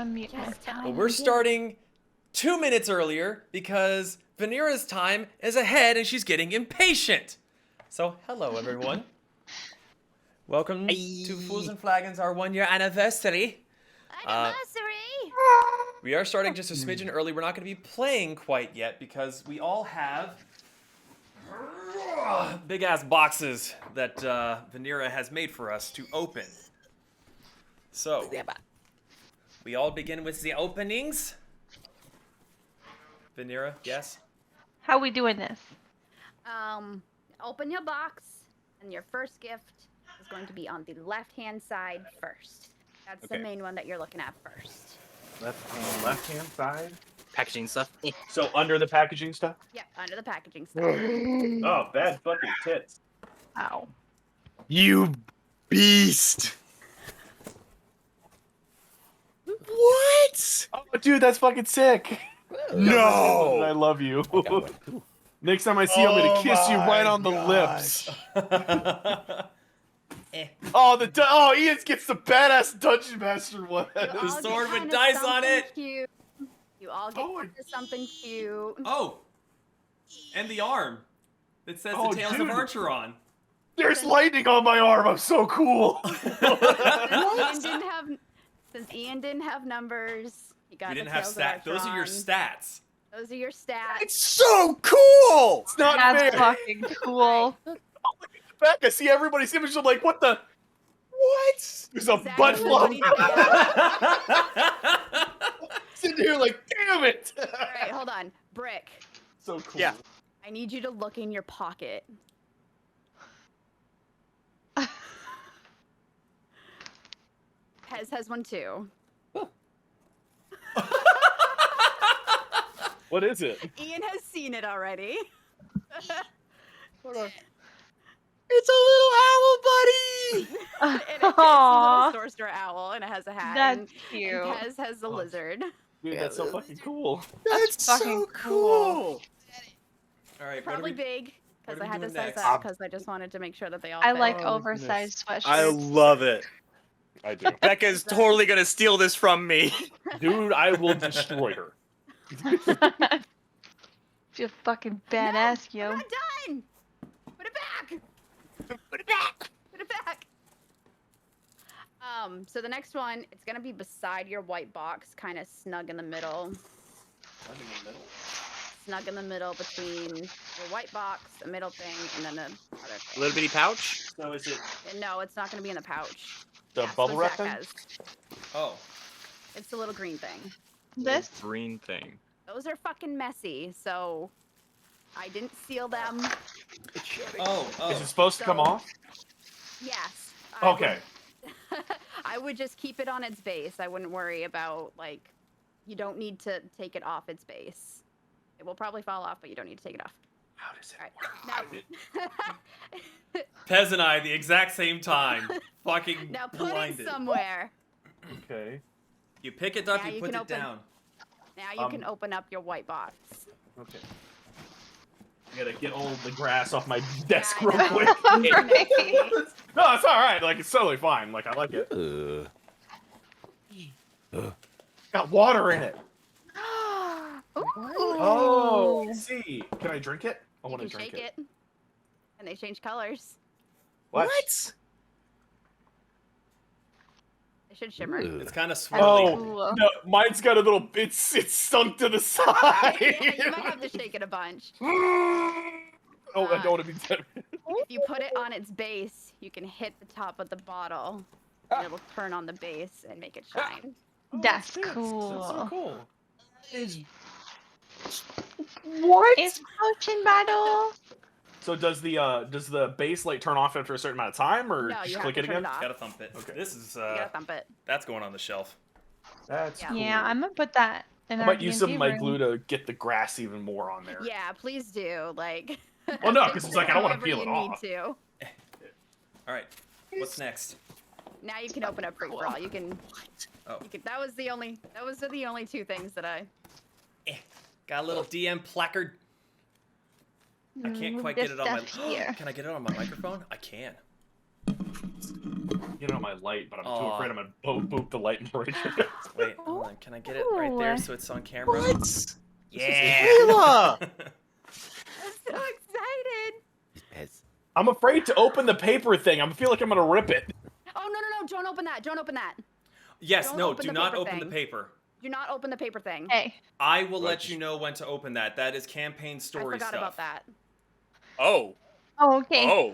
unmute myself. Well, we're starting 2 minutes earlier because Vanera's time is ahead and she's getting impatient. So, hello everyone. Welcome to Fools and Flagons, our 1-year anniversary. We are starting just a smidgen early. We're not going to be playing quite yet because we all have big ass boxes that Vanera has made for us to open. So, we all begin with the openings. Vanera, yes? How are we doing this? Open your box, and your first gift is going to be on the left-hand side first. That's the main one that you're looking at first. Left-hand side? Packaging stuff. So under the packaging stuff? Yep, under the packaging stuff. Oh, bad fucking tits. Ow. You beast! What? Oh, dude, that's fucking sick. No! I love you. Next time I see you, I'm gonna kiss you right on the lips. Oh, Ian gets the badass Dungeon Master one. The sword with dice on it. Cute. You all get something cute. Oh, and the arm that says Oh, the Tales dude. of Archer on. There's lightning on my arm. I'm so cool. Since Ian didn't have numbers, he got We didn't the have Tales of stats. Archer Those are your on. stats. Those are your stats. It's so cool! It's not That's fair. fucking cool. Back, I see everybody's image. I'm like, what the? What? There's a Exactly butt what flop. he did. Sitting here like, damn it. All right, hold on. Brick, So cool. Yeah. I need you to look in your pocket. Pez has one too. What is it? Ian has seen it already. Hold on. It's a little owl buddy! It is a little sorcerer owl, and it has a hat. That's and cute. Pez has the lizard. Dude, that's so fucking cool. That's fucking so cool. All right, Probably what are we... big, because what I are had we to doing size next? up, because I just wanted to make sure that they all I fit. like Oh, oversized sweatshirts. I love it. I do. Becca's totally gonna steal this from me. Dude, I will destroy her. Feel fucking badass, I'm yo. not done! Put it back! Put it back! Put it back! So the next one, it's gonna be beside your white box, kind of snug in the middle. Snug in the middle between your white box, the middle thing, and then the other thing. Little bitty pouch. So is it And no, it's not gonna be in the pouch. the That's bubble what wrap Zach thing? has. Oh, It's the little green thing. This? Green thing. Those are fucking messy, so I didn't seal them. oh. Is it supposed to come So- off? Yes. Okay. I would just keep it on its base. I wouldn't worry about, like, you don't need to take it off its base. It will probably fall off, but you don't need to take it off. How does it All right. Now, Pez and I, the exact same time. Fucking now put blinded. it somewhere. Okay. You pick it up, Now you you put can it open- down. Now you can open up your white box. Okay. I gotta get all the grass off my desk I real know. quick. Right. No, it's alright. Like, it's totally fine. Like, I like it. Got water in it. Ooh. Oh, I see. Can I drink it? I You want to can drink shake it. And they change colors. What? They should shimmer. It's kind of That's swirly. Oh, cool. no, mine's got a little, it's sunk to the side. Yeah, you might have to shake it a bunch. Oh, I don't want to be dead. If you put it on its base, you can hit the top of the bottle, and it'll turn on the base and make it shine. That's That's cool. so cool. What? It's potion battle. So does the base light turn off after a certain amount of time, or No, you just have click to it turn again? it off. Gotta thump it. Okay. This is, You gotta thump it. that's going on the shelf. That's Yeah. cool. Yeah, I'm gonna put that in I our might use some of my D&D glue room. to get the grass even more on there. Yeah, please do. Like. Well, no, 'cause it's like, I don't wanna however peel you it need off. to. All right, what's next? Now you can open up free for all. You can. Oh. You can. That was the only two things that I. Got a little DM placard. I can't Move quite this get it on my... stuff here. Can I get it on my microphone? I can. get it on my light, but I'm too Aw. afraid I'm gonna boop the light and break it. Wait, hold on. Can I get it right there so it's on camera? What? Yeah. Kayla! I'm so excited. I'm afraid to open the paper thing. I feel like I'm gonna rip it. Oh no! Don't open that. Don't open that. Yes, Don't no, open do the not paper open the thing. paper. Do not open the paper thing. Hey. I will Do I let just- you know when to open that. That is campaign I story forgot stuff. about that. Oh. Oh, okay. Oh.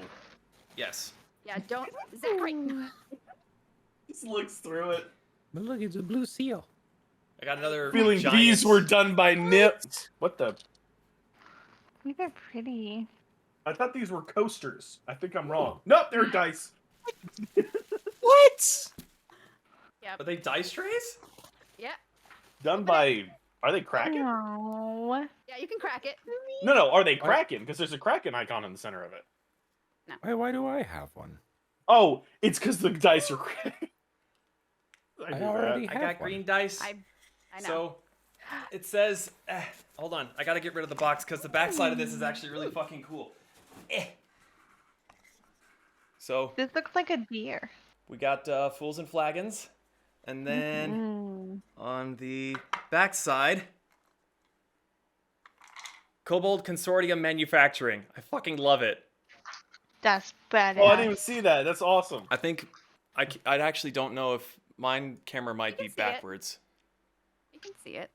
Yes. Yeah, don't. Zachary. Just looks through it. But look, it's a blue seal. I got another Feeling giant... these were done by nips. What the? These are pretty. I thought these were coasters. I think I'm wrong. Nope, they're dice. What? Are they dice trays? Yeah. Done by. Are they Kraken? No. Yeah, you can crack it. No. Are they Kraken? Because there's a Kraken icon in the center of it. Why do I have one? Oh, it's because the dice are Kraken. I knew already that. I have got one. green dice. I know. So, it says... hold on. I gotta get rid of the box because the backside of this is actually really fucking cool. So, This looks like a deer. we got Fools and Flagons. And then... Mm. On the backside, Kobold Consortium Manufacturing. I fucking love it. That's badass. Oh, I didn't even see that. That's awesome. I think I actually don't know if mine camera might can be see it. backwards. You can see it.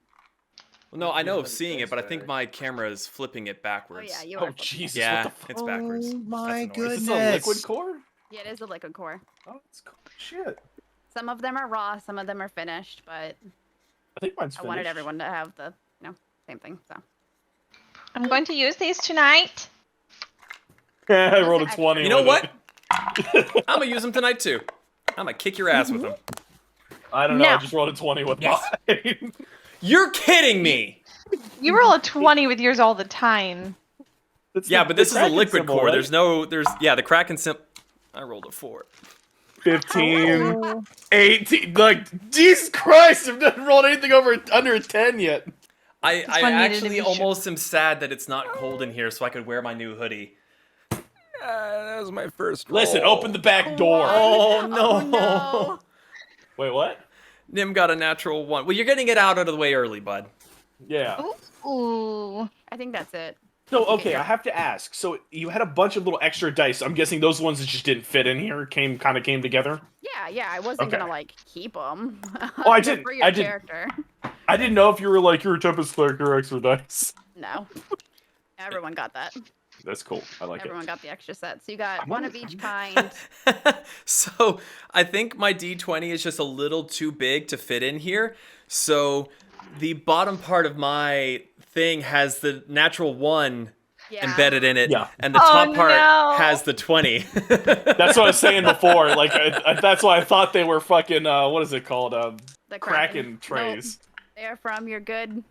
Well, no, I know of That's seeing it, but I think better. my camera is flipping it Oh backwards. yeah, you Oh are. Jesus! Yeah, What the fuck? it's backwards. Oh my That's annoying. Is this a liquid goodness. core? Yeah, it is a liquid core. Oh, it's cool. Shit. Some of them are raw, some of them are finished, but I think mine's I finished. wanted everyone to have the, same thing. So I'm going to use these tonight. I rolled a Those are 20. You know with what? it. I'm gonna use them tonight too. I'm gonna kick your ass with them. I don't know. I No. just rolled a 20 with Yes. mine. You're kidding me! You roll a 20 with yours all the time. That's Yeah, the- but the this is a Kraken liquid symbol, core. right? The Kraken sim. I rolled a 4. 15, Oh. 18. Like, Jesus Christ! I've not rolled anything under a 10 yet. I one needed to actually be almost am sad that it's not cold in here, so I could wear my new hoodie. That was my first Listen, roll. open the back door. Oh no! Oh, no. Wait, what? Nim got a natural 1. Well, you're getting it out of the way early, bud. Yeah. Ooh. I think that's it. So, okay, I have to ask. So, you had a bunch of little extra dice. I'm guessing those ones that just didn't fit in here kind of came together? Yeah, I wasn't Okay. gonna like keep them. Oh, I didn't. For your I didn't. character. I didn't know if you were like, you're a Tempest character, extra dice. No. Everyone got that. That's cool. I like Everyone it. got the extra set. So you got I'm one gonna- of each kind. So I think my D20 is just a little too big to fit in here. So the bottom part of my thing has the natural 1 Yeah. embedded in it, Yeah. and the Oh, top part no. has the 20. That's what I was saying before. Like, that's why I thought they were fucking, what is it called? The Kraken trays. Nope. They are from your good,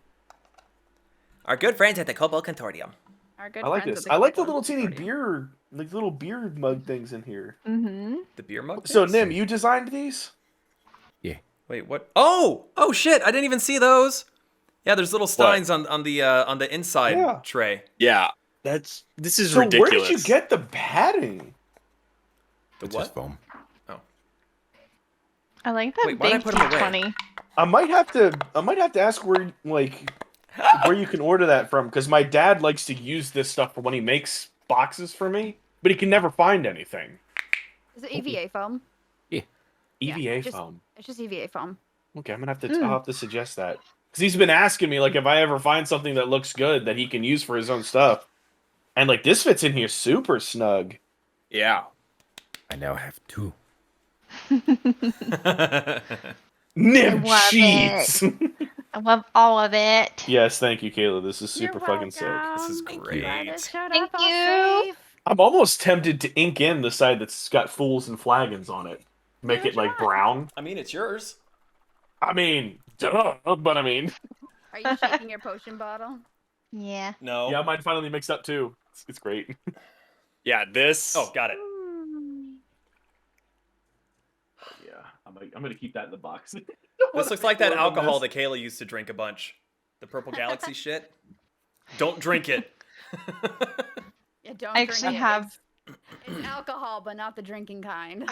Our good friends at the Kobold Consortium. our good I like friends this. at I like the Kobold little teeny Consortium. beer, like little beer mug things in here. Mm-hmm. The beer mug. So, things? Nim, you designed these? Wait, what? Oh shit! I didn't even see those. Yeah, there's little steins on the inside Yeah. tray. Yeah. This is So, ridiculous. where did you get the padding? The It's what? just foam. I like that Wait, why'd I big put 'em away? D20. I might have to ask where you can order that from, because my dad likes to use this stuff for when he makes boxes for me, but he can never find anything. Is it EVA foam? EVA Yeah, just- foam. It's just EVA foam. Okay, I'm gonna have to. I'll have to suggest that, because he's been asking me like if I ever find something that looks good that he can use for his own stuff, and like this fits in here super snug. Yeah. I now have 2. Nib love sheets. I love all of it. Yes, thank you, Kayla. This is You're super fucking sick. This is welcome. great. Glad it showed Thank up all you. safe. I'm almost tempted to ink in the side that's got fools and flagons on it. Make Give it it a like try. brown. I mean, it's yours. I mean, duh, but I mean, Are you shaking your potion bottle? Yeah. No. yeah, mine finally mixed up too. It's great. Yeah, this. Oh, got it. Yeah, I'm gonna keep that in the box. This looks like that More than alcohol this. that Kayla used to drink a bunch. The Purple Galaxy shit. Don't drink it. Yeah, don't I drink actually it. have. It's alcohol, but not the drinking kind.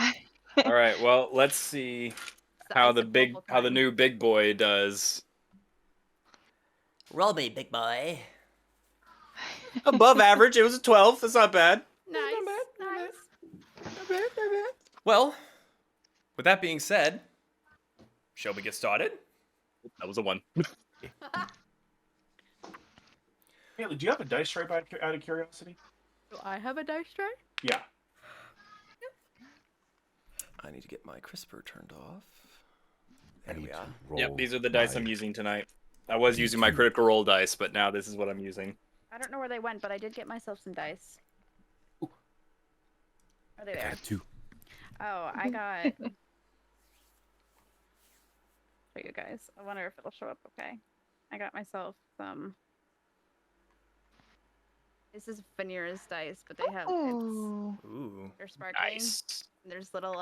All right. Well, let's see It's how ice the of big purple how the kind. new big boy does. Roll me, big boy. Above average. It was a 12. That's not bad. Nice, nice. Well, with that being said, shall we get started? That was a 1. Haley, do you have a dice tray out of curiosity? Do I have a dice tray? Yeah. I need to get my CRISPR turned off. I There we need are. to roll Yep, these are the dice I'm my- using tonight. I was using my D2. critical role dice, but now this is what I'm using. I don't know where they went, but I did get myself some dice. Ooh. Are they I there? got 2. Oh, I got. For you guys, I wonder if it'll show up okay. I got myself some. This is Vanera's dice, but they have it's Ooh. Ooh. they're sparkling. Nice. There's little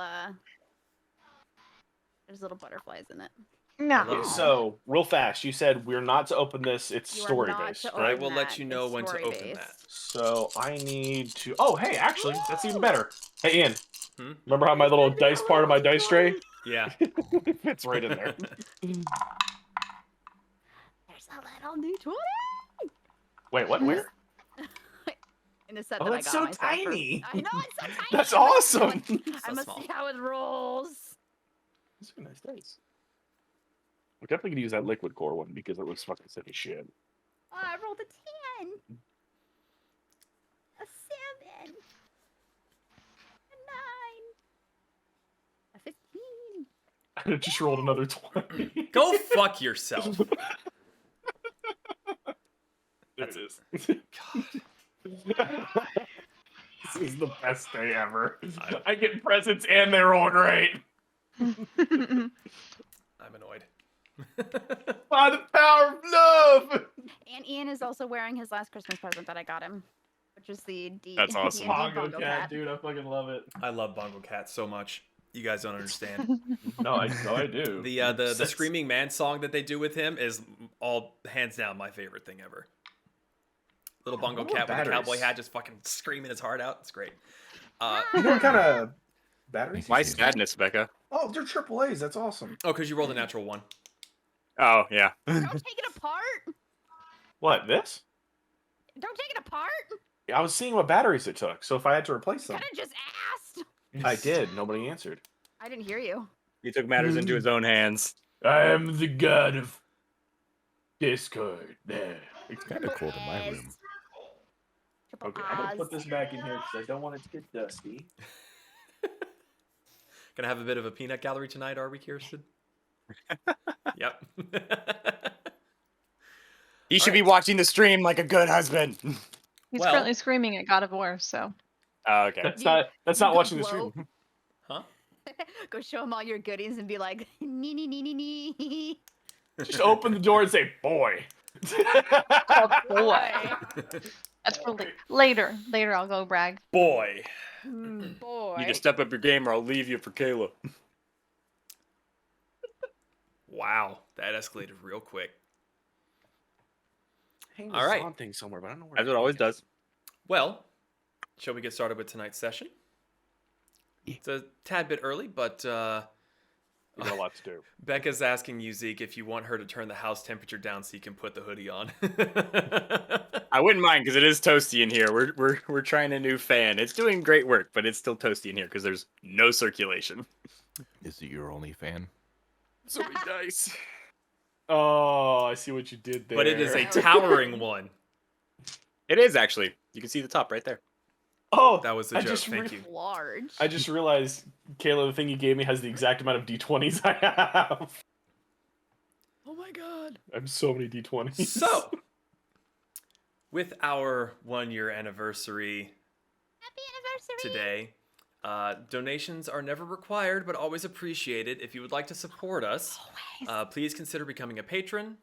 butterflies in it. No. Okay, So, real fast, you said we're not to open this. It's You are story not based, to right? I will let that. you know It's when to open story-based. that. So I need to. Oh, hey, actually, that's even better. Hey, Ian. Hmm? Remember how my little dice part of my dice tray Yeah. fits right in there? There's a little D20 Wait, what? Where? in the set Oh, that I that's got so myself. tiny. I know it's so tiny. That's I'm like, awesome. I So must small. see how it rolls. These are nice dice. We're definitely gonna use that liquid core one because it looks fucking sick as shit. Oh, I rolled a 10. A 7. A 9. A 15. I just rolled another 20. Go fuck yourself. There it is. God. This is the best day ever. I get presents and they're all great. I'm annoyed. By the power of love. And Ian is also wearing his last Christmas present that I got him, which is the D. That's awesome. D&D Bongo cat, dude, I fucking love it. I love Bongo Cat so much. You guys don't understand. No, I do. The Screaming Man song that they do with him is all hands down my favorite thing ever. Little Bongo what Cat with a batteries? cowboy hat just fucking screaming his heart out. It's great. You know what kind of batteries? Why Excuse me. sadness, Becca? Oh, they're AAA's. That's awesome. Oh, because you rolled a natural 1. Oh, yeah. Don't take it apart. What, this? Don't take it apart. I was seeing what batteries it took, so if I had to replace You them. could have just asked. I did. Nobody answered. I didn't hear you. He took matters into his own hands. I am the god of Discord. There. It's kind of cold in my Yes. room. Triple Okay, I'm gonna Oz. put this back in here because I don't want it to get dusty. Gonna have a bit of a peanut gallery tonight, are we, Kirsten? Yep. He should All be right. watching the stream like a good husband. He's Well- currently screaming at God of War, so. Oh, okay. That's You- not you watching the blow. stream. Huh? Go show him all your goodies and be like, nee, nee, nee, nee, nee. Just open the door and say, "Boy." Boy. That's for later. Later, I'll go brag. Boy. Boy. You need to step up your game or I'll leave you for Kayla. Wow. That escalated real quick. Hang All right. on thing somewhere, but I don't know where. As it always does. Well, shall we get started with tonight's session? Yeah. It's a tad bit early, but We got a lot to do. Becca's asking you, Zeke, if you want her to turn the house temperature down so you can put the hoodie on. I wouldn't mind because it is toasty in here. We're trying a new fan. It's doing great work, but it's still toasty in here because there's no circulation. Is it your only fan? So many dice. Oh, I see what you did there. But it is a towering one. It is actually. You can see the top right there. Oh, That was the I joke. just Thank you. Large. I just realized, Kayla, the thing you gave me has the exact amount of D20s I have. Oh my god. I have so many D20s. So, with our 1-year anniversary Happy anniversary. today, donations are never required but always appreciated. If you would like to support us, please consider becoming a patron.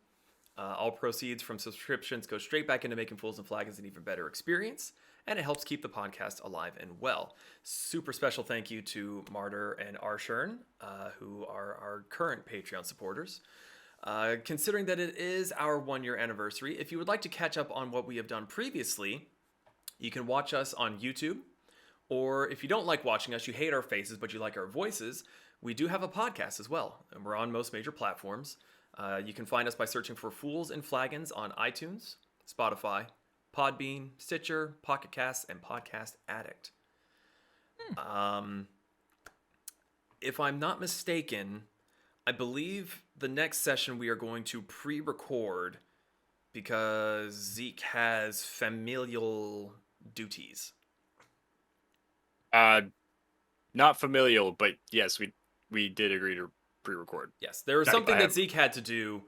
All proceeds from subscriptions go straight back into making Fools and Flagons an even better experience, and it helps keep the podcast alive and well. Super special thank you to Martyr and Arshern, who are our current Patreon supporters. Considering that it is our 1-year anniversary, if you would like to catch up on what we have done previously, you can watch us on YouTube, Or if you don't like watching us, you hate our faces, but you like our voices, we do have a podcast as well. And we're on most major platforms. You can find us by searching for Fools and Flagons on iTunes, Spotify, Podbean, Stitcher, Pocket Casts, and Podcast Addict. If I'm not mistaken, I believe the next session we are going to pre-record because Zeke has familial duties. Not familial, but yes, we did agree to pre-record. Yes, there was Gotta something have- that Zeke had to do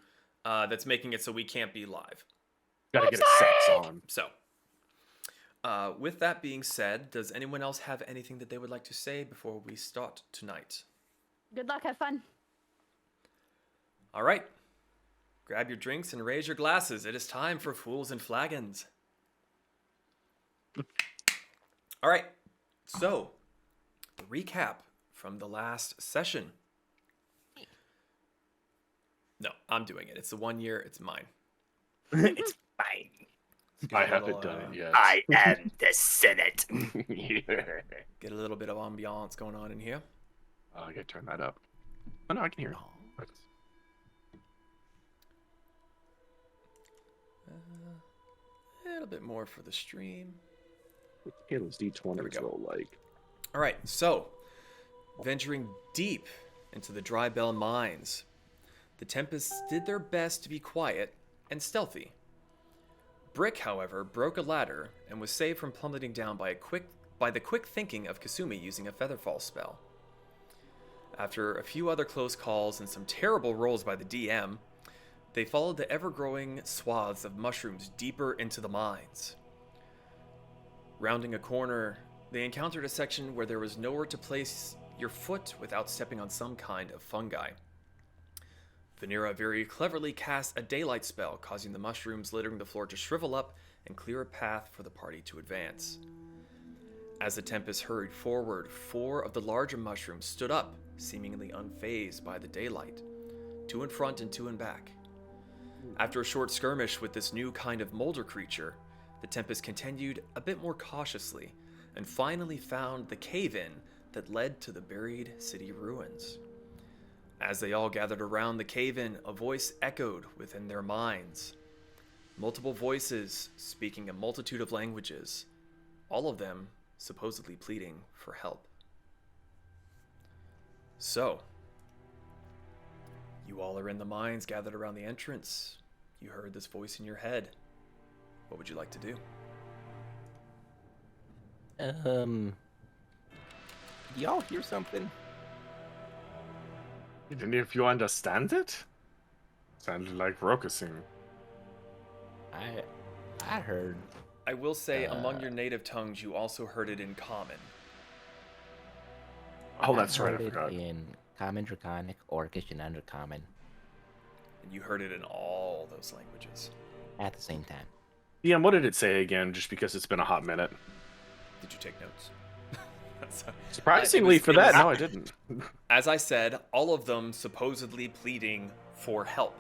that's making it so we can't be live. Gotta get a sex on. So, with that being said, does anyone else have anything that they would like to say before we start tonight? Good luck. Have fun. All right. Grab your drinks and raise your glasses. It is time for Fools and Flagons. All right. So, recap from the last session. No, I'm doing it. It's the 1 year. It's mine. It's fine. I Get a haven't little, done it yet. I am the Senate. Get a little bit of ambiance going on in here. Oh, I gotta turn that up. Oh no, I can hear it. A little bit more for the stream. Caleb's D20 There we is go. low like. All right, so venturing deep into the Drybell mines, the Tempests did their best to be quiet and stealthy. Brick, however, broke a ladder and was saved from plummeting down by the quick thinking of Kasumi using a featherfall spell. After a few other close calls and some terrible rolls by the DM, they followed the ever-growing swaths of mushrooms deeper into the mines. Rounding a corner, they encountered a section where there was nowhere to place your foot without stepping on some kind of fungi. Vanera very cleverly cast a daylight spell, causing the mushrooms littering the floor to shrivel up and clear a path for the party to advance. As the Tempest hurried forward, 4 of the larger mushrooms stood up, seemingly unfazed by the daylight, 2 in front and 2 in back. After a short skirmish with this new kind of molder creature, the Tempest continued a bit more cautiously and finally found the cave-in that led to the buried city ruins. As they all gathered around the cave-in, a voice echoed within their minds. Multiple voices speaking a multitude of languages, all of them supposedly pleading for help. So, you all are in the mines gathered around the entrance. You heard this voice in your head. What would you like to do? Y'all hear something? Even if you understand it? Sounded like raucusing. I heard. I will say, among your native tongues, you also heard it in common. Oh, that's right, I heard it forgot. in Common, Draconic, Orcish, and Undercommon And you heard it in all those languages. at the same time. DM, what did it say again, just because it's been a hot minute? Did you take notes? Surprisingly it for was- that, no, I didn't. As I said, all of them supposedly pleading for help.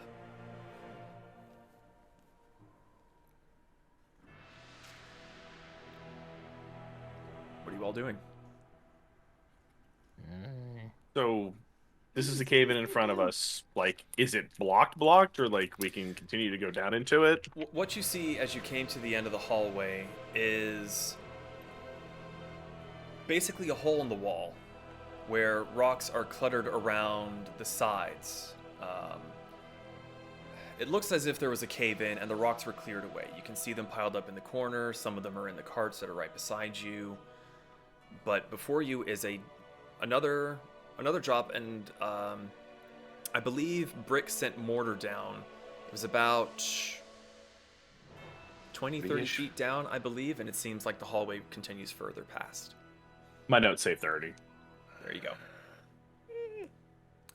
What are you all doing? So, this is the cave in front of us. Like, is it blocked, or like we can continue to go down into it? What you see as you came to the end of the hallway is basically a hole in the wall where rocks are cluttered around the sides. It looks as if there was a cave-in and the rocks were cleared away. You can see them piled up in the corner. Some of them are in the carts that are right beside you. But before you is another drop, and I believe Brick sent mortar down. It was about 20, 30 30-ish. feet down, I believe, and it seems like the hallway continues further past. My notes say 30. There you go.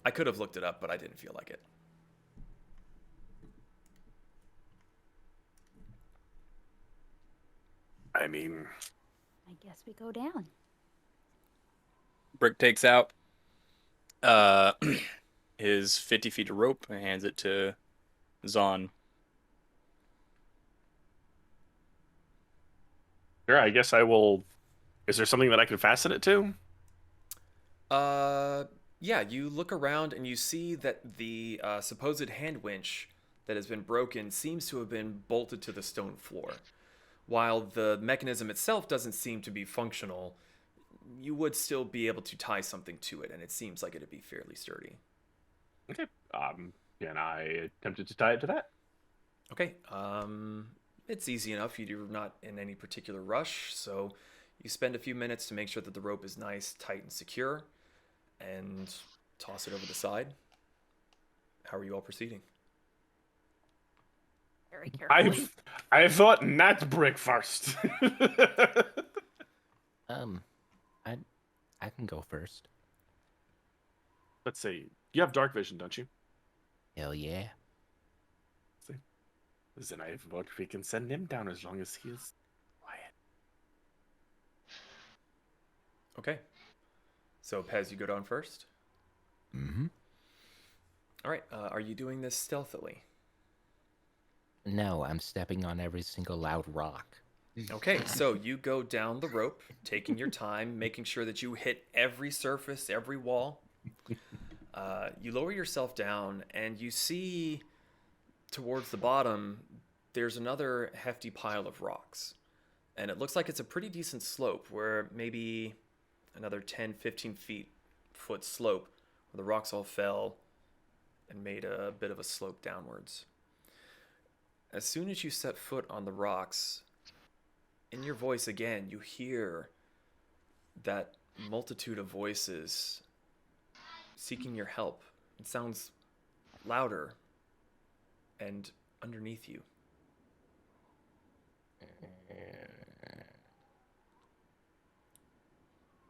I could have looked it up, but I didn't feel like it. I mean, I guess we go down. Brick takes out his 50 feet of rope and hands it to Zahn. sure, I guess I will Is there something that I can fasten it to? Yeah, you look around and you see that the supposed hand winch that has been broken seems to have been bolted to the stone floor. While the mechanism itself doesn't seem to be functional, you would still be able to tie something to it, and it seems like it'd be fairly sturdy. Okay. Can I attempt to tie it to that? Okay, it's easy enough. You're not in any particular rush, so you spend a few minutes to make sure that the rope is nice, tight, and secure, and toss it over the side. How are you all proceeding? Very carefully. I thought not brick first. I can go first. Let's see. You have dark vision, don't you? Hell yeah. Then I vote we can send him down as long as he is quiet. Okay. So, Pez, you go down first? Mm-hmm. All right. Are you doing this stealthily? No, I'm stepping on every single loud rock. Okay, so you go down the rope, taking your time, making sure that you hit every surface, every wall. You lower yourself down, and you see towards the bottom, there's another hefty pile of rocks. And it looks like it's a pretty decent slope, where maybe another 10, 15 foot slope, where the rocks all fell and made a bit of a slope downwards. As soon as you set foot on the rocks, in your voice again, you hear that multitude of voices seeking your help. It sounds louder and underneath you.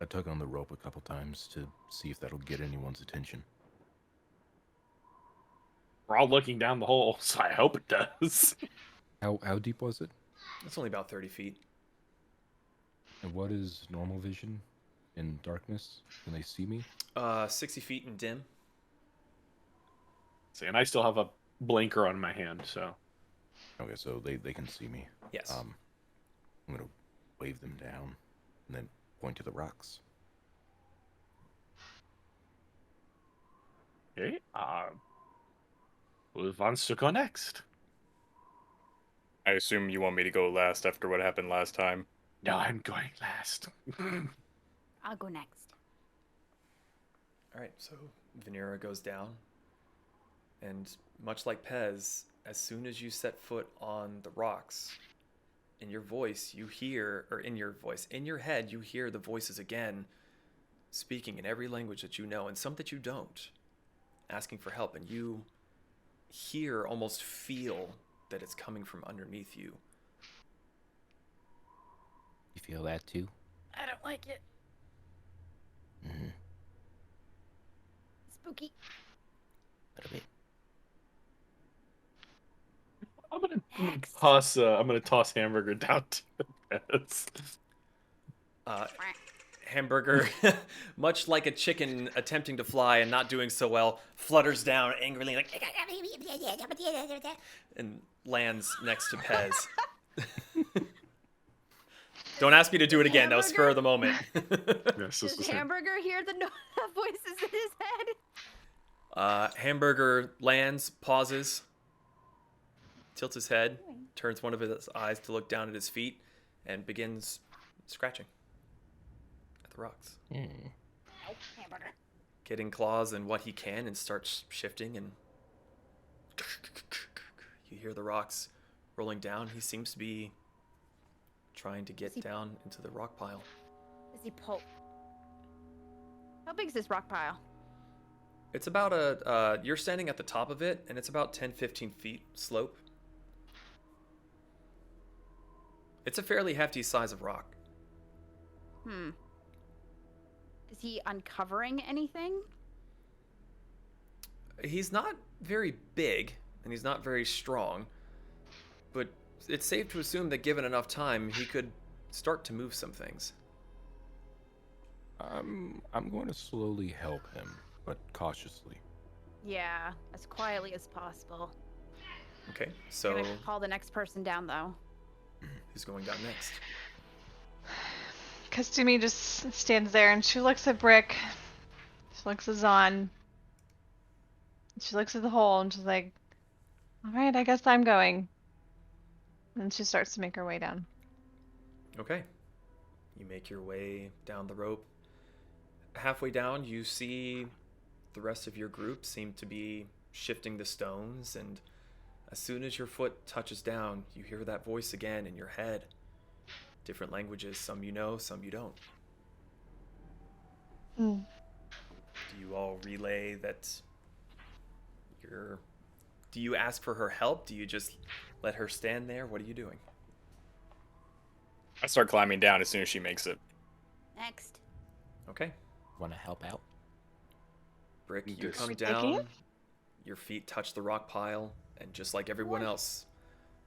I tug on the rope a couple times to see if that'll get anyone's attention. We're all looking down the hole, so I hope it does. How deep was it? It's only about 30 feet. And what is normal vision in darkness? Can they see me? 60 feet and dim. See, and I still have a blinker on my hand, so. Okay, so they can see me. Yes. I'm gonna wave them down and then point to the rocks. Okay. Who wants to go next? I assume you want me to go last after what happened last time. No, I'm going last. I'll go next. All right, so Vanera goes down. And much like Pez, as soon as you set foot on the rocks, in your voice, you hear, or in your head, you hear the voices again speaking in every language that you know and some that you don't, asking for help. And you hear, almost feel that it's coming from underneath you. You feel that too? I don't like it. Mm-hmm. Spooky. A little bit. I'm gonna toss hamburger down to the beds. Hamburger, much like a chicken attempting to fly and not doing so well, flutters down angrily like and lands next to Pez. Don't ask me to do it again. That was spur of the moment. Yes, Does Hamburger hear the voices in his head? Hamburger lands, pauses, tilts his head, turns one of his eyes to look down at his feet, and begins scratching at the rocks. Nope, Hamburger. Getting claws and what he can and starts shifting, and you hear the rocks rolling down. He seems to be trying to get down into the rock pile. Does he pull? How big is this rock pile? It's about you're standing at the top of it, and it's about 10, 15 feet slope. It's a fairly hefty size of rock. Is he uncovering anything? He's not very big, and he's not very strong, but it's safe to assume that given enough time, he could start to move some things. I'm going to slowly help him, but cautiously. Yeah, as quietly as possible. Okay, I'm so gonna call the next person down though. who's going down next? Kasumi just stands there and she looks at Brick. She looks at Zahn. She looks at the hole and she's like, alright, I guess I'm going. And she starts to make her way down. Okay. You make your way down the rope. Halfway down, you see the rest of your group seem to be shifting the stones, and as soon as your foot touches down, you hear that voice again in your head. Different languages, some you know, some you don't. Hmm. Do you all relay that you're... Do you ask for her help? Do you just let her stand there? What are you doing? I start climbing down as soon as she makes it. Next. Okay. Want to help out? Brick, you Just- come We taking down, it? your feet touch the rock pile, and just like everyone What? else,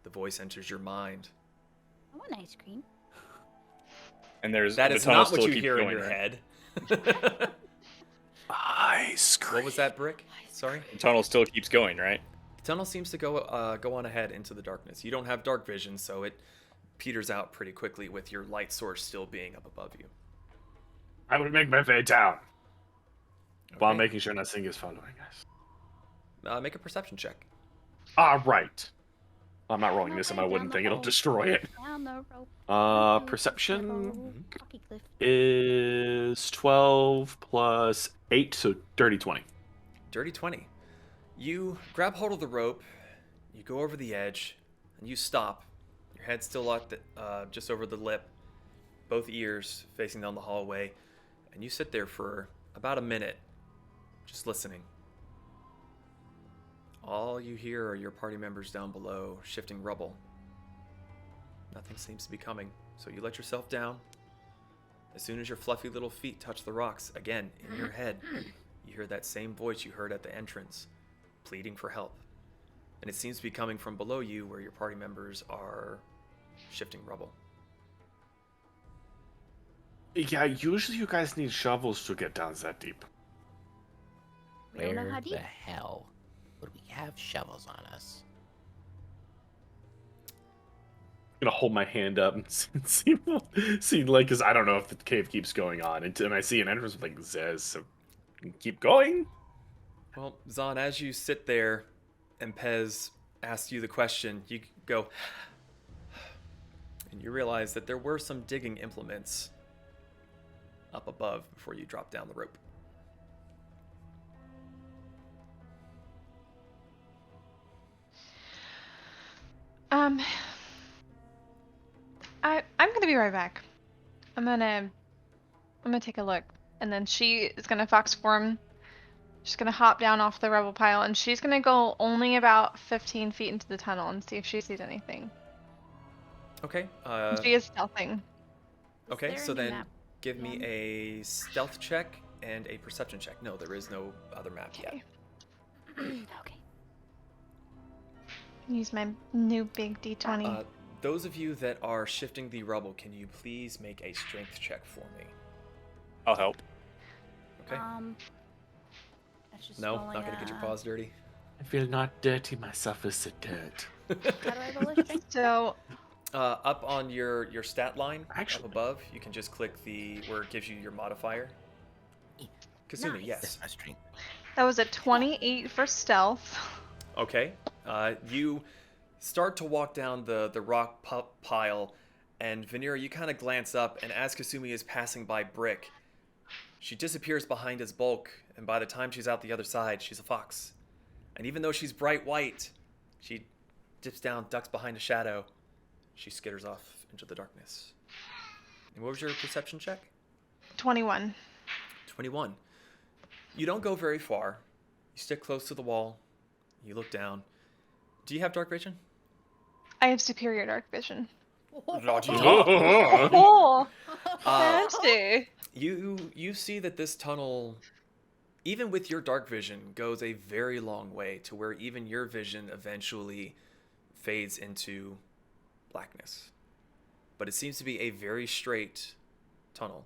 the voice enters your mind. I want ice cream. And there's That the is tunnel not what still you keeps hear in going, your right? head. Ice cream. What was that, Brick? Sorry? The tunnel still keeps going, right? The tunnel seems to go on ahead into the darkness. You don't have dark vision, so it peters out pretty quickly with your light source still being up above you. I would make my way down while Okay. making sure nothing is following us. Make a perception check. Ah, right. I'm not rolling Not this on way my down wooden the thing. It'll hole. destroy it. Down the rope. Perception Rocky cliff. is 12 plus 8, so dirty 20. Dirty 20. You grab hold of the rope, you go over the edge, and you stop. Your head still locked just over the lip, both ears facing down the hallway, and you sit there for about a minute, just listening. All you hear are your party members down below shifting rubble. Nothing seems to be coming, so you let yourself down. As soon as your fluffy little feet touch the rocks, again, in your head, you hear that same voice you heard at the entrance, pleading for help. And it seems to be coming from below you where your party members are shifting rubble. Yeah, usually you guys need shovels to get down that deep. We don't know Where how the deep. hell would we have shovels on us? I'm gonna hold my hand up and see like, because I don't know if the cave keeps going on. And I see an entrance with like Zez, so keep going. Well, Zahn, as you sit there and Pez asks you the question, you go, and you realize that there were some digging implements up above before you drop down the rope. I'm gonna be right back. I'm gonna take a look, and then she is gonna fox form. She's gonna hop down off the rubble pile, and she's gonna go only about 15 feet into the tunnel and see if she sees anything. Okay. She is stealthing. Is Okay, there so a new then map give me again? a stealth check and a perception check. No, there is no other map yet. Okay. Okay. Use my new big D20. Those of you that are shifting the rubble, can you please make a strength check for me? I'll help. Okay. That's just No, only, not gonna get your paws dirty. I feel not dirty myself as the dirt. How do I roll a strength? So Up on your stat line, Actually- up above, you can just click the where it gives you your modifier. Kasumi, Nice. yes. That's my strength. that was a 28 for stealth. Okay. You start to walk down the rock pile, and Vanera, you kind of glance up, and as Kasumi is passing by Brick, she disappears behind his bulk, and by the time she's out the other side, she's a fox. And even though she's bright white, she dips down, ducks behind a shadow. She skitters off into the darkness. And what was your perception check? 21. 21. You don't go very far. You stick close to the wall. You look down. Do you have dark vision? I have superior dark vision. Oh, Oh, Uh, fancy. You see that this tunnel, even with your dark vision, goes a very long way to where even your vision eventually fades into blackness. But it seems to be a very straight tunnel,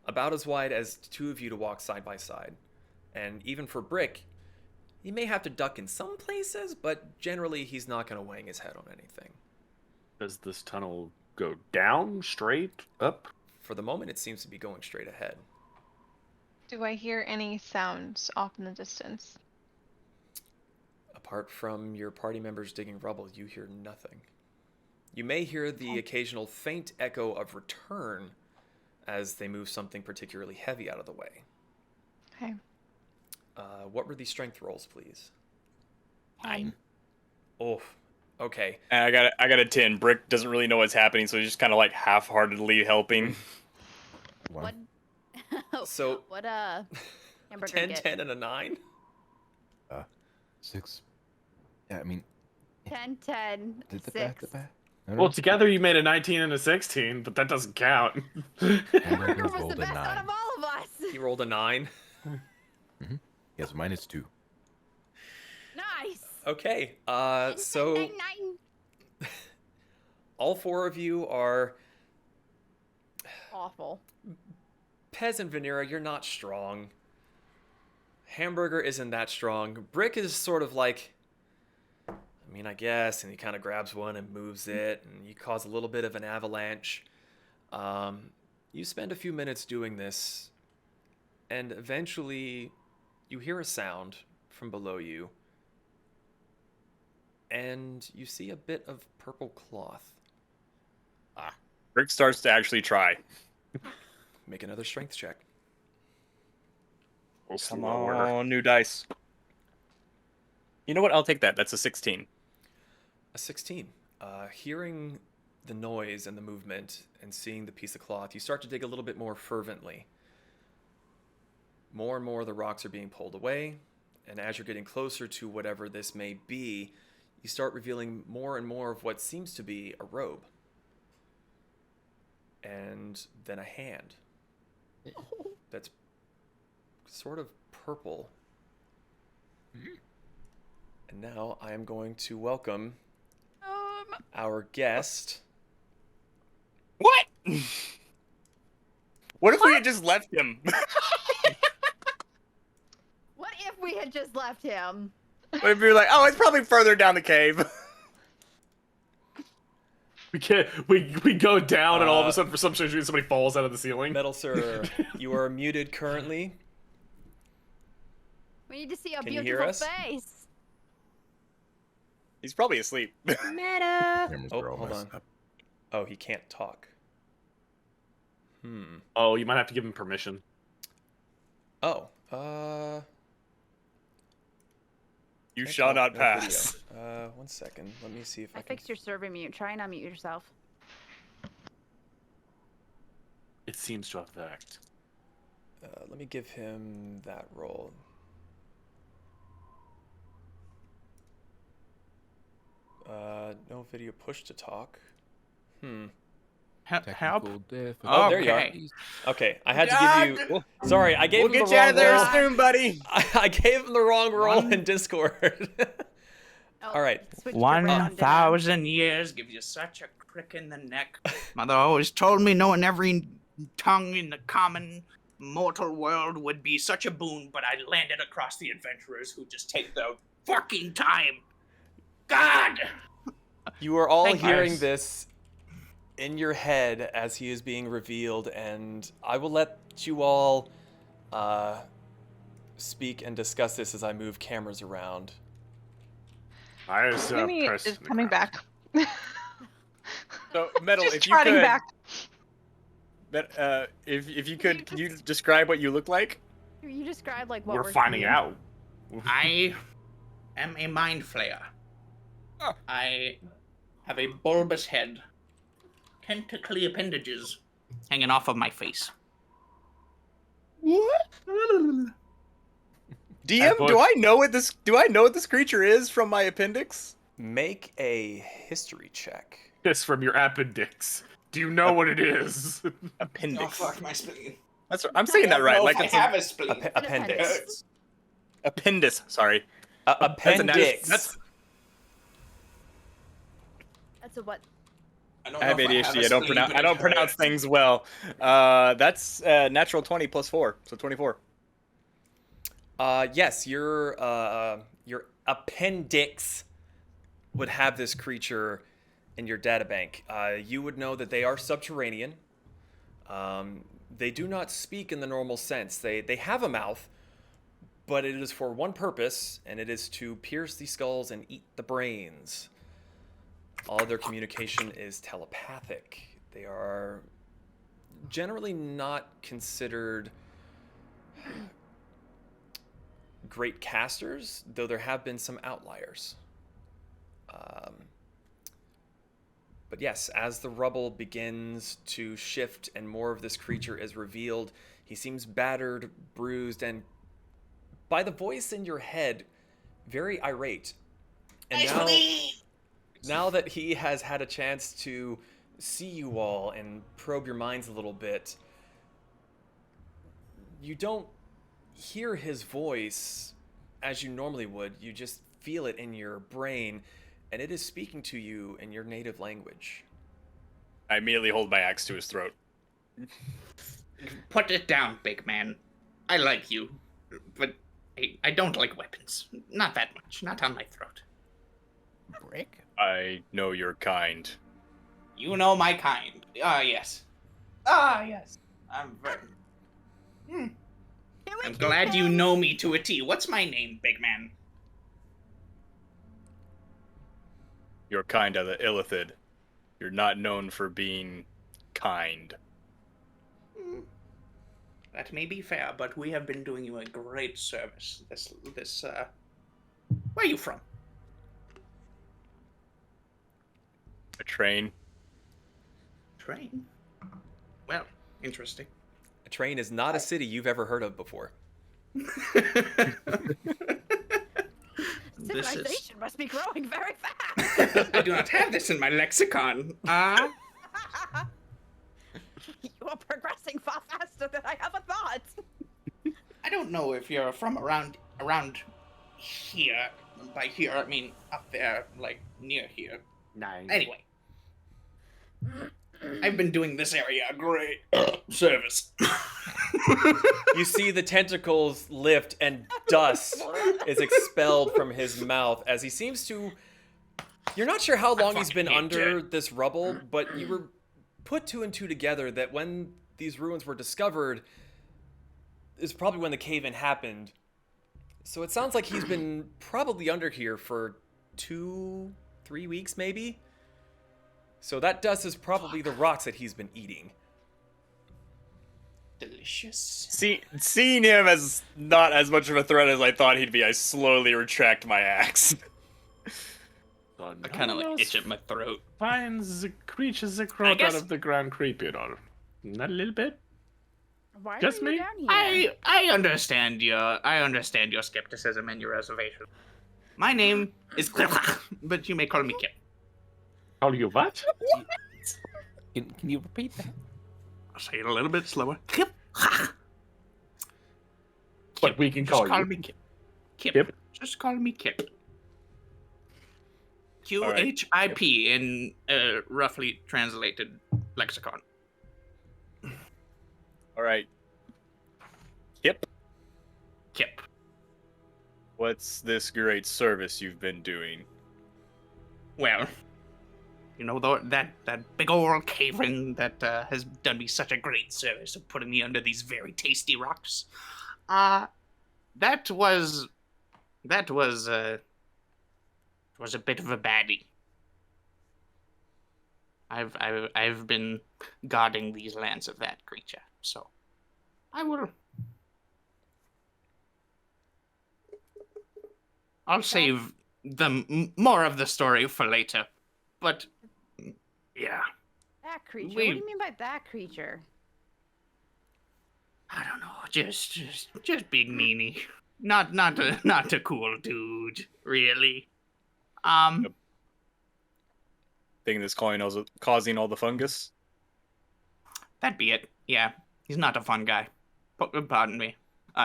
about as wide as two of you to walk side by side. And even for Brick, he may have to duck in some places, but generally he's not going to wang his head on anything. Does this tunnel go down, straight, up? for the moment, it seems to be going straight ahead. Do I hear any sounds off in the distance? Apart from your party members digging rubble, you hear nothing. You may hear the occasional faint echo of return as they move something particularly heavy out of the way. Okay. What were these strength rolls, please? 9. Oh, okay. And I got a 10. Brick doesn't really know what's happening, so he's just kind of like half-heartedly helping. Wow. What? So What hamburger 10, get? 10, and a 9? 6. Yeah, I mean, 10, 10, did the 6. back. No, Well, together you made a 19 and a 16, but that doesn't count. Hamburger Hamburger was the rolled a best out 9. of all of us. He rolled a 9. Yes, mine is 2. Nice. Okay. 10, So 9, 9. all 4 of you are Awful. Pez and Vanera. You're not strong. Hamburger isn't that strong. Brick is sort of like, I mean, I guess, and he kind of grabs one and moves it, and you cause a little bit of an avalanche. You spend a few minutes doing this, and eventually you hear a sound from below you, and you see a bit of purple cloth. Brick starts to actually try. Make another strength check. We'll see Come what order. on, new dice. You know what? I'll take that. That's a 16. A 16. Hearing the noise and the movement and seeing the piece of cloth, you start to dig a little bit more fervently. More and more the rocks are being pulled away, and as you're getting closer to whatever this may be, you start revealing more and more of what seems to be a robe. And then a hand that's sort of purple. And now I am going to welcome our guest. What? What if we had just left him? What if we had just left him? What if we were like, oh, it's probably further down the cave? We go down, and all of a sudden, for some reason, somebody falls out of the ceiling. Metal Sir, you are muted currently. We need to see a Can you beautiful hear us? face. He's probably asleep. Cameras Oh, are all hold messed on. up. Oh, he can't talk. Oh, you might have to give him permission. Oh, You can't shall talk, not no pass. video. 1 second. Let me see if I I can. fixed your server mute. Try and unmute yourself. It seems to have worked. Let me give him that roll. No video push to talk. Help. Technical difficulties. Oh, there you are. Okay, I had to give you. Sorry, I gave We'll him get the you out wrong of there roll. soon, buddy. I gave him the wrong roll One- in Discord. Oh, All right. switch to Brown, didn't I? 1,000 years gives you such a crick in the neck. Mother always told me knowing every tongue in the common mortal world would be such a boon, but I landed across the adventurers who just take their fucking time. God! You are all Thank you. hearing Yes. this in your head as he is being revealed, and I will let you all speak and discuss this as I move cameras around. I was Mimi pressed is in the coming ground. back. So, Metal, She's if you trotting could, back. if you could, can you describe what you look like? You described like what We're finding seeing. out. I am a mind flayer. Oh. I have a bulbous head, tentacly appendages hanging off of my face. What? I DM, thought- do I know what this creature is from my appendix? Make a history check. This from your appendix. Do you know what it is? Appendix. Oh fuck my spleen. That's I'm saying that right. Like I it's have a spleen. Appendix. appendix. Sorry. Appendix. That's a what? I don't I have know if ADHD. a I don't spleen, pronounce. but I it don't pronounce hurts. things well. That's natural 20 plus 4, so 24. Yes, your appendix would have this creature in your databank. You would know that they are subterranean. They do not speak in the normal sense. They have a mouth, but it is for one purpose, and it is to pierce the skulls and eat the brains. All their communication is telepathic. They are generally not considered great casters, though there have been some outliers. But yes, as the rubble begins to shift and more of this creature is revealed, he seems battered, bruised, and by the voice in your head, very irate. And now that he has had a chance to see you all and probe your minds a little bit, you don't hear his voice as you normally would. You just feel it in your brain, and it is speaking to you in your native language. I immediately hold my axe to his throat. Put it down, big man. I like you, but I don't like weapons. Not that much. Not on my throat. Brick? I know your kind. You know my kind. Ah, yes. Ah, yes. I'm very... I'm glad you know me to a T. What's my name, big man? You're kind of the Illithid. You're not known for being kind. That may be fair, but we have been doing you a great service. Where are you from? A train. Train? Well, interesting. A train is not a city you've ever heard of before. Civilization must be growing very fast. I do not have this in my lexicon. You are progressing far faster than I ever thought. I don't know if you're from around here. By here, I mean up there, like near here. Nice. Anyway, I've been doing this area a great service. You see the tentacles lift and dust is expelled from his mouth as he seems to... You're not sure how long he's been under this rubble, but you were put two and two together that when these ruins were discovered is probably when the cave-in happened. So it sounds like he's been probably under here for 2-3 weeks, maybe? So that dust is probably the rocks that he's been eating. Delicious. Seeing him as not as much of a threat as I thought he'd be, I slowly retract my axe. I kind of like itch at my throat. Finds the creatures that crawled out of the ground creepy, or not a little bit. Why Just are you me? down here? I understand your skepticism and your reservation. My name is but you may call me Kip. Call you what? Can you repeat that? I'll say it a little bit slower. Kip. But we can Just call you. me Kip. Kip? Just call me Kip. right. QHIP in roughly translated lexicon. All right. Kip, Kip. what's this great service you've been doing? Well, you know that big old cave-in that has done me such a great service of putting me under these very tasty rocks. That was a bit of a baddie. I've been guarding these lands of that creature, so I'll save more of the story for later. But yeah, That creature? We- What do you mean by that creature? I don't know, just big meanie. Not a cool dude, really. Thing that's causing all the fungus? That'd be it. Yeah, he's not a fun guy. Pardon me.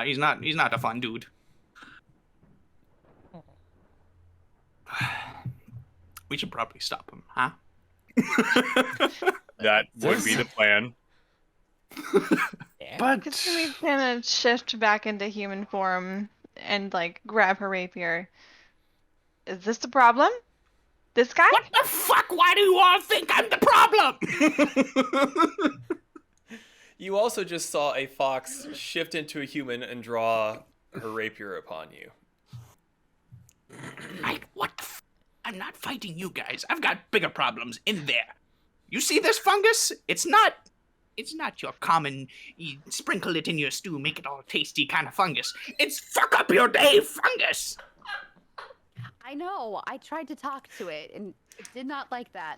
He's not a fun dude. We should probably stop him, huh? That would be the plan. Yeah. But Kasumi kind of shift back into human form and like grab her rapier. Is this the problem? This guy? What the fuck? Why do you all think I'm the problem? You also just saw a fox shift into a human and draw her rapier upon you. I'm not fighting you guys. I've got bigger problems in there. You see this fungus? It's not your common, you sprinkle it in your stew, make it all tasty kind of fungus. It's fuck up your day fungus. I know. I tried to talk to it, and it did not like that.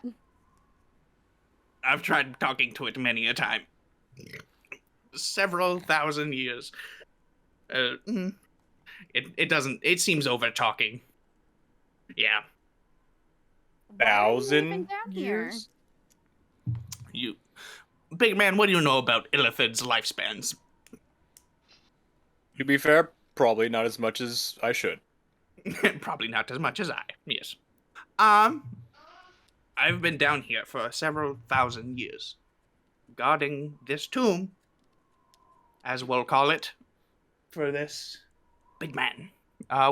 I've tried talking to it many a time. Several thousand years. It doesn't. It seems over talking. Yeah. Why are you even 1,000 down here? years? You, big man. What do you know about illithids' lifespans? To be fair, probably not as much as I should. Probably not as much as I. Yes. I've been down here for several thousand years, guarding this tomb, as we'll call it, for this big man.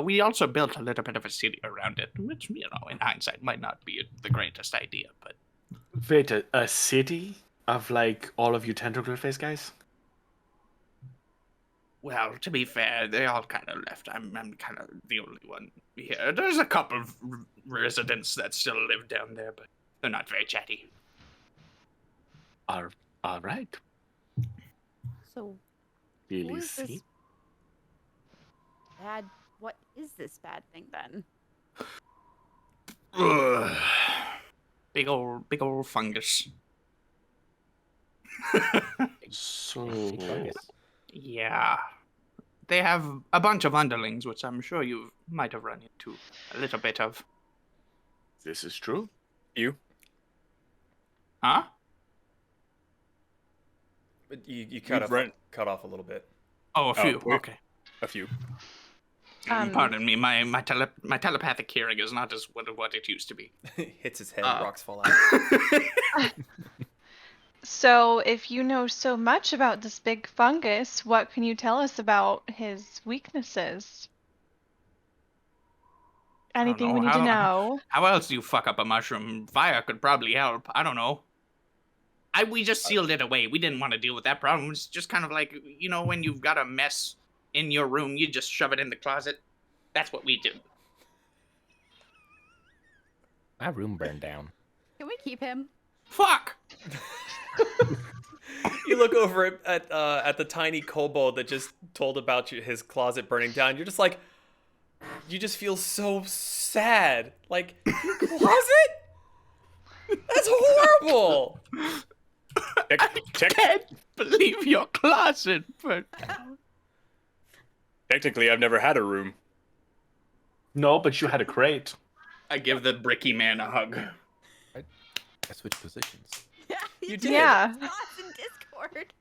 We also built a little bit of a city around it, which, you know, in hindsight might not be the greatest idea, but... Wait, a city of, like, all of you tentacle face guys? Well, to be fair, they all kind of left. I'm kind of the only one here. There's a couple of residents that still live down there, but they're not very chatty. All right. So, who Really is this see? bad? What is this bad thing then? Ugh. Big old fungus. So, Fungus. Yeah. They have a bunch of underlings, which I'm sure you might have run into a little bit of. this is true. You? Huh? But you You've cut run- off a little bit. Oh, a few. wait. Okay. A few. Pardon me. My telepathic hearing is not as what it used to be. Hits his head, rocks fall out. So, if you know so much about this big fungus, what can you tell us about his weaknesses? Anything we know. need to How- know? How else do you fuck up a mushroom? Fire could probably help. I don't know. We just sealed it away. We didn't want to deal with that problem. It's just kind of like, you know, when you've got a mess in your room, you just shove it in the closet. That's what we do. My room burned down. Can we keep him? Fuck! You look over at the tiny kobold that just told about his closet burning down. You're just like, you just feel so sad. Like, your closet? That's horrible. I can't believe your closet, but Technically, I've never had a room. No, but you had a crate. I give the bricky man a hug. I switched positions. Yeah, You did. Yeah. Spots in Discord.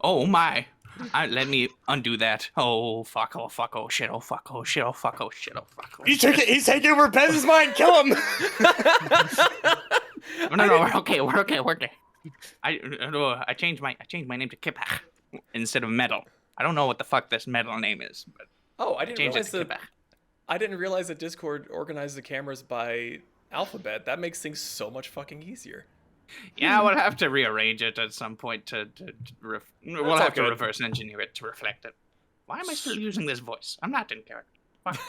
Oh my. Let me undo that. Oh fuck, oh fuck, oh shit, oh fuck, oh shit, oh fuck, oh shit, oh fuck. Oh, He's shit. taking over Pez's mind. Kill him. No, we're okay, we're okay. I changed my name to Kipach instead of Metal. I don't know what the fuck this metal name is, but Oh, I I didn't changed it realize to that. Kipach. I didn't realize that Discord organized the cameras by alphabet. That makes things so much fucking easier. Yeah, we'll have to rearrange it at some point we'll all have to good. reverse engineer it to reflect it. Why am I still using this voice? I'm not in character. Fuck.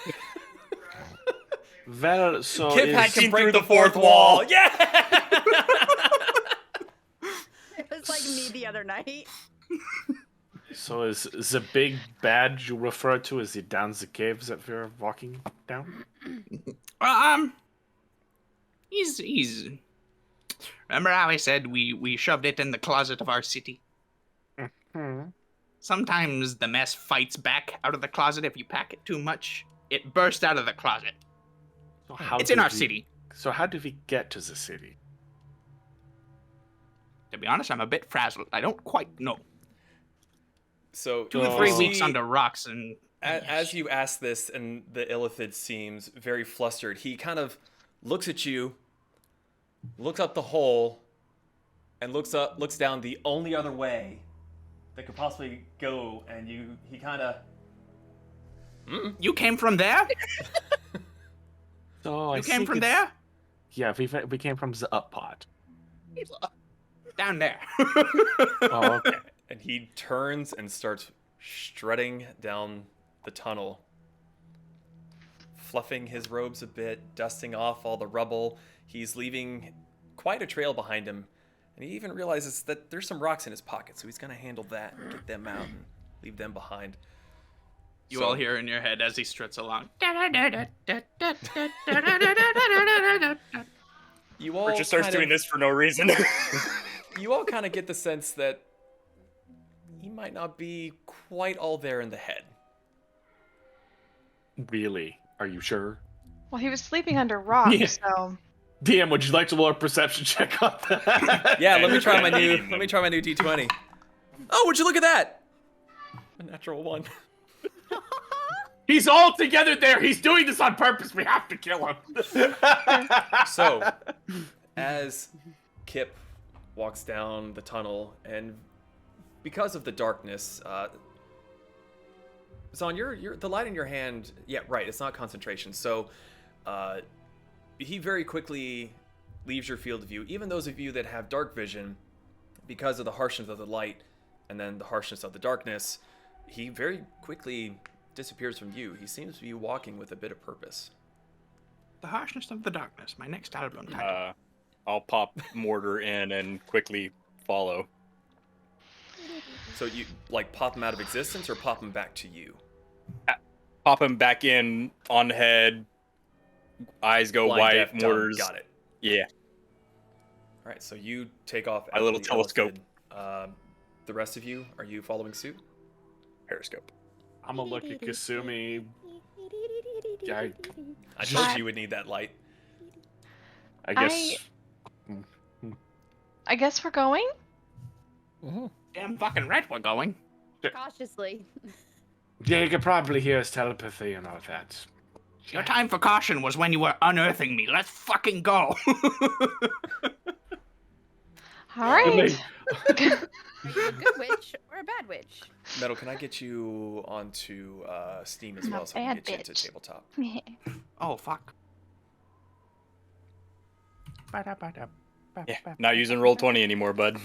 Well, so Kip is, Hack can Seen break through the the fourth fourth wall. wall. Yeah. It was like me the other night. so is the big bad you refer to as the down the caves that we're walking down? He's. Remember how I said we shoved it in the closet of our city? Sometimes the mess fights back out of the closet if you pack it too much. It bursts out of the closet. So how It's in did our we- city. So how did we get to the city? To be honest, I'm a bit frazzled. I don't quite know. So 2 to 3 you weeks see- under rocks and... As you ask this, and the illithid seems very flustered, he kind of looks at you, looks up the hole, and looks down the only other way that could possibly go, and he kind of. You came from there? So I You came think from it's- there? Yeah, we came from the up pot. down there. Oh, okay. And he turns and starts strutting down the tunnel, fluffing his robes a bit, dusting off all the rubble. He's leaving quite a trail behind him, and he even realizes that there's some rocks in his pocket, so he's going to handle that and get them out and leave them behind. You So- all hear in your head as he struts along. You all Richard starts kind doing of- this for no reason. You all kind of get the sense that he might not be quite all there in the head. Really? Are you sure? Well, he was sleeping under rocks, Yeah. so DM, would you like to roll a perception check on that? Yeah, let me try my And new eating them. D20. Oh, would you look at that? A natural 1. He's all together there. He's doing this on purpose. We have to kill him. So, as Kip walks down the tunnel, and because of the darkness, Zon, you're the light in your hand. Yeah, right. It's not concentration. So, he very quickly leaves your field of view. Even those of you that have dark vision, because of the harshness of the light and then the harshness of the darkness, he very quickly disappears from view. He seems to be walking with a bit of purpose. The harshness of the darkness. My next album title. I'll pop mortar in and quickly follow. So you like pop him out of existence or pop him back to you? Pop him back in on head. Eyes go Blind, white. deaf, dumb. Mortars. Got it. Yeah. All right, so you take off. My little after the telescope. elephant. The rest of you, are you following suit? Periscope. I'm gonna look at Kasumi. I I told you you would need that light. guess. I guess we're going. Damn fucking right we're going. Cautiously. Yeah, you could probably hear his telepathy and all that. Your time for caution was when you were unearthing me. Let's fucking go. All right. Are you a good witch or a bad witch? Metal, can I get you onto Steam as I'm a well so I can bad get you into bitch. tabletop? Oh, fuck. Yeah. Not using Roll20 anymore, bud.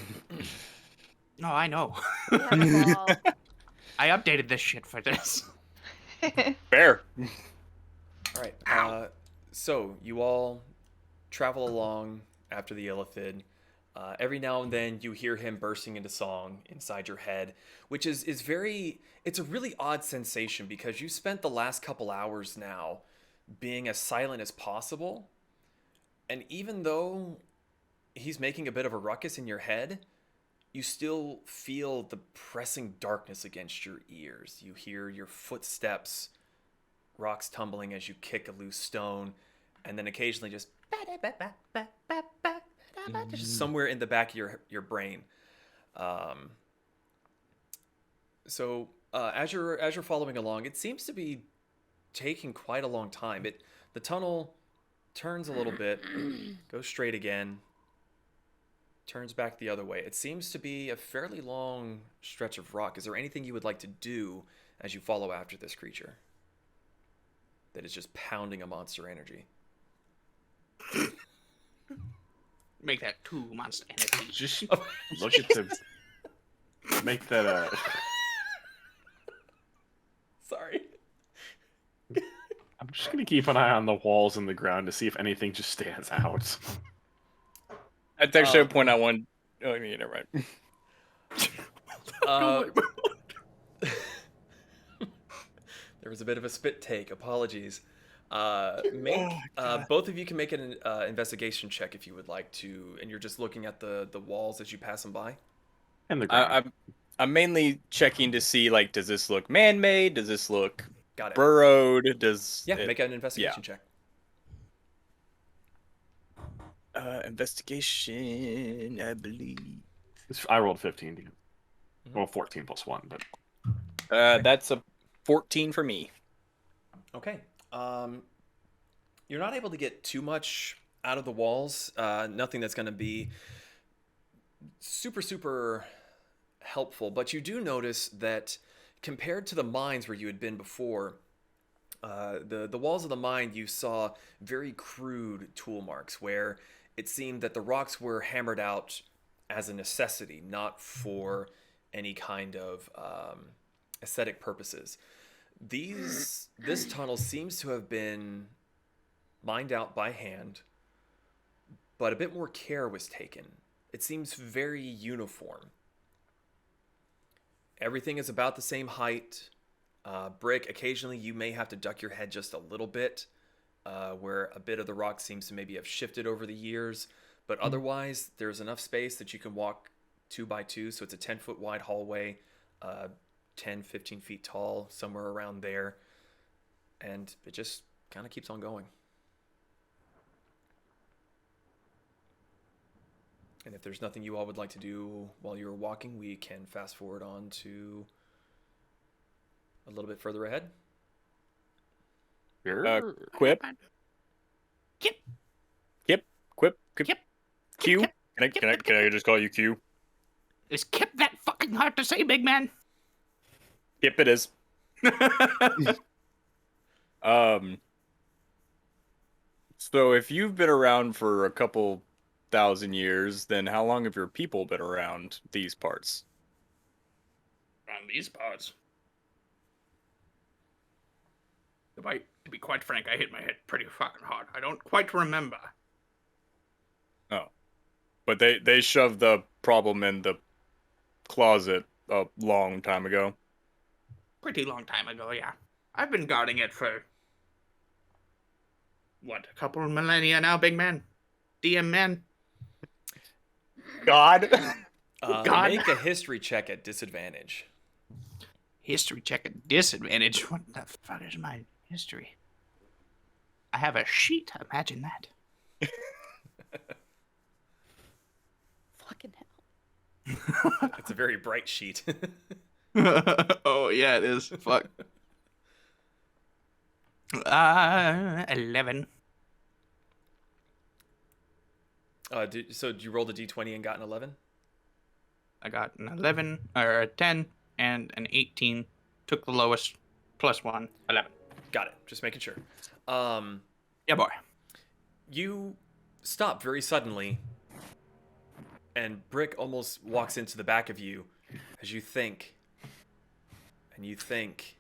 No, I know. We have a ball. I updated this shit for this. Fair. All right. So you all travel along after the illithid. Every now and then you hear him bursting into song inside your head, which is very. It's a really odd sensation because you spent the last couple hours now being as silent as possible, and even though he's making a bit of a ruckus in your head, you still feel the pressing darkness against your ears. You hear your footsteps, rocks tumbling as you kick a loose stone, and then occasionally just somewhere in the back of your brain. So as you're following along, it seems to be taking quite a long time. The tunnel turns a little bit, goes straight again, turns back the other way. It seems to be a fairly long stretch of rock. Is there anything you would like to do as you follow after this creature that is just pounding a monster energy? Make that 2 monster energy. Just look at the. Make that Sorry. I'm just gonna keep an eye on the walls and the ground to see if anything just stands out. That's actually a point I want. Oh, I mean, never mind. There was a bit of a spit take. Apologies. Both of you can make an investigation check if you would like to, and you're just looking at the walls as you pass them by. And the ground. I'm mainly checking to see, like, does this look man-made? Does this look Got it. burrowed? Does Yeah, it- make an investigation check. Investigation, I believe. I rolled 15. Dude. Well, 14 plus 1, but That's a 14 for me. Okay. You're not able to get too much out of the walls. Nothing that's going to be super helpful, but you do notice that compared to the mines where you had been before, the walls of the mine, you saw very crude tool marks where it seemed that the rocks were hammered out as a necessity, not for any kind of aesthetic purposes. This tunnel seems to have been mined out by hand, but a bit more care was taken. It seems very uniform. Everything is about the same height. Brick, occasionally you may have to duck your head just a little bit, where a bit of the rock seems to maybe have shifted over the years. But otherwise, there's enough space that you can walk 2 by 2. So it's a 10-foot wide hallway, 10, 15 feet tall, somewhere around there. And it just kind of keeps on going. And if there's nothing you all would like to do while you're walking, we can fast forward on to a little bit further ahead. Quip. Kip. Quip. Kip. Q. Kip. Can I just call you Q? Is Kip that fucking hard to say, big man? Kip it is. So if you've been around for a couple thousand years, then how long have your people been around these parts? On these parts. To be quite frank, I hit my head pretty fucking hard. I don't quite remember. Oh. But they shoved the problem in the closet a long time ago. Pretty long time ago, yeah. I've been guarding it for... what, a couple of millennia now, big man? DM man? God. God. Make a history check at disadvantage. History check at disadvantage? What the fuck is my history? I have a sheet, imagine that. Fucking hell. It's a very bright sheet. Oh, yeah, it is. Fuck. 11. So did you roll the d20 and got an 11? I got an 11, or a 10, and an 18. Took the lowest, plus 1, 11. Got it. Just making sure. Yeah, boy. You stop very suddenly, and Brick almost walks into the back of you as you think, and you think,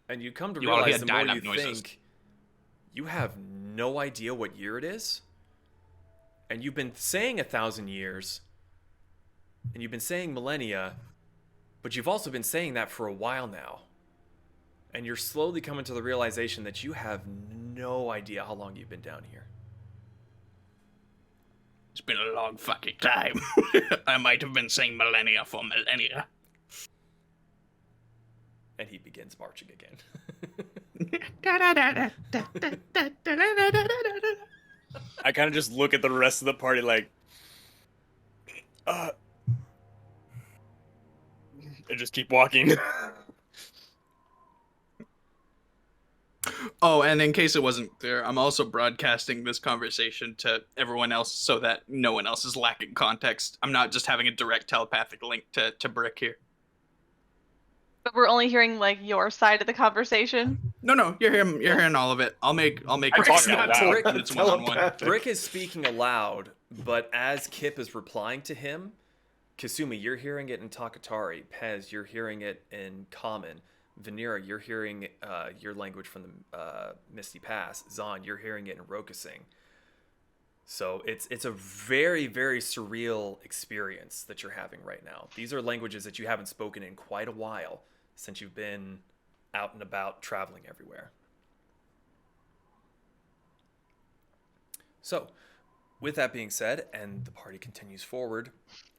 and you come to You all realize hear the more dial-up you noises. think, you have no idea what year it is, and you've been saying 1,000 years, and you've been saying millennia, but you've also been saying that for a while now. And you're slowly coming to the realization that you have no idea how long you've been down here. It's been a long fucking time. I might have been saying millennia for millennia. And he begins marching again. I kind of just look at the rest of the party like, and just keep walking. Oh, and in case it wasn't clear, I'm also broadcasting this conversation to everyone else so that no one else is lacking context. I'm not just having a direct telepathic link to Brick here. But we're only hearing like your side of the conversation. No, you're hearing all of it. I'll make I it talk out not loud. talk, but it's one-on-one. Brick is speaking aloud, but as Kip is replying to him, Kasumi, you're hearing it in Takatari. Pez, you're hearing it in Common. Vanera, you're hearing your language from the Misty Pass. Zahn, you're hearing it in Rokasing. So it's a very, very surreal experience that you're having right now. These are languages that you haven't spoken in quite a while since you've been out and about traveling everywhere. So, with that being said, and the party continues forward,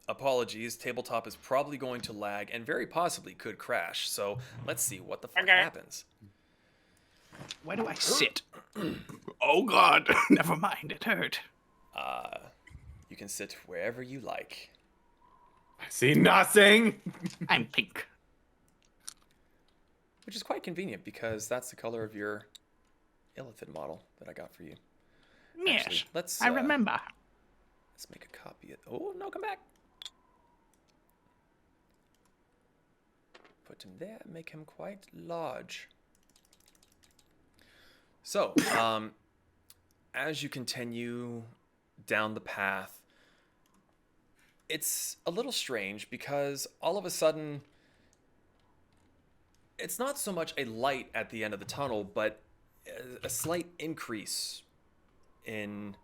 apologies, tabletop is probably going to lag and very possibly could crash. So let's see what the fuck happens. Where do I sit? Oh god, never mind, it hurt. You can sit wherever you like. I see nothing. I'm pink. Which is quite convenient because that's the color of your elephant model that I got for you. Yes, Actually, let's, I remember. Let's make a copy of... Oh, no, come back. Put him there, make him quite large. So, as you continue down the path, it's a little strange because all of a sudden, it's not so much a light at the end of the tunnel, but a slight increase in,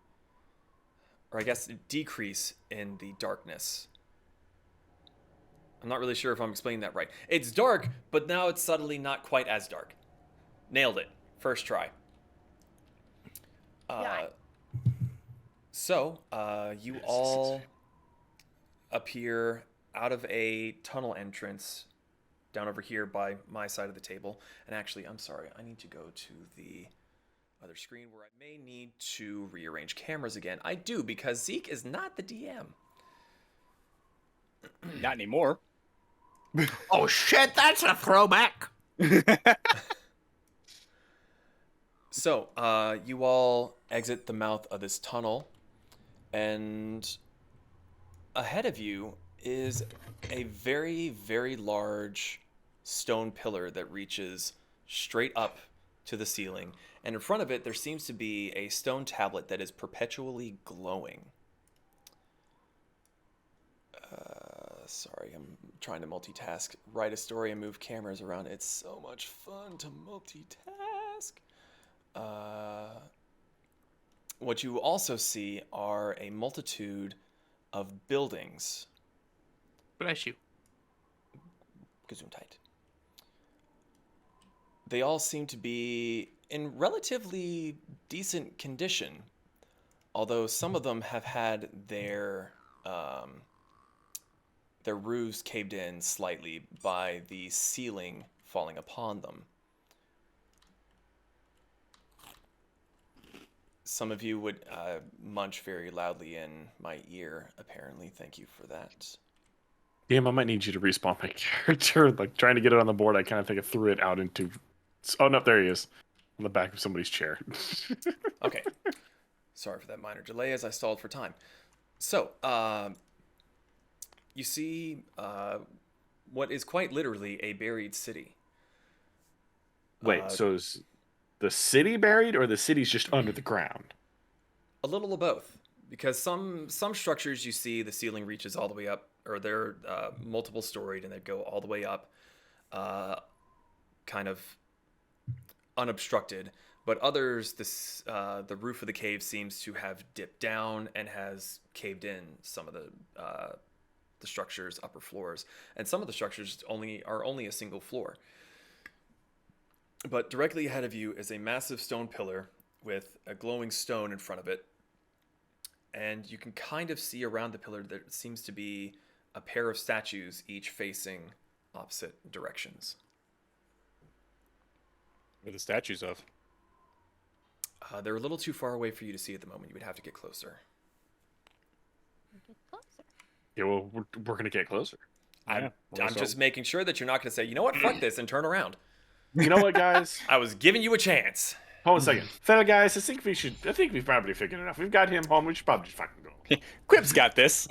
or I guess decrease in the darkness. I'm not really sure if I'm explaining that right. It's dark, but now it's suddenly not quite as dark. Nailed it. First try. Yeah. So, you all appear out of a tunnel entrance down over here by my side of the table. And actually, I'm sorry, I need to go to the other screen where I may need to rearrange cameras again. I do, because Zeke is not the DM. Not anymore. Oh shit, that's a throwback. So, you all exit the mouth of this tunnel, and ahead of you is a very, very large stone pillar that reaches straight up to the ceiling. And in front of it, there seems to be a stone tablet that is perpetually glowing. Sorry, I'm trying to multitask. Write a story and move cameras around. It's so much fun to multitask. What you also see are a multitude of buildings. Bless you. Gesundheit. They all seem to be in relatively decent condition, although some of them have had their roofs caved in slightly by the ceiling falling upon them. Some of you would munch very loudly in my ear, apparently. Thank you for that. Damn, I might need you to respawn my character. Like, trying to get it on the board, I kind of think I threw it out into... Oh, no, there he is. On the back of somebody's chair. Okay. Sorry for that minor delay as I stalled for time. So, you see what is quite literally a buried city. Wait, so is the city buried, or the city's just under the ground? A little of both. Because some structures you see, the ceiling reaches all the way up, or they're multiple storied and they go all the way up, kind of unobstructed. But others, the roof of the cave seems to have dipped down and has caved in some of the structure's upper floors, and some of the structures are only a single floor. But directly ahead of you is a massive stone pillar with a glowing stone in front of it, and you can kind of see around the pillar there seems to be a pair of statues, each facing opposite directions. What are the statues of? They're a little too far away for you to see at the moment. You would have to get closer. Get closer. Yeah, well, we're going to get closer. I'm just making sure that you're not going to say, you know what, fuck this, and turn around. You know what, guys? I was giving you a chance. Hold on a second. Fellow guys, I think we've probably figured enough. We've got him home. We should probably just fucking go. Quip's got this.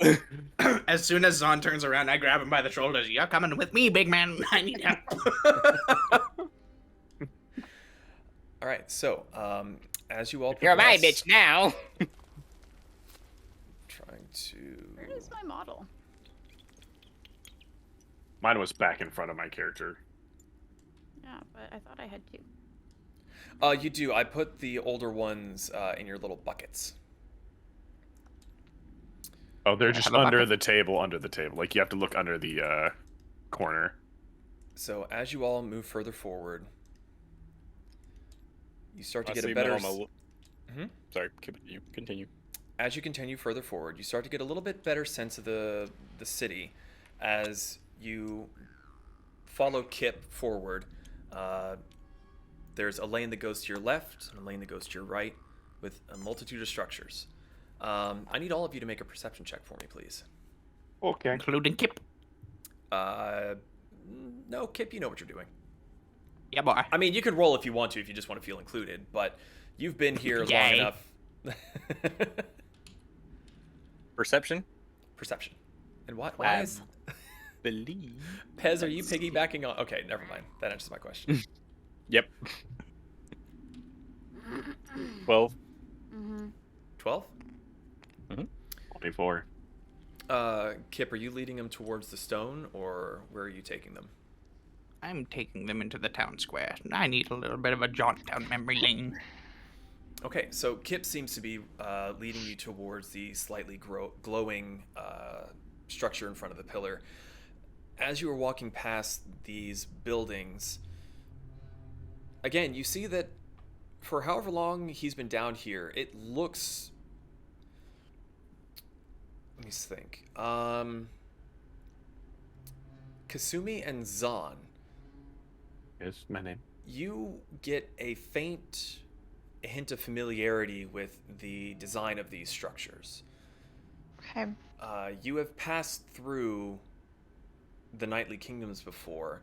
As soon as Zon turns around, I grab him by the shoulders. You're coming with me, big man. I need help. All right, so as you all You're my progress- bitch now. Trying to... Where is my model? Mine was back in front of my character. Yeah, but I thought I had two. You do. I put the older ones in your little buckets. Oh, they're just have a under bucket? the table, Like, you have to look under the corner. So as you all move further forward, you start to I get see a better... Maloma- Mhm. Sorry, continue. As you continue further forward, you start to get a little bit better sense of the city as you follow Kip forward. There's a lane that goes to your left and a lane that goes to your right with a multitude of structures. I need all of you to make a perception check for me, please. Okay. Including Kip. No, Kip, you know what you're doing. Yeah, boy. I mean, you can roll if you want to, if you just want to feel included, but you've been here long Yay. enough. Perception? Perception. And why is... Believe. Pez, are you piggybacking on... Okay, never mind. That answers my question. Yep. 12. Mm-hmm. 12? 24. Kip, are you leading them towards the stone, or where are you taking them? I'm taking them into the town square. I need a little bit of a jaunt down memory lane. Okay, so Kip seems to be leading you towards the slightly glowing structure in front of the pillar. As you are walking past these buildings, again, you see that for however long he's been down here, it looks... Let me think. Kasumi and Zahn, Yes, my name. you get a faint hint of familiarity with the design of these structures. Okay. You have passed through the Knightly Kingdoms before,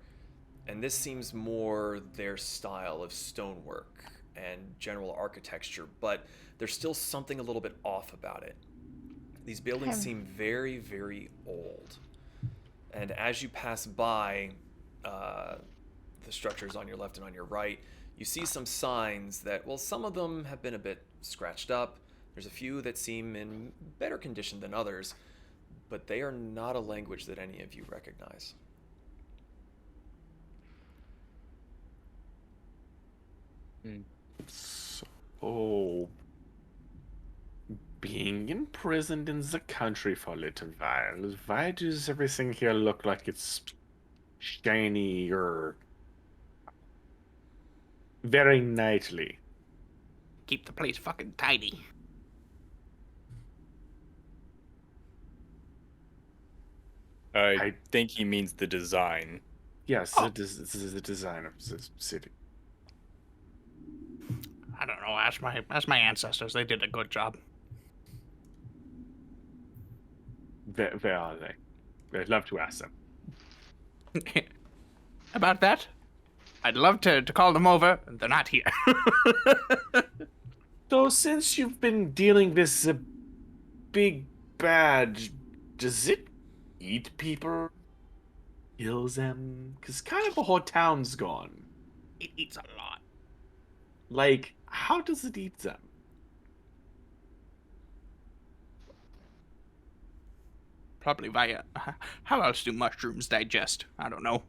and this seems more their style of stonework and general architecture, but there's still something a little bit off about it. These buildings Okay. seem very, very old. And as you pass by the structures on your left and on your right, you see some signs that, well, some of them have been a bit scratched up. There's a few that seem in better condition than others, but they are not a language that any of you recognize. So, being imprisoned in the country for a little while, why does everything here look like it's shiny or very knightly? Keep the place fucking tidy. I think he means the design. Yes, this is the design of the city. I don't know. Ask my ancestors. They did a good job. Where are they? I'd love to ask them. About that, I'd love to call them over. They're not here. So, since you've been dealing with the big bad, does it eat people? Kill them? Because kind of the whole town's gone. It eats a lot. Like, how does it eat them? Probably via. How else do mushrooms digest? I don't know.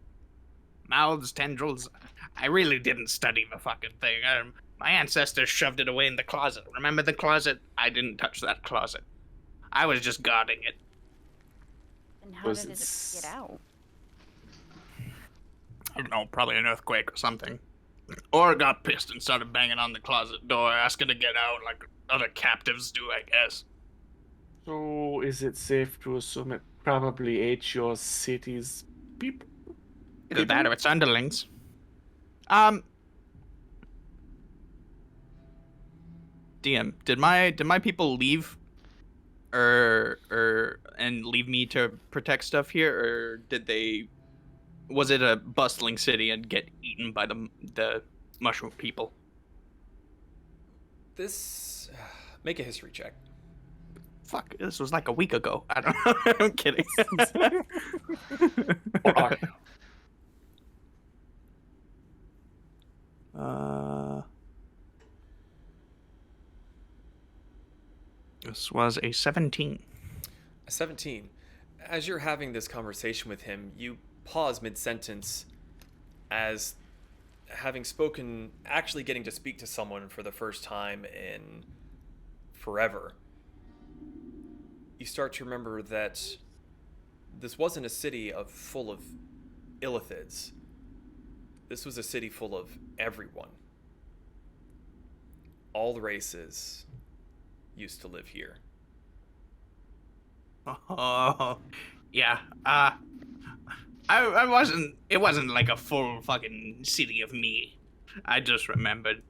Mouths, tendrils. I really didn't study the fucking thing. My ancestors shoved it away in the closet. Remember the closet? I didn't touch that closet. I was just guarding it. And how Was did it it get out? I don't know, probably an earthquake or something. Or got pissed and started banging on the closet door, asking to get out like other captives do, I guess. So, is it safe to assume it probably ate your city's people? Either that or its underlings. DM, did my people leave, and leave me to protect stuff here, or did they? Was it a bustling city and get eaten by the mushroom people? This... Make a history check. Fuck, this was like a week ago. I don't know. I'm kidding. This was a 17. A 17. As you're having this conversation with him, you pause mid-sentence as having spoken, actually getting to speak to someone for the first time in forever. You start to remember that this wasn't a city full of illithids. This was a city full of everyone. All the races used to live here. Oh, yeah. I wasn't. It wasn't like a full fucking city of me. I just remembered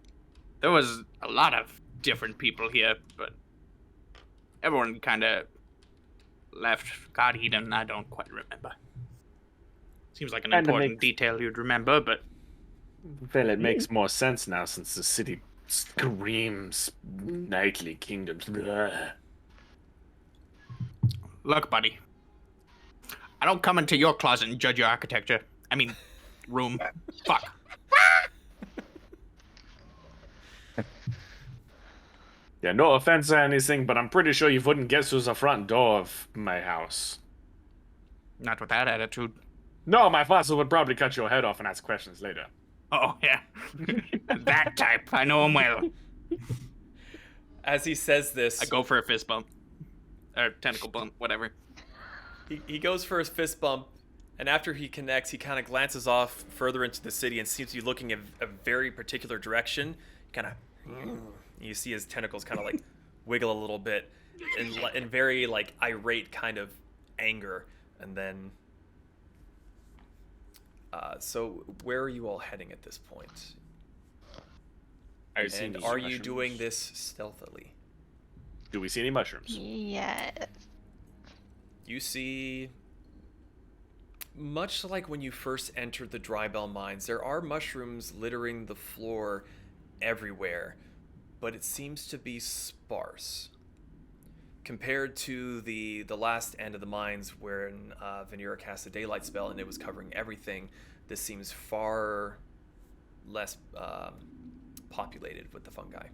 there was a lot of different people here, but everyone kind of left, got eaten. I don't quite remember. Seems like an Kinda important makes- detail you'd remember, but Well, it makes more sense now since the city screams knightly kingdoms. Blah. look, buddy. I don't come into your closet and judge your architecture. I mean, room. Fuck. Yeah, no offense or anything, but I'm pretty sure you wouldn't get through the front door of my house. Not with that attitude. No, my father would probably cut your head off and ask questions later. Oh, yeah. That type. I know him well. As he says this, I go for a fist bump. Or tentacle bump, whatever. he goes for his fist bump, and after he connects, he kind of glances off further into the city and seems to be looking in a very particular direction. Kind of, you see his tentacles kind of like wiggle a little bit in very like irate kind of anger, and then. So where are you all heading at this point? And are you doing this stealthily? Do we see any mushrooms? Yes. You see, much like when you first entered the Drybell mines, there are mushrooms littering the floor everywhere, but it seems to be sparse. Compared to the last end of the mines when Vanera cast a daylight spell and it was covering everything, this seems far less populated with the fungi.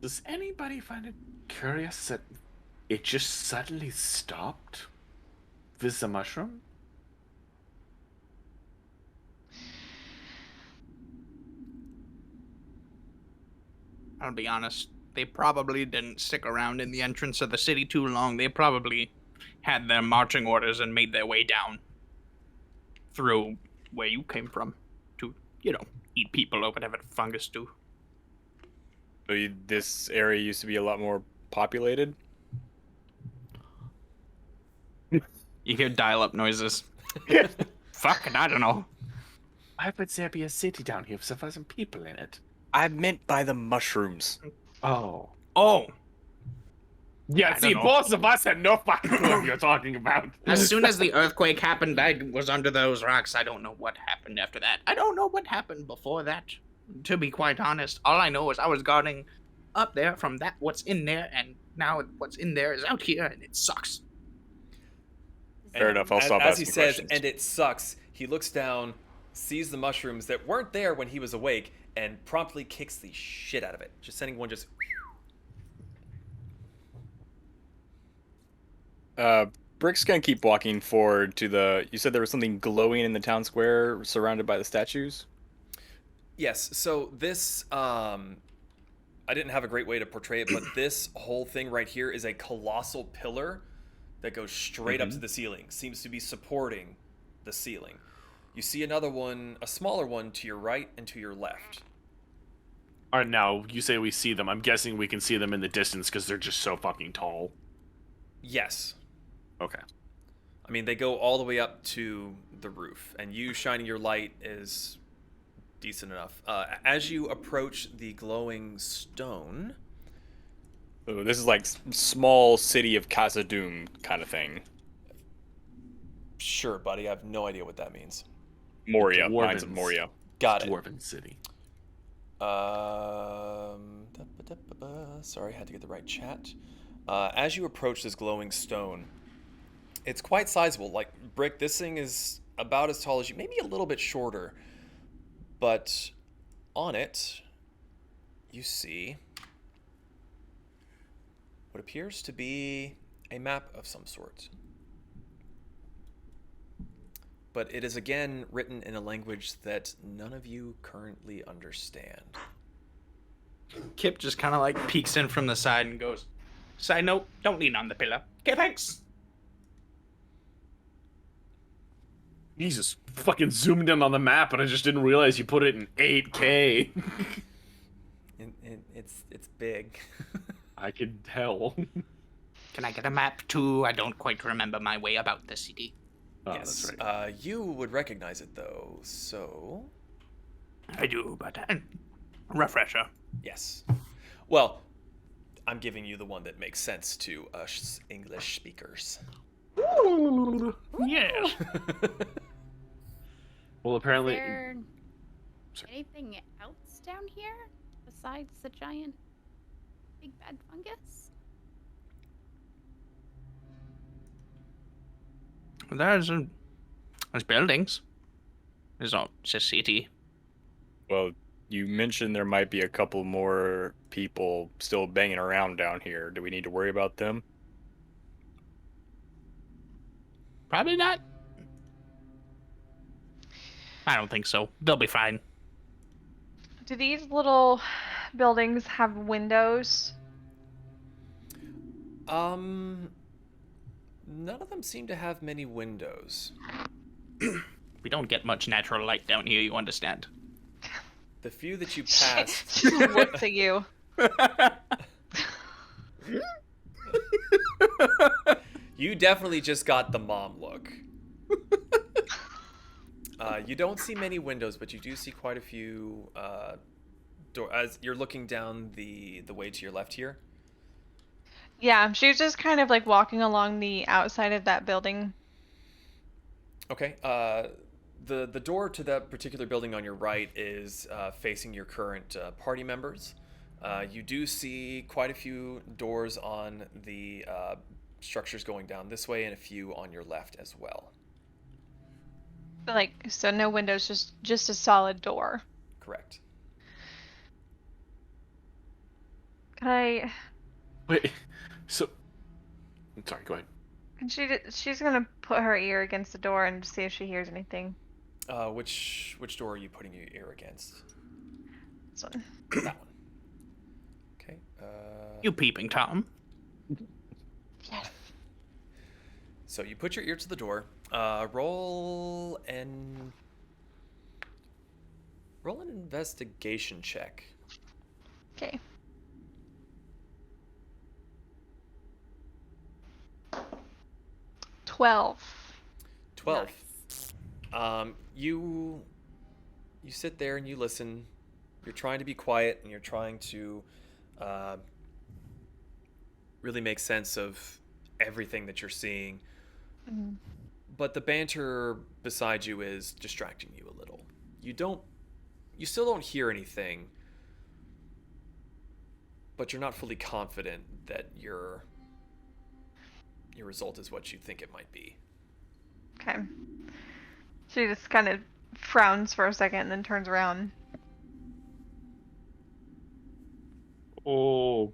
Does anybody find it curious that it just suddenly stopped with the mushroom? I'll be honest. They probably didn't stick around in the entrance of the city too long. They probably had their marching orders and made their way down through where you came from to, eat people or whatever the fungus do. So this area used to be a lot more populated? You hear dial-up noises. Fuck, I don't know. Why would there be a city down here if there wasn't people in it? I meant by the mushrooms. Oh. Oh, Yeah, I see, don't know. both of us had no fucking clue what you're talking about. as soon as the earthquake happened, I was under those rocks. I don't know what happened after that. I don't know what happened before that. To be quite honest, all I know is I was guarding up there from what's in there, and now what's in there is out here, and it sucks. Fair enough, I'll stop As he asking says, questions. and it sucks, he looks down, sees the mushrooms that weren't there when he was awake, and promptly kicks the shit out of it. Just sending one just... Brick's gonna keep walking forward to the... You said there was something glowing in the town square surrounded by the statues? Yes, so this, I didn't have a great way to portray it, but this whole thing right here is a colossal pillar that goes straight up to the ceiling. Seems to be supporting the ceiling. You see another one, a smaller one, to your right and to your left. All right, now, you say we see them. I'm guessing we can see them in the distance because they're just so fucking tall. Yes. Okay. I mean, they go all the way up to the roof, and you shining your light is decent enough. As you approach the glowing stone... So this is like small city of Khazad-dûm kind of thing. Sure, buddy, I have no idea what that means. Moria, Dwarvens. Mines of Moria. Got it. Dwarven City. Sorry, I had to get the right chat. As you approach this glowing stone, it's quite sizable. Like, Brick, this thing is about as tall as you, maybe a little bit shorter. But on it, you see what appears to be a map of some sort. But it is again written in a language that none of you currently understand. Kip just kind of like peeks in from the side and goes, "Side note, don't lean on the pillar. Okay, thanks." Jesus, fucking zoomed in on the map, and I just didn't realize you put it in 8K. It's big. I could tell. Can I get a map too? I don't quite remember my way about the city. Oh, Yes. that's right. You would recognize it though, so I do, but refresher. yes. Well, I'm giving you the one that makes sense to us English speakers. Yes. Well, Is apparently... there Sorry. anything else down here besides the giant big bad fungus? There's buildings. It's a city. Well, You mentioned there might be a couple more people still banging around down here. Do we need to worry about them? Probably not. I don't think so. They'll be fine. Do these little buildings have windows? None of them seem to have many windows. We don't get much natural light down here, you understand? The few that you passed, She looks at you. you definitely just got the mom look. You don't see many windows, but you do see quite a few doors. As you're looking down the way to your left here. Yeah, she's just kind of like walking along the outside of that building. Okay. The door to that particular building on your right is facing your current party members. You do see quite a few doors on the structures going down this way, and a few on your left as well. Like, so no windows, just a solid door. Correct. Can I? Wait, so... I'm sorry, go ahead. Can she's gonna put her ear against the door and see if she hears anything. Which door are you putting your ear against? This one. That one. Okay. You peeping Tom. Yes. So you put your ear to the door. Roll an investigation check. Okay. $12. 12. You sit there and you listen. You're trying to be quiet and you're trying to really make sense of everything that you're seeing. Mm-hmm. But the banter beside you is distracting you a little. You still don't hear anything, but you're not fully confident that your result is what you think it might be. Okay. She just kind of frowns for a second and then turns around. Oh.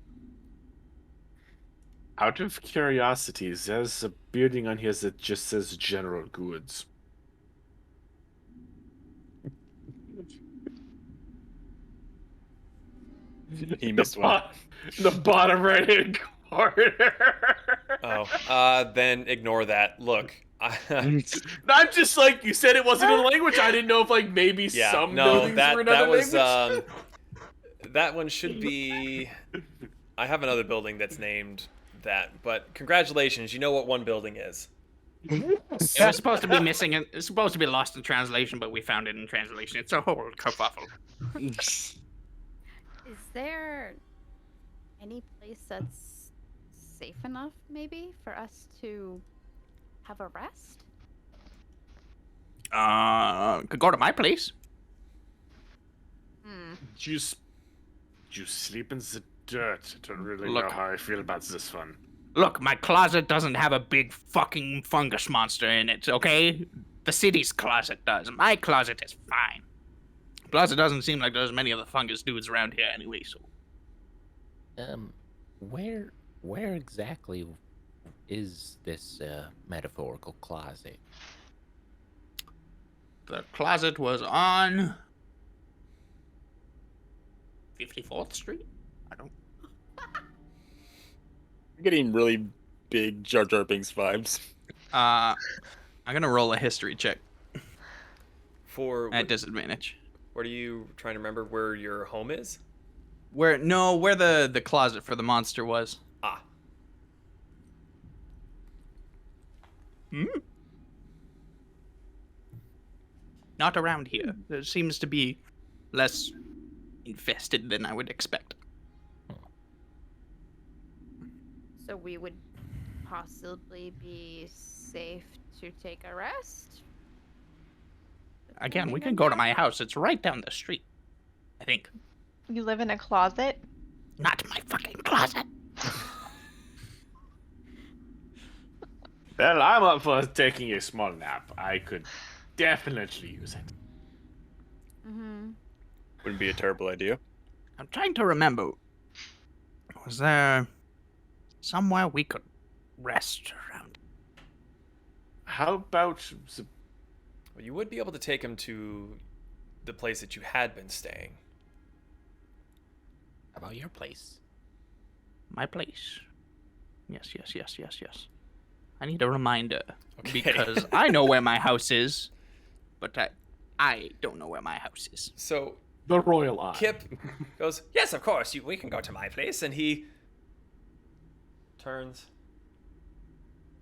Out of curiosity, there's a building on here that just says General Goods. He missed one. The bottom right-hand corner. Then ignore that. Look, I'm just like, you said it wasn't in a language. I didn't know if like maybe some buildings were in that another was language. that one should be. I have another building that's named that, but congratulations, you know what one building is. It was supposed to be missing. It's supposed to be lost in translation, but we found it in translation. It's a whole kerfuffle. Is there any place that's safe enough, maybe, for us to have a rest? Could go to my place. You sleep in the dirt. I don't really Look. know how I feel about this one. Look, my closet doesn't have a big fucking fungus monster in it, okay? The city's closet does. My closet is fine. Plus, it doesn't seem like there's many of the fungus dudes around here anyway, so... Where exactly is this metaphorical closet? The closet was on... 54th Street? I don't... You're getting really big Jar Jar Binks vibes. I'm gonna roll a history check For at disadvantage. what are you trying to remember where your home is? Where the closet for the monster was. Ah. Not around here. There seems to be less infested than I would expect. So we would possibly be safe to take a rest? Again, we can go to my house. It's right down the street. I think. You live in a closet? Not my fucking closet. Well, I'm up for taking a small nap. I could definitely use it. Wouldn't be a terrible idea. I'm trying to remember. Was there somewhere we could rest around? How about Well, you would be able to take him to the place that you had been staying. How about your place? My place. Yes. I need a reminder. Okay. Because I know where my house is, but I don't know where my house is. So the Royal Eye? Kip goes, yes, of course, we can go to my place. And he turns,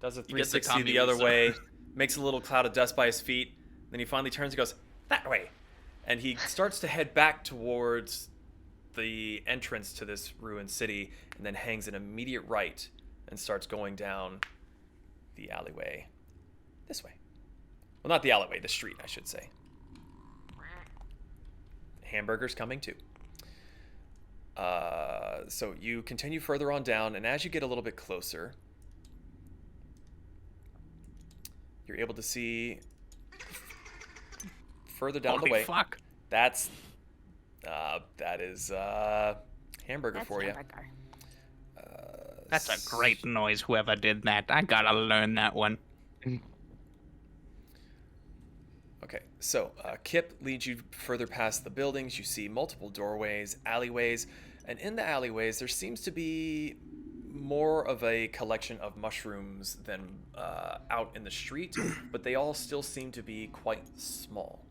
does a You get the 360 the other communism. way, makes a little cloud of dust by his feet. Then he finally turns and goes, that way. And he starts to head back towards the entrance to this ruined city and then hangs an immediate right and starts going down the alleyway this way. Well, not the alleyway, the street, I should say. Hamburger's coming too. So you continue further on down, and as you get a little bit closer, you're able to see further down the Holy way. fuck. That is hamburger for you. That's a great noise, whoever did that. I gotta learn that one. Okay, so Kip leads you further past the buildings. You see multiple doorways, alleyways, and in the alleyways there seems to be more of a collection of mushrooms than out in the street, but they all still seem to be quite small.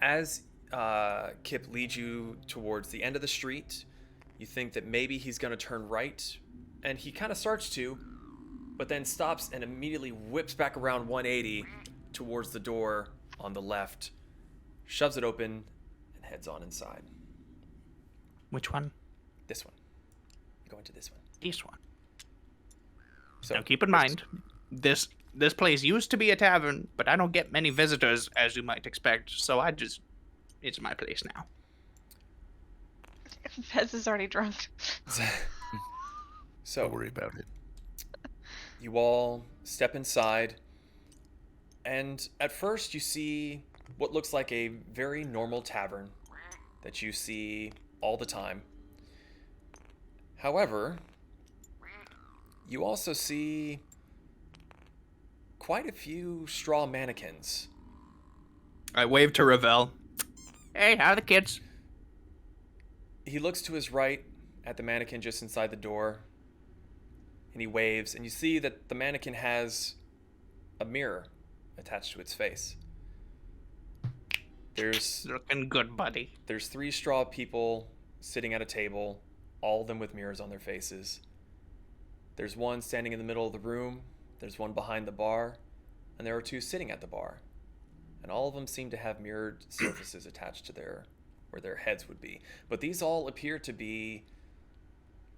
As Kip leads you towards the end of the street, you think that maybe he's going to turn right, and he kind of starts to, but then stops and immediately whips back around 180 towards the door on the left, shoves it open, and heads on inside. Which one? This one. You're going to this one. This one. So Now keep in mind, this place used to be a tavern, but I don't get many visitors, as you might expect, so it's my place now. Fez is already drunk. So Don't worry about it. you all step inside, and at first you see what looks like a very normal tavern that you see all the time. However, you also see quite a few straw mannequins. I wave to Ravel. Hey, how are the kids? He looks to his right at the mannequin just inside the door, and he waves, and you see that the mannequin has a mirror attached to its face. There's Looking good, buddy. 3 straw people sitting at a table, all of them with mirrors on their faces. There's one standing in the middle of the room, there's one behind the bar, and there are 2 sitting at the bar. And all of them seem to have mirrored surfaces attached to where their heads would be. But these all appear to be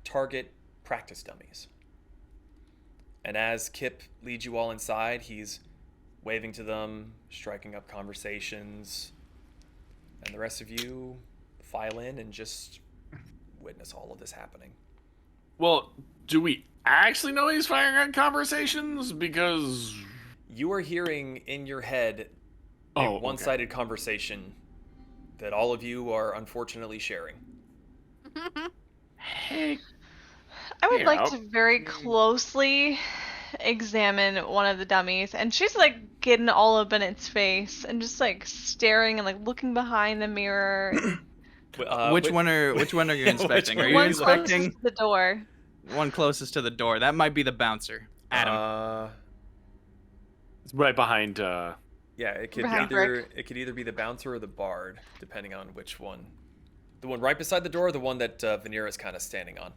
target practice dummies. And as Kip leads you all inside, he's waving to them, striking up conversations, and the rest of you file in and just witness all of this happening. Well, do we actually know he's firing on conversations? Because You are hearing in your head a okay. one-sided conversation that all of you are unfortunately sharing. Heck, I would like Yeah. to very closely examine one of the dummies, and she's like getting all up in its face and just like staring and like looking behind the mirror. Which one are you Yeah, inspecting? which Are one you One inspecting closest to the door. one closest to the door? That might be the bouncer. Adam. it's right behind. Yeah, it could Behind either be the bouncer or the bard, depending on which one. The one right beside the door, or the one that Vanera is kind of standing on.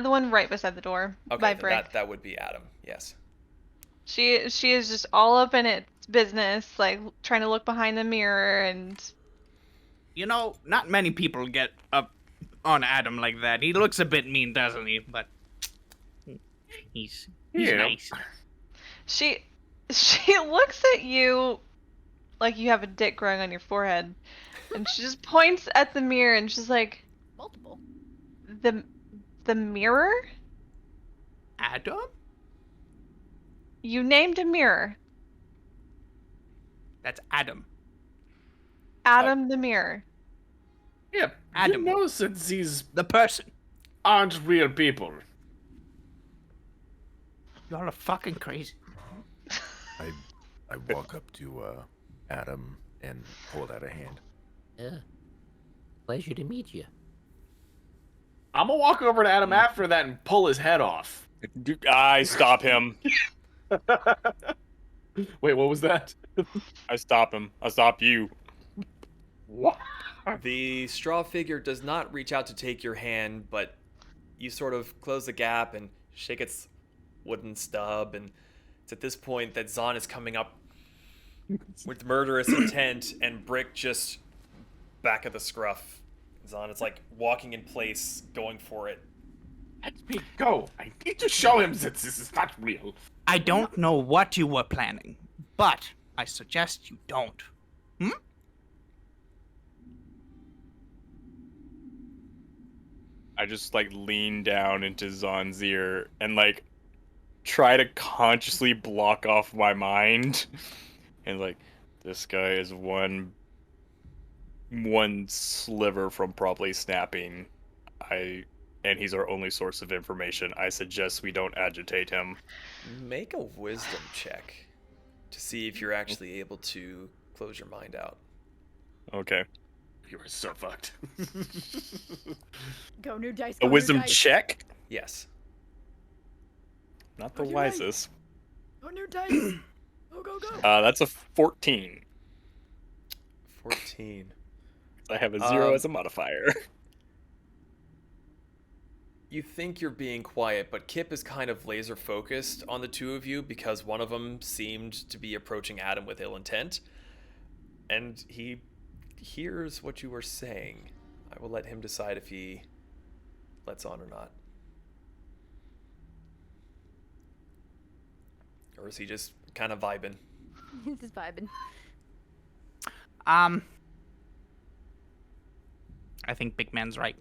The one right beside the door Okay, by then Brick. that would be Adam. Yes. She is just all up in its business, like trying to look behind the mirror and You know, not many people get up on Adam like that. He looks a bit mean, doesn't he? But he's Yeah. nice. she looks at you like you have a dick growing on your forehead, and she just points at the mirror and she's like, Multiple. the mirror? Adam? You named a mirror. That's Adam. Adam the mirror. Yeah, Adam. you know that these The person. aren't real people. Y'all are fucking crazy. I walk up to Adam and hold out a hand. Pleasure to meet you. I'm gonna walk over to Adam after that and pull his head off. I stop him. Wait, what was that? I stop him. I stop you. What? The straw figure does not reach out to take your hand, but you sort of close the gap and shake its wooden stub, and it's at this point that Zahn is coming up with murderous intent, and Brick just back of the scruff. Zahn is like walking in place, going for it. Let me go. I need to show him that this is not real. I don't know what you were planning, but I suggest you don't. I just like lean down into Zahn's ear and like try to consciously block off my mind. And like, this guy is one sliver from probably snapping. And he's our only source of information. I suggest we don't agitate him. Make a wisdom check to see if you're actually able to close your mind out. Okay. You are so fucked. Go new dice. A wisdom check? Yes. Not the you're right. wisest. Go new dice. Go. That's a 14. 14. I have a 0 as a modifier. You think you're being quiet, but Kip is kind of laser focused on the two of you because one of them seemed to be approaching Adam with ill intent. And he hears what you were saying. I will let him decide if he lets on or not. Or is he just kind of vibing? Just vibing. I think Big Man's right.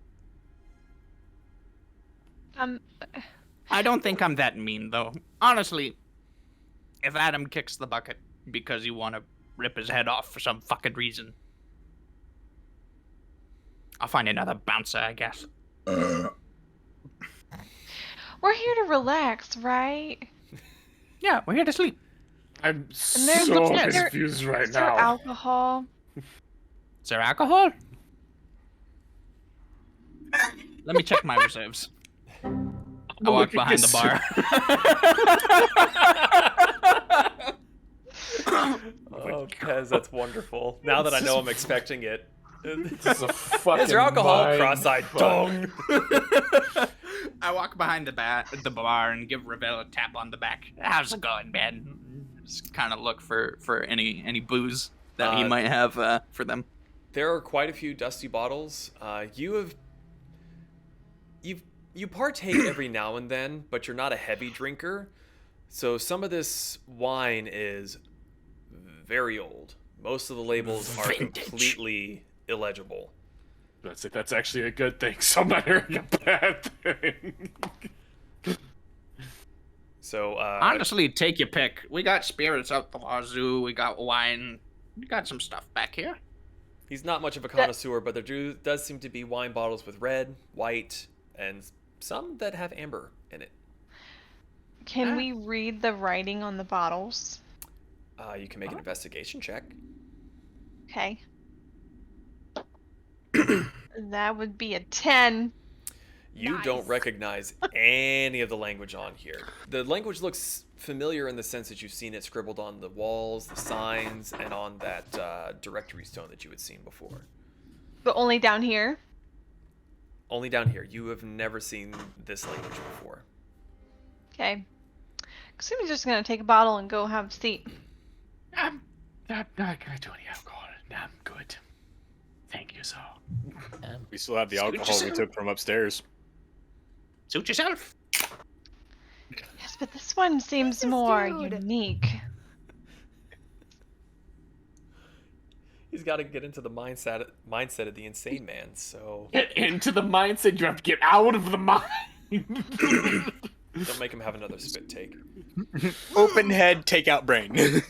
I don't think I'm that mean, though. Honestly, if Adam kicks the bucket because you want to rip his head off for some fucking reason, I'll find another bouncer, I guess. We're here to relax, right? Yeah, we're here to sleep. I'm And there's so is there- confused right Is there now. alcohol? Is there alcohol? Let me check my reserves. I walk behind the bar. Oh, Pez, that's wonderful. Now that I know I'm expecting it. This is a fucking Is there alcohol? mind Cross-eyed fuck. dong. I walk behind the bar and give Ravel a tap on the back. How's it going, man? Just kind of look for any booze that he might have for them. There are quite a few dusty bottles. You partake every now and then, but you're not a heavy drinker. So some of this wine is very old. Most of the labels are completely illegible. That's actually a good thing. So I'm not hearing a bad thing. So Honestly, take your pick. We got spirits out the wazoo. We got wine. We got some stuff back here. he's not much of a connoisseur, but there does seem to be wine bottles with red, white, and some that have amber in it. Can we read the writing on the bottles? You can make an investigation check. Okay. That would be a 10. You don't recognize any of the language on here. The language looks familiar in the sense that you've seen it scribbled on the walls, the signs, and on that directory stone that you had seen before. But only down here? Only down here. You have never seen this language before. Okay. Kasumi's just gonna take a bottle and go have a seat. I'm not gonna do any alcohol. I'm good. Thank you, sir. We still have the Suit alcohol we yourself. took from upstairs. Suit yourself. Yes, but this one seems this more dude? unique. He's got to get into the mindset of the insane man. So Get into the mindset. You have to get out of the mind. don't make him have another spit take. Open head, take out brain.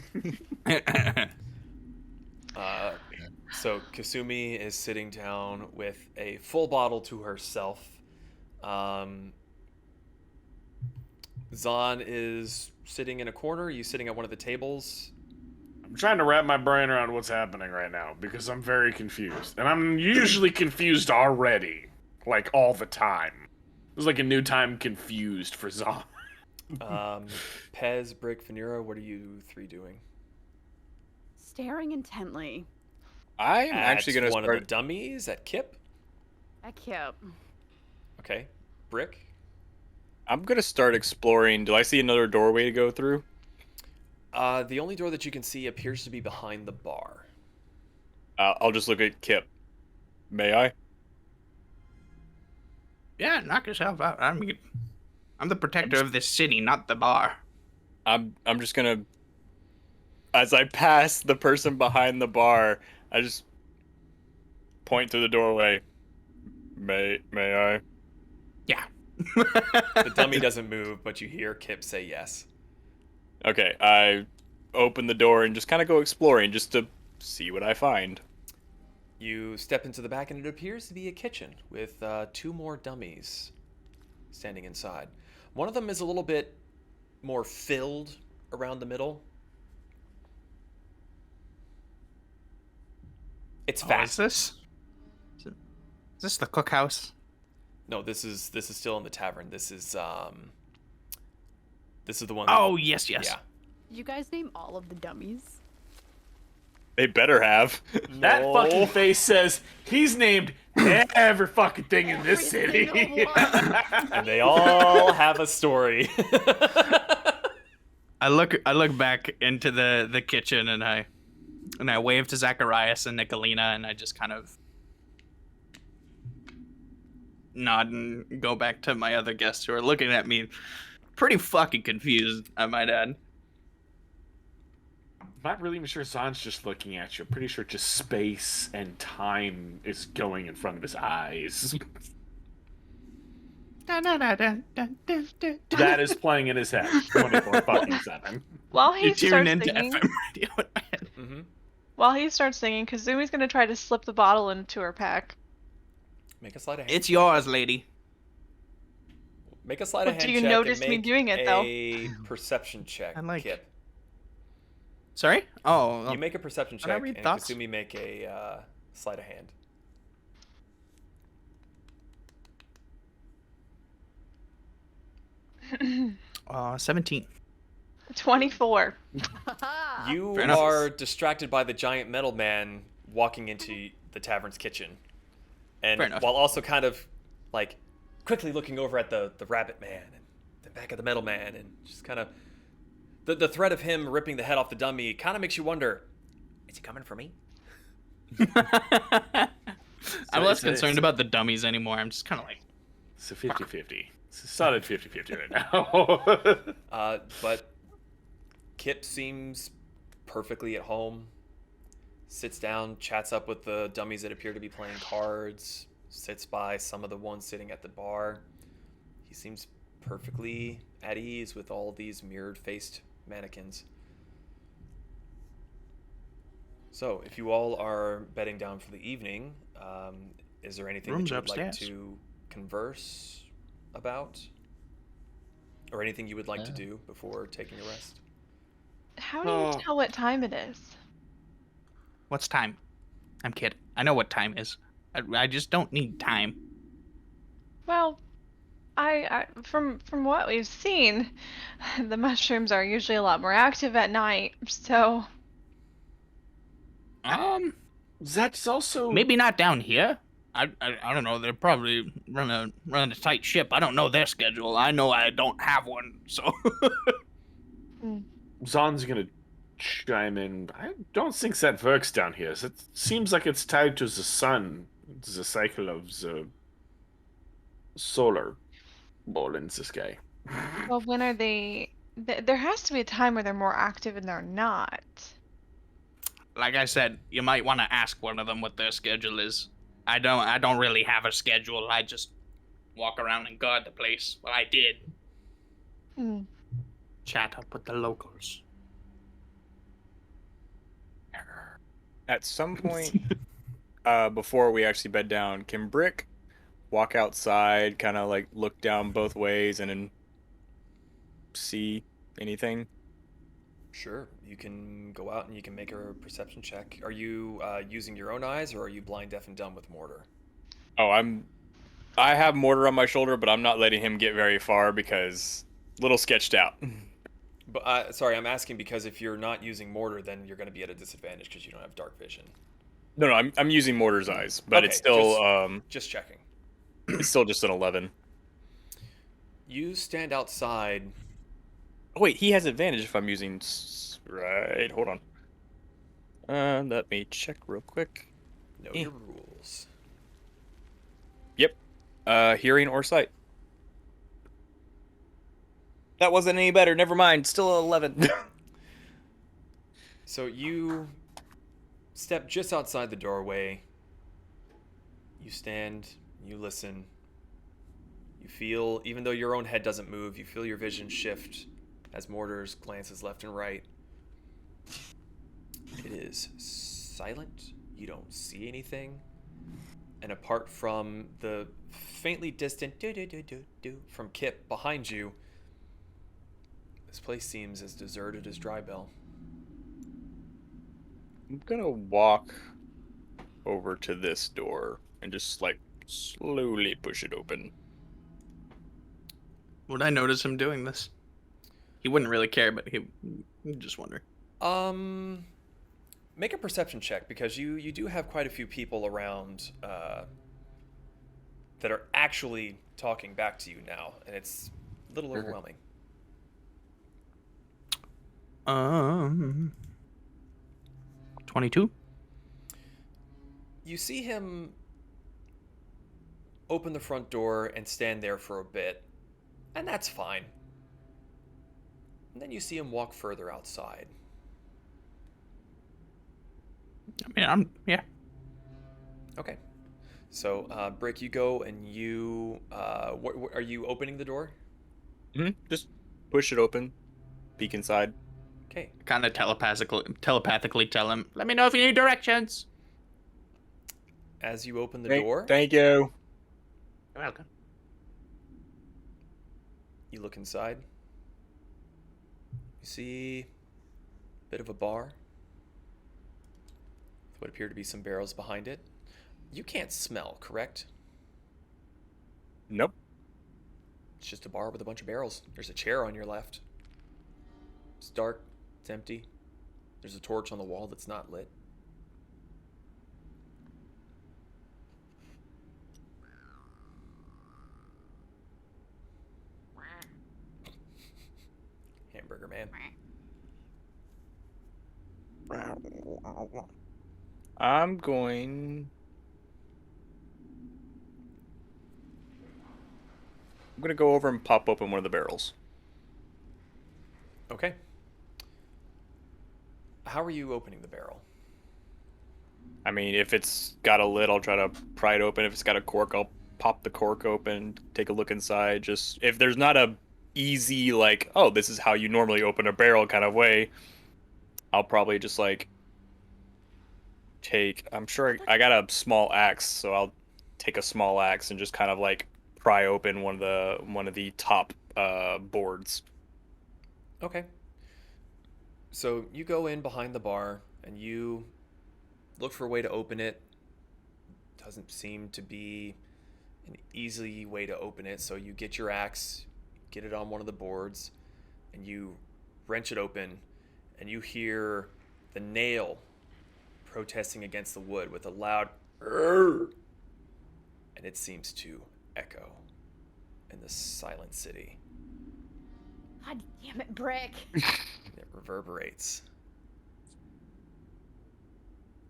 So Kasumi is sitting down with a full bottle to herself. Zahn is sitting in a corner. Are you sitting at one of the tables? I'm trying to wrap my brain around what's happening right now because I'm very confused. And I'm usually confused already. Like, all the time. It was like a new time confused for Zahn. Pez, Brick, Vanera, what are you three doing? Staring intently. I'm actually going to one start... of the dummies at Kip. Yep. Okay. Brick. I'm going to start exploring. Do I see another doorway to go through? The only door that you can see appears to be behind the bar. I'll just look at Kip. May I? Yeah, knock yourself out. I'm the protector of this city, not the bar. I'm just gonna, as I pass the person behind the bar, I just point to the doorway. May I? Yeah. The dummy doesn't move, but you hear Kip say yes. Okay, I open the door and just kind of go exploring just to see what I find. You step into the back and it appears to be a kitchen with two more dummies standing inside. One of them is a little bit more filled around the middle. It's fat. Is this? Is this the cookhouse? No, this is still in the tavern. This is the one. Oh, yes. Yeah. Did you guys name all of the dummies? They better have. That No. fucking face says he's named every fucking thing in this Every city. single one. And they all have a story. I look back into the kitchen and I wave to Zacharias and Nicolina and I just kind of nod and go back to my other guests who are looking at me pretty fucking confused, I might add. I'm not really even sure Zahn's just looking at you. I'm pretty sure just space and time is going in front of his eyes. That is playing in his head 24 fucking 7. While he You tune starts into singing, FM radio in my head. Mm-hmm. while he starts singing, Kazumi's gonna try to slip the bottle into her pack. Make a sleight of hand. It's yours, lady. Make a sleight Well, of hand do you check notice and me make doing it, though? a perception check, I like- Kip. Sorry? Oh, You make a perception Can I check, read and thoughts? Kasumi make a sleight of hand. 17. 24. You Fair enough. are distracted by the giant metal man walking into the tavern's kitchen. And Fair enough. while also kind of, like, quickly looking over at the rabbit man and the back of the metal man and just kind of... The threat of him ripping the head off the dummy kind of makes you wonder, is he coming for me? I'm less it's- concerned about the dummies anymore. I'm just kind of like, It's a 50-50. It's a solid 50-50 right now. But Kip seems perfectly at home. Sits down, chats up with the dummies that appear to be playing cards. Sits by some of the ones sitting at the bar. He seems perfectly at ease with all these mirrored-faced mannequins. So, if you all are bedding down for the evening, is there anything Room's that you would like upstairs. to converse about? Or anything you would like to do before taking a rest? How do you Oh. tell what time it is? what's time? I'm kidding. I know what time is. I just don't need time. Well, I from what we've seen, the mushrooms are usually a lot more active at night. So That's also... Maybe not down here. I don't know. They're probably running a tight ship. I don't know their schedule. I know I don't have one. So Zahn's gonna chime in. I don't think that works down here. It seems like it's tied to the sun, the cycle of the solar ball in the sky. well, when are they? There has to be a time where they're more active and they're not. like I said, you might want to ask one of them what their schedule is. I don't really have a schedule. I just walk around and guard the place. Well, I did. Hmm. Chat up with the locals. At some point, before we actually bed down, can Brick walk outside, kind of like look down both ways and then see anything? Sure, you can go out and you can make a perception check. Are you using your own eyes, or are you blind, deaf, and dumb with mortar? Oh, I have mortar on my shoulder, but I'm not letting him get very far because a little sketched out. But sorry, I'm asking because if you're not using mortar, then you're going to be at a disadvantage because you don't have dark vision. No, I'm using mortar's eyes, but it's Okay, still just checking. it's still just an 11. You stand outside. Oh wait, he has advantage if I'm using right. Hold on. Let me check real quick. Know your rules. Yep. Hearing or sight. That wasn't any better. Never mind. Still 11. So you step just outside the doorway. You stand, you listen. You feel, even though your own head doesn't move, you feel your vision shift as Mortar's glances left and right. It is silent. You don't see anything. And apart from the faintly distant do-do-do-do-do from Kip behind you, this place seems as deserted as Drybell. I'm gonna walk over to this door and just like slowly push it open. Would I notice him doing this? He wouldn't really care, but he'd just wonder. Make a perception check, because you do have quite a few people around that are actually talking back to you now, and it's a little overwhelming. 22. You see him open the front door and stand there for a bit, and that's fine. And then you see him walk further outside. I mean, yeah. Okay. So, Brick, you go and you... are you opening the door? Just push it open. Peek inside. Okay. Kind of telepathically tell him, let me know if you need directions. As you open the door, Thank you. You're welcome. you look inside. You see a bit of a bar with what appear to be some barrels behind it. You can't smell, correct? Nope. It's just a bar with a bunch of barrels. There's a chair on your left. It's dark. It's empty. There's a torch on the wall that's not lit. Hamburger man. I'm gonna go over and pop open one of the barrels. Okay. How are you opening the barrel? I mean, if it's got a lid, I'll try to pry it open. If it's got a cork, I'll pop the cork open, take a look inside. Just if there's not a easy like, oh, this is how you normally open a barrel kind of way, I'll probably just like I'm sure I got a small axe, so I'll take a small axe and just kind of like pry open one of the top boards. Okay. So you go in behind the bar and you look for a way to open it. Doesn't seem to be an easy way to open it, so you get your axe, get it on one of the boards, and you wrench it open, and you hear the nail protesting against the wood with a loud "Urgh!" and it seems to echo in the silent city. God damn it, Brick. It reverberates.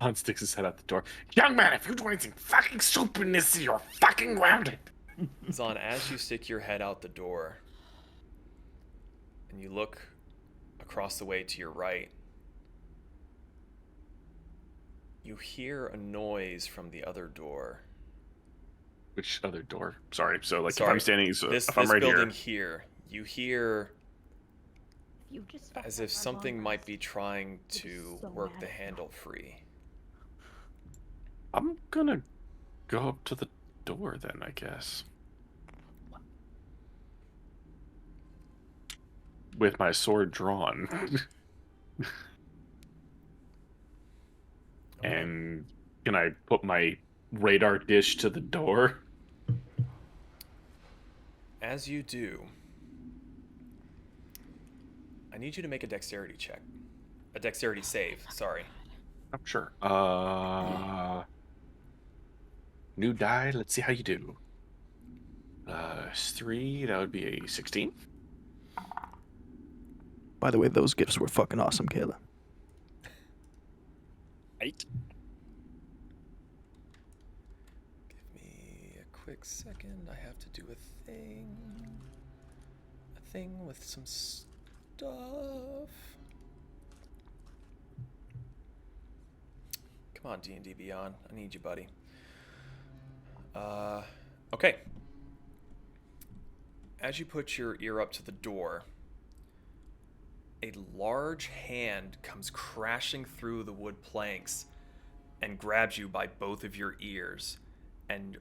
Han sticks his head out the door. Young man, if you do anything fucking stupid in this city, you're fucking grounded. Zon, as you stick your head out the door and you look across the way to your right, you hear a noise from the other door. Which other door? Sorry. So, like, Sorry, if I'm standing, so this if I'm right building here. you hear You just as if something might be trying to so work mad the at you. handle free. I'm gonna go up to the door then, I guess. With my sword drawn. And can I put my radar dish to the door? As you do, I need you to make a dexterity check. A dexterity save, sorry. I'm sure. New die. Let's see how you do. It's 3. That would be a 16. By the way, those gifts were fucking awesome, Kayla. 8. Give me a quick second. I have to do a thing. A thing with some stuff. Come on, D&D Beyond. I need you, buddy. Okay. As you put your ear up to the door, a large hand comes crashing through the wood planks and grabs you by both of your ears and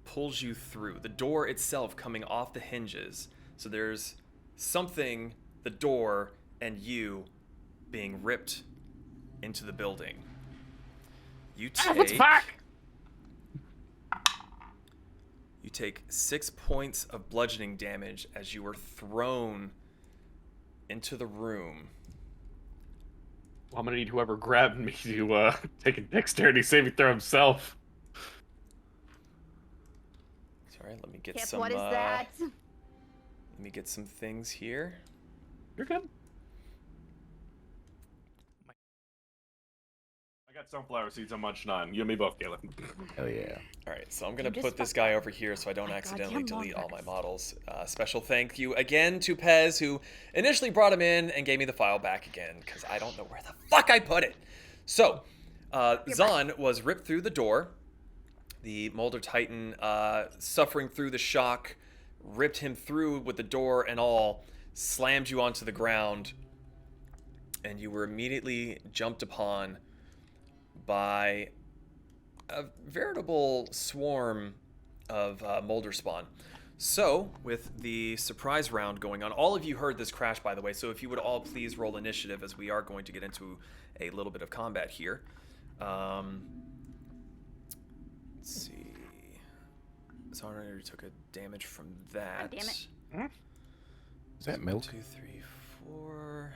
pulls you through. The door itself coming off the hinges. So there's something, the door, and you being ripped into the building. You take... You take 6 points of bludgeoning damage as you are thrown into the room. Well, I'm gonna need whoever grabbed me to take a dexterity saving throw himself. Sorry, let me get Kip, some. what is that? Let me get some things here. You're good. I got sunflower seeds I'm munching on. You and me both, Caleb. Oh yeah. All right, so I'm gonna You put just this fucked guy up. over here so I don't My accidentally goddamn delete all my monarchs. models. Special thank you again to Pez, who initially brought him in and gave me the file back again because I don't know where the fuck I put it. So, Zahn was ripped through the door. The Molder Titan, suffering through the shock, ripped him through with the door and all, slammed you onto the ground, and you were immediately jumped upon by a veritable swarm of Molder spawn. So, with the surprise round going on, all of you heard this crash, by the way, so if you would all please roll initiative, as we are going to get into a little bit of combat here. Let's see. Zahn already took a damage from that. God damn it. Is that milk? 2, 3, 4.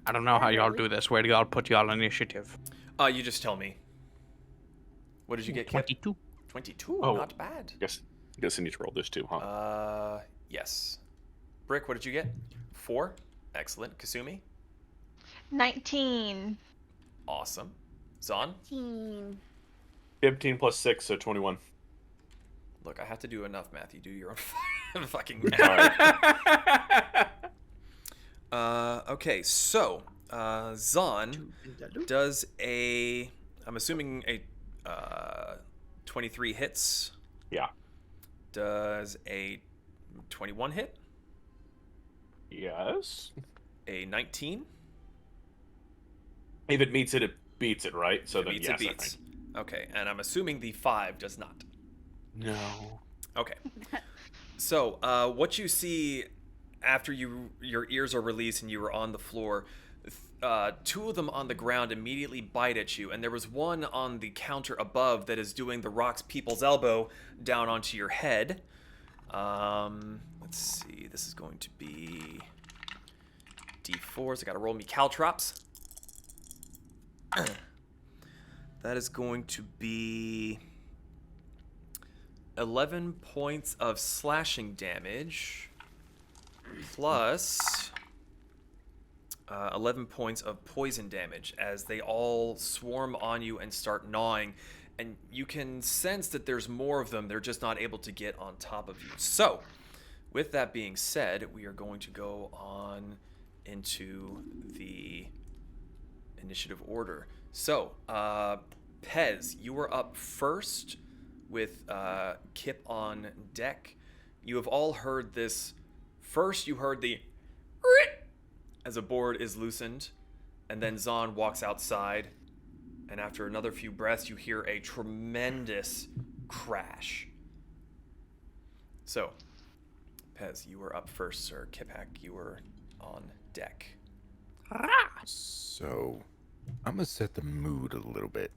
I don't know how y'all do this. Where do y'all put y'all initiative? You just tell me. What did you get, Kip? 22. 22, Oh. not bad. Guess I need to roll this too, huh? Yes. Brick, what did you get? 4. Excellent. Kasumi? 19. Awesome. Zahn? 15. 15 plus 6, so 21. Look, I have to do enough math. You do your own fucking math. Okay, so Zahn does a, I'm assuming a 23 hits. Yeah. Does a 21 hit? Yes. A 19? If it meets it, it beats it, right? So If it then beats, yes, it I beats. think. Okay, and I'm assuming the 5 does not. No. Okay. So, what you see after your ears are released and you were on the floor, 2 of them on the ground immediately bite at you, and there was one on the counter above that is doing the rocks people's elbow down onto your head. Let's see. This is going to be D4s. I gotta roll me caltrops. That is going to be 11 points of slashing damage plus 11 points of poison damage as they all swarm on you and start gnawing. And you can sense that there's more of them. They're just not able to get on top of you. So, with that being said, we are going to go on into the initiative order. So, Pez, you were up first with Kip on deck. You have all heard this. First, you heard the as a board is loosened, and then Zahn walks outside, and after another few breaths, you hear a tremendous crash. So, Pez, you were up first, sir. Kipak, you were on deck. So, I'm gonna set the mood a little bit.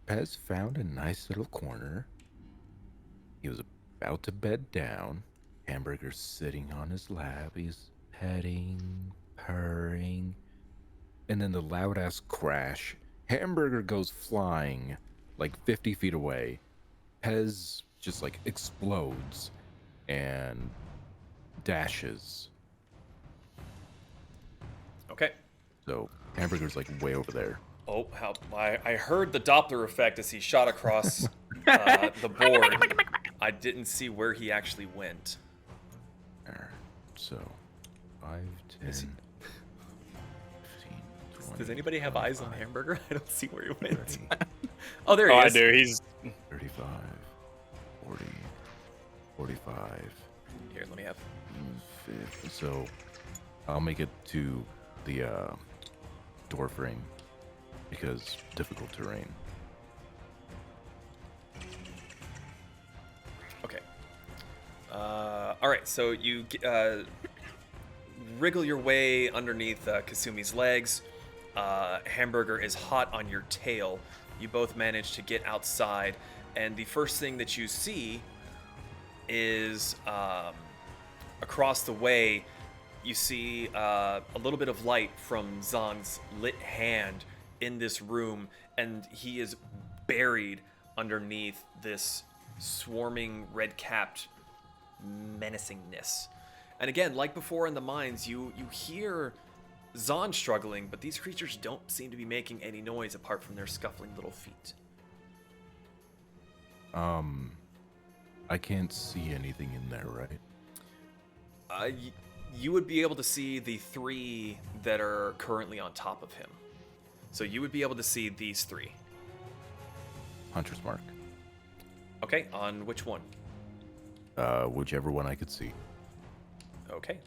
Pez found a nice little corner. He was about to bed down. Hamburger's sitting on his lap. He's petting, purring. And then the loud-ass crash. Hamburger goes flying like 50 feet away. Pez just like explodes and dashes. Okay. So Hamburger's like way over there. Oh, how I heard the Doppler effect as he shot across the board. I didn't see where he actually went. Alright, so 5, 10, Is he- 15, 20. Does anybody have eyes on 25, Hamburger? I don't see where he went. 30, Oh, there he Oh, I is. do. He's 35, 40, 45, Here, let me have. 50. So I'll make it to the door frame because difficult terrain. Okay. All right. So you wriggle your way underneath Kasumi's legs. Hamburger is hot on your tail. You both manage to get outside, and the first thing that you see is across the way. You see a little bit of light from Zahn's lit hand in this room, and he is buried underneath this swarming red-capped menacingness. And again, like before in the mines, you hear Zahn struggling, but these creatures don't seem to be making any noise apart from their scuffling little feet. I can't see anything in there, right? You would be able to see the 3 that are currently on top of him. So you would be able to see these 3. Hunter's mark. Okay, on which one? Whichever one I could see. Okay,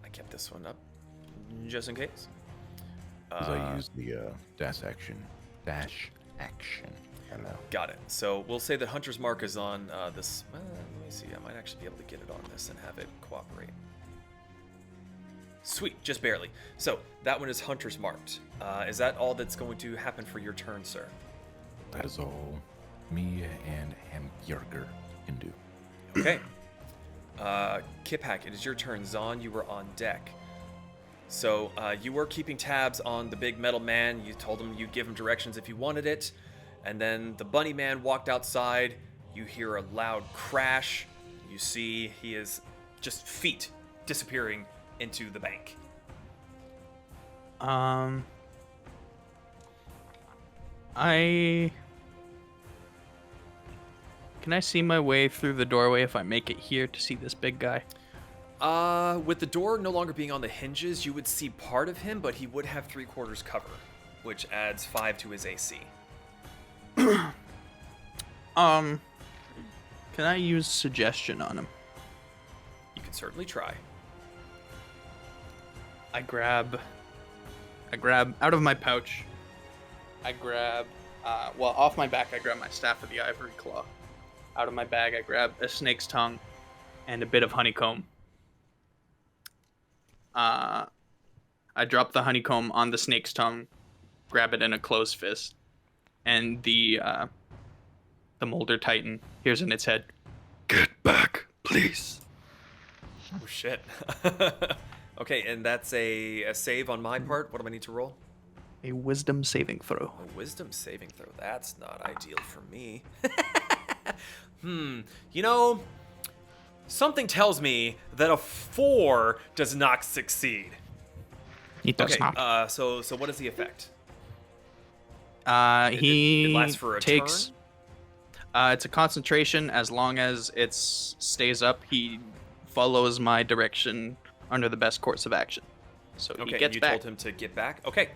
I kept this one up just in case. Because I used the dash action. I don't know. Got it. So we'll say that Hunter's Mark is on this. Let me see. I might actually be able to get it on this and have it cooperate. Sweet, just barely. So that one is Hunter's Marked. Is that all that's going to happen for your turn, sir? That is all me and Hamburger can do. Okay. Kipak, it is your turn. Zahn, you were on deck. So you were keeping tabs on the big metal man. You told him you'd give him directions if you wanted it. And then the bunny man walked outside. You hear a loud crash. You see he is just feet disappearing into the bank. Can I see my way through the doorway if I make it here to see this big guy? With the door no longer being on the hinges, you would see part of him, but he would have 3/4 cover, which adds 5 to his AC. Can I use suggestion on him? You can certainly try. I grab out of my pouch. I grab, off my back, I grab my staff of the ivory claw. Out of my bag, I grab a snake's tongue and a bit of honeycomb. I drop the honeycomb on the snake's tongue, grab it in a closed fist, and the Molder Titan hears in its head, "Get back, please." Oh shit. Okay, and that's a save on my part. What do I need to roll? A wisdom saving throw. A wisdom saving throw. That's not ideal for me. You know, something tells me that a 4 does not succeed. It does Okay, not. so what is the effect? He it lasts for a takes. turn? It's a concentration. As long as it stays up, he follows my direction under the best course of action. So he Okay, gets you back. told him to get back. Okay.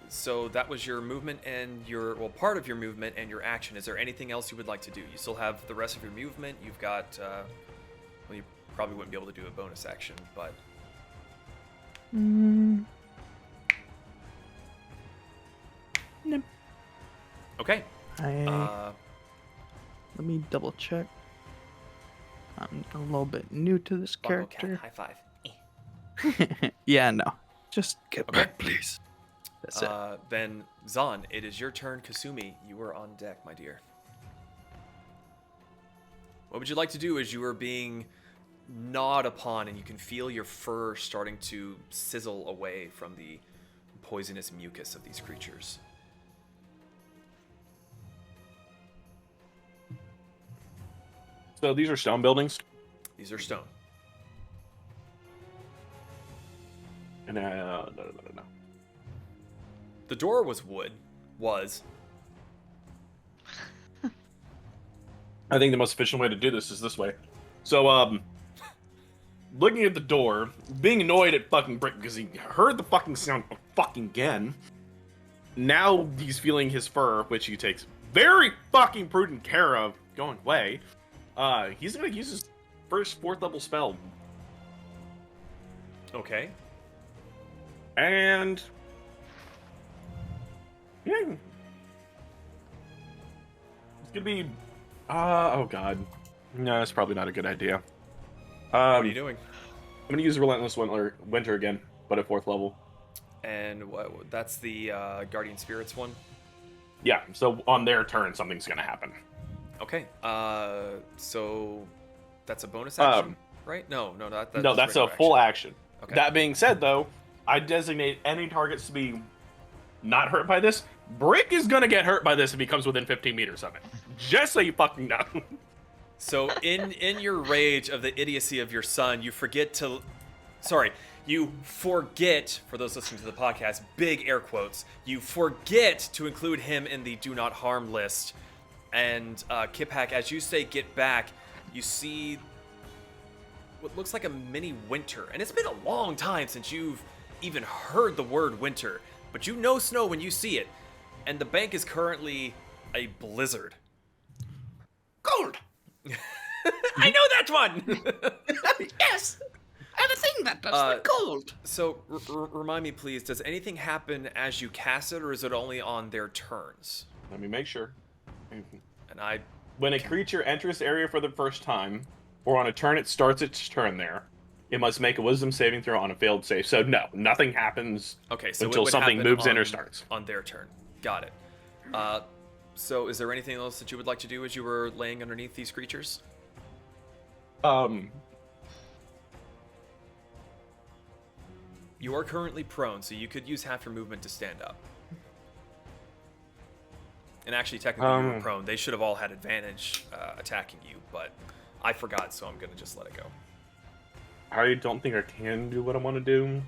So that was your movement and part of your movement and your action. Is there anything else you would like to do? You still have the rest of your movement. You've got, you probably wouldn't be able to do a bonus action, but No. okay. Let me double check. I'm a little bit new to this Bongo Cat, character. high five. Yeah, no. Just get Okay. back, please. That's it. Then Zahn, it is your turn. Kasumi, you are on deck, my dear. What would you like to do as you are being gnawed upon and you can feel your fur starting to sizzle away from the poisonous mucus of these creatures? So these are stone buildings, These are stone. and no. The door was wood. Was. I think the most efficient way to do this is this way. So, looking at the door, being annoyed at fucking Brick because he heard the fucking sound fucking again. Now he's feeling his fur, which he takes very fucking prudent care of going away. He's gonna use his first 4th level spell. Okay. And yeah, it's gonna be. Oh god, no, that's probably not a good idea. What are you doing? I'm gonna use Relentless Winter again, but at 4th level. And that's the Guardian Spirits one? Yeah, so on their turn, something's gonna happen. Okay. So that's a bonus action, right? No, that's No, that's a regular full action. action. Okay. That being said, though, I designate any targets to be not hurt by this. Brick is gonna get hurt by this if he comes within 15 meters of it. Just so you fucking know. So in your rage of the idiocy of your son, you forget, for those listening to the podcast, big air quotes, you forget to include him in the do not harm list. And Kiphack, as you say get back, you see what looks like a mini winter. And it's been a long time since you've even heard the word winter, but you know snow when you see it. And the bank is currently a blizzard. Gold! I know that one! Yes! I have a thing that does the gold! So, remind me, please, does anything happen as you cast it, or is it only on their turns? Let me make sure. And When a creature enters the area for the first time, or on a turn it starts its turn there, it must make a wisdom saving throw on a failed save. So no, nothing happens okay, so until it would something happen moves in or on- starts. On their turn. Got it. So is there anything else that you would like to do as you were laying underneath these creatures? You are currently prone, so you could use half your movement to stand up. And actually, technically, you were prone. They should have all had advantage attacking you, but I forgot, so I'm going to just let it go. I don't think I can do what I want to do.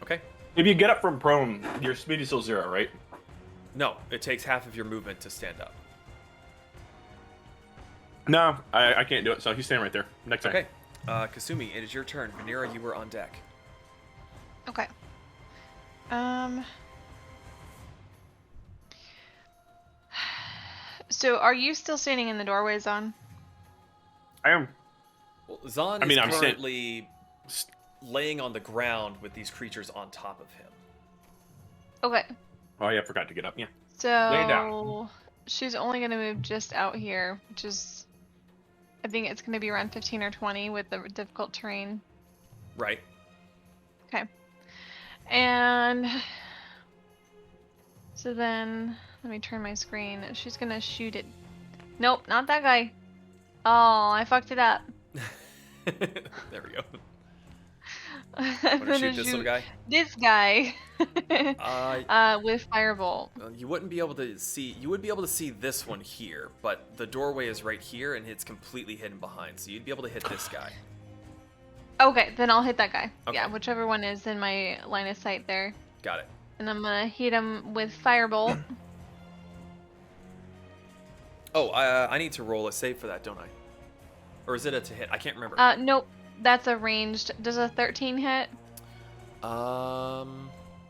Okay. If you get up from prone, your speed is still 0, right? No, it takes half of your movement to stand up. No, I can't do it, so he's standing right there. Next turn. Okay. Kasumi, it is your turn. Vanera, you were on deck. Okay. So are you still standing in the doorway, Zahn? I am. Well, Zahn I'm is currently laying on the ground with these creatures on top of him. Okay. Oh, yeah, I forgot to get up. Yeah. So down. she's only going to move just out here, which is, I think it's going to be around 15 or 20 with the difficult terrain. Right. Okay. And so then, let me turn my screen. She's going to shoot it. Nope, not that guy. Oh, I fucked it up. There we go. I'm Want to gonna shoot this little guy? this guy with firebolt. You wouldn't be able to see. You would be able to see this one here, but the doorway is right here, and it's completely hidden behind. So you'd be able to hit this guy. Okay, then I'll hit that guy. Okay. Yeah, whichever one is in my line of sight there. Got it. And I'm gonna hit him with firebolt. Oh, I need to roll a save for that, don't I? Or is it a to hit? I can't remember. Nope, that's a ranged. Does a 13 hit?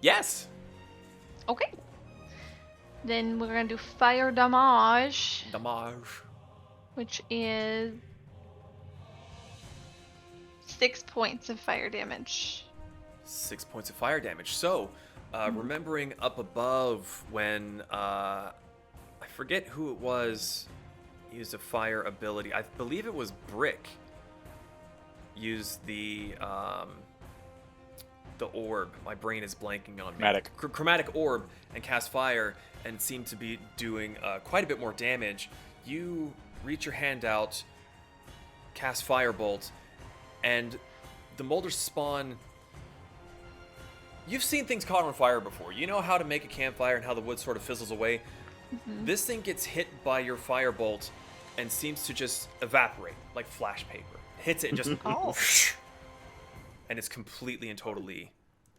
Yes. Okay. Then we're gonna do fire damage. Damage. which is 6 points of fire damage. 6 points of fire damage. So, remembering up above when I forget who it was used a fire ability. I believe it was Brick. Used the orb. My brain is blanking on me. Chromatic orb and cast fire and seemed to be doing quite a bit more damage. You reach your hand out, cast firebolt, and the molders spawn. You've seen things caught on fire before. You know how to make a campfire and how the wood sort of fizzles away. Mm-hmm. This thing gets hit by your firebolt and seems to just evaporate like flash paper. Hits it and just and it's completely and totally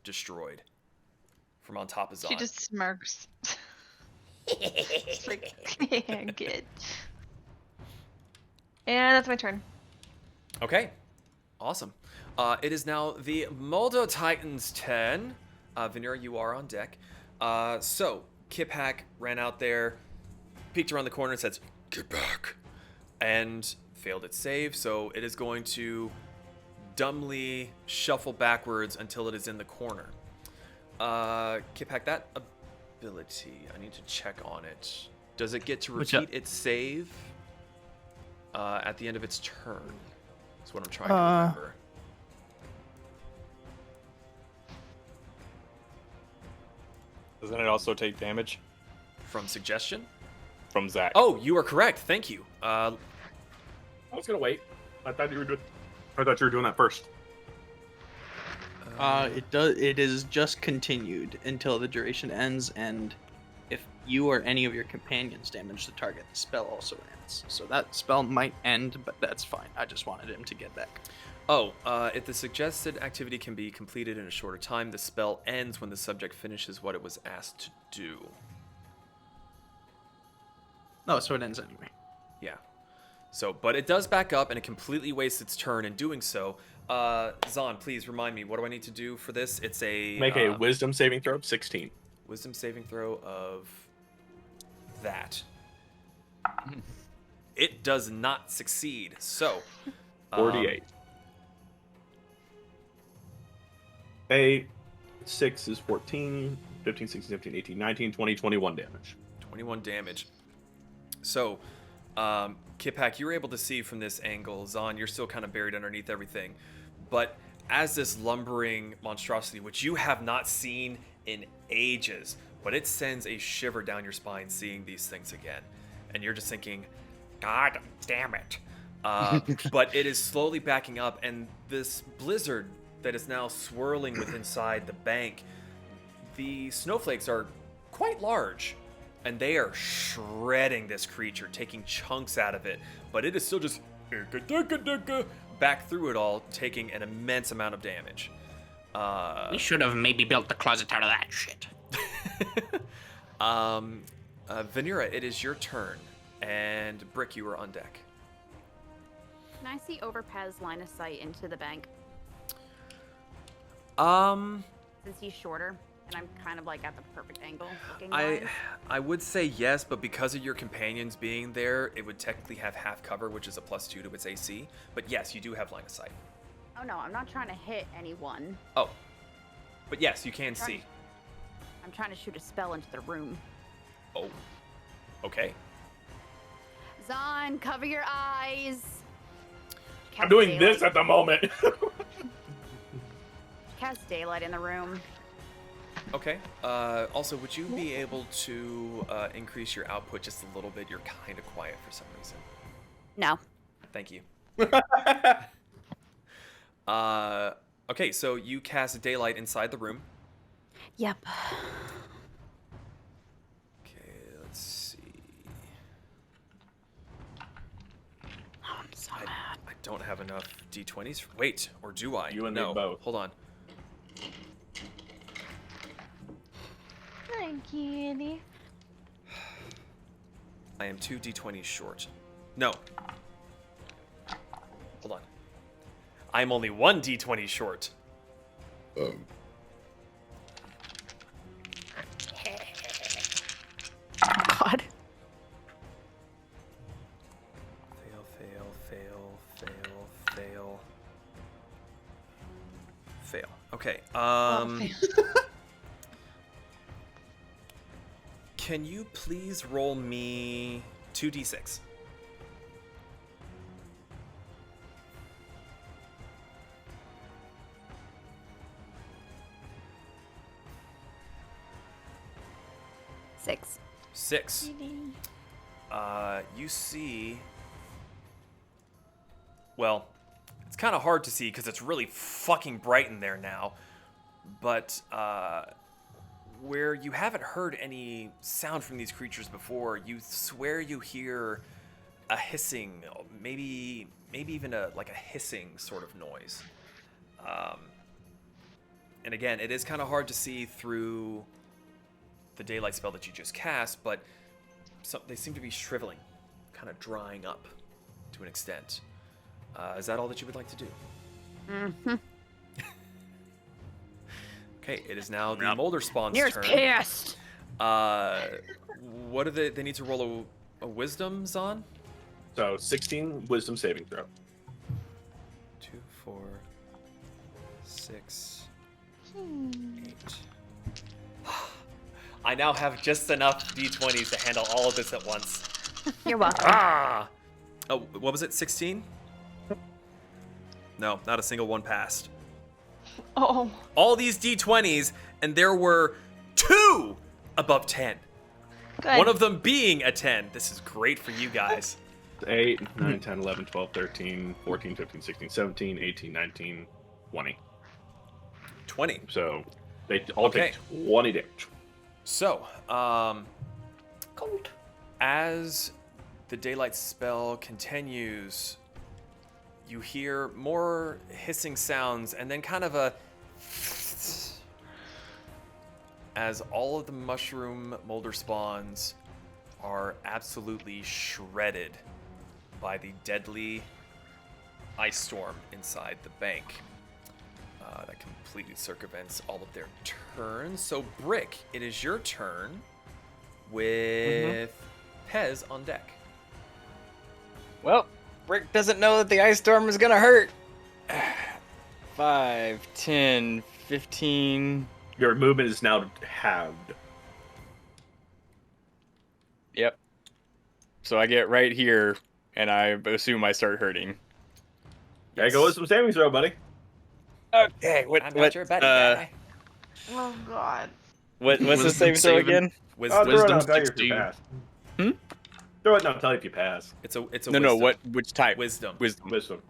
destroyed from on top of Zon. She just smirks. It's like, yeah, good. And that's my turn. Okay, awesome. It is now the Moldo Titan's turn. Vanera, you are on deck. So, Kiphack ran out there, peeked around the corner and says, "Get back," and failed its save, so it is going to dumbly shuffle backwards until it is in the corner. Kiphack, that ability, I need to check on it. Does it get to repeat its save at the end of its turn? That's what I'm trying to remember. Doesn't it also take damage? From suggestion? From Zach. Oh, you are correct. Thank you. I was gonna wait. I thought you were doing that first. It is just continued until the duration ends, and if you or any of your companions damage the target, the spell also ends. So that spell might end, but that's fine. I just wanted him to get back. Oh, if the suggested activity can be completed in a shorter time, the spell ends when the subject finishes what it was asked to do. No, so it ends anyway. Yeah. So, but it does back up, and it completely wastes its turn in doing so. Zon, please remind me, what do I need to do for this? It's a... Make a wisdom saving throw of 16. Wisdom saving throw of that. It does not succeed. So... 48. 8, 6 is 14, 15, 16, 17, 18, 19, 20, 21 damage. 21 damage. So, Kiphack, you were able to see from this angle. Zon, you're still kind of buried underneath everything. But as this lumbering monstrosity, which you have not seen in ages, but it sends a shiver down your spine seeing these things again. And you're just thinking, God damn it. But it is slowly backing up, and this blizzard that is now swirling with inside the bank, the snowflakes are quite large, and they are shredding this creature, taking chunks out of it, but it is still just back through it all, taking an immense amount of damage. We should have maybe built the closet out of that shit. Vanera, it is your turn, and Brick, you are on deck. Can I see over Pez's line of sight into the bank? Since he's shorter, and I'm kind of like at the perfect angle looking I would say yes, but because of your companions being there, it would technically have half cover, which is a +2 to its AC. But yes, you do have line of sight. Oh no, I'm not trying to hit anyone. Oh. But yes, you can see. I'm trying to shoot a spell into the room. Oh. Okay. Zon, cover your eyes. I'm doing this at the moment. Cast daylight in the room. Okay. Also, would you be able to increase your output just a little bit? You're kind of quiet for some reason. No. Thank you. Okay, so you cast daylight inside the room. Yep. Okay, let's see. Oh, I'm so mad. I don't have enough d20s. Wait, or do I? You and no. me both. Hold on. Hi, kitty. I am 2 d20s short. No. Hold on. I'm only 1 d20 short. God. Okay. Can you please roll me 2d6? Six. 6. You see. Well, it's kind of hard to see because it's really fucking bright in there now. But where you haven't heard any sound from these creatures before, you swear you hear a hissing, maybe even a hissing sort of noise. And again, it is kind of hard to see through the daylight spell that you just cast, but they seem to be shriveling, kind of drying up to an extent. Is that all that you would like to do? Mm-hmm. Okay, it is now the Molder Spawn's Nearest turn. pissed. What do they need to roll a wisdom on? So 16 wisdom saving throw. 2, 4, 6, 8. I now have just enough d20s to handle all of this at once. You're welcome. Ah! Oh, what was it? 16? No, not a single one passed. Oh. All these d20s, and there were 2 above 10. Good. One of them being a 10. This is great for you guys. 8, 9, 10, 11, 12, 13, 14, 15, 16, 17, 18, 19, 20. 20. So they all Okay. take 20 damage. So, as the daylight spell continues, you hear more hissing sounds and then kind of a as all of the mushroom molder spawns are absolutely shredded by the deadly ice storm inside the bank. That completely circumvents all of their turns. So, Brick, it is your turn with Pez on deck. Well, Rick doesn't know that the ice storm is gonna hurt. 5, 10, 15. Your movement is now halved. Yep. So I get right here, and I assume I start hurting. There go with some saving throw, buddy. Okay, I'm not your buddy guy. Oh God. what's the Wisdom saving throw saving. again? Throw it, Wisdom I'll tell you if 16. you pass. Hmm? Throw it, and I'll tell you if you pass. It's a No, wisdom. no. Which type? Wisdom. Wisdom. Wisdom.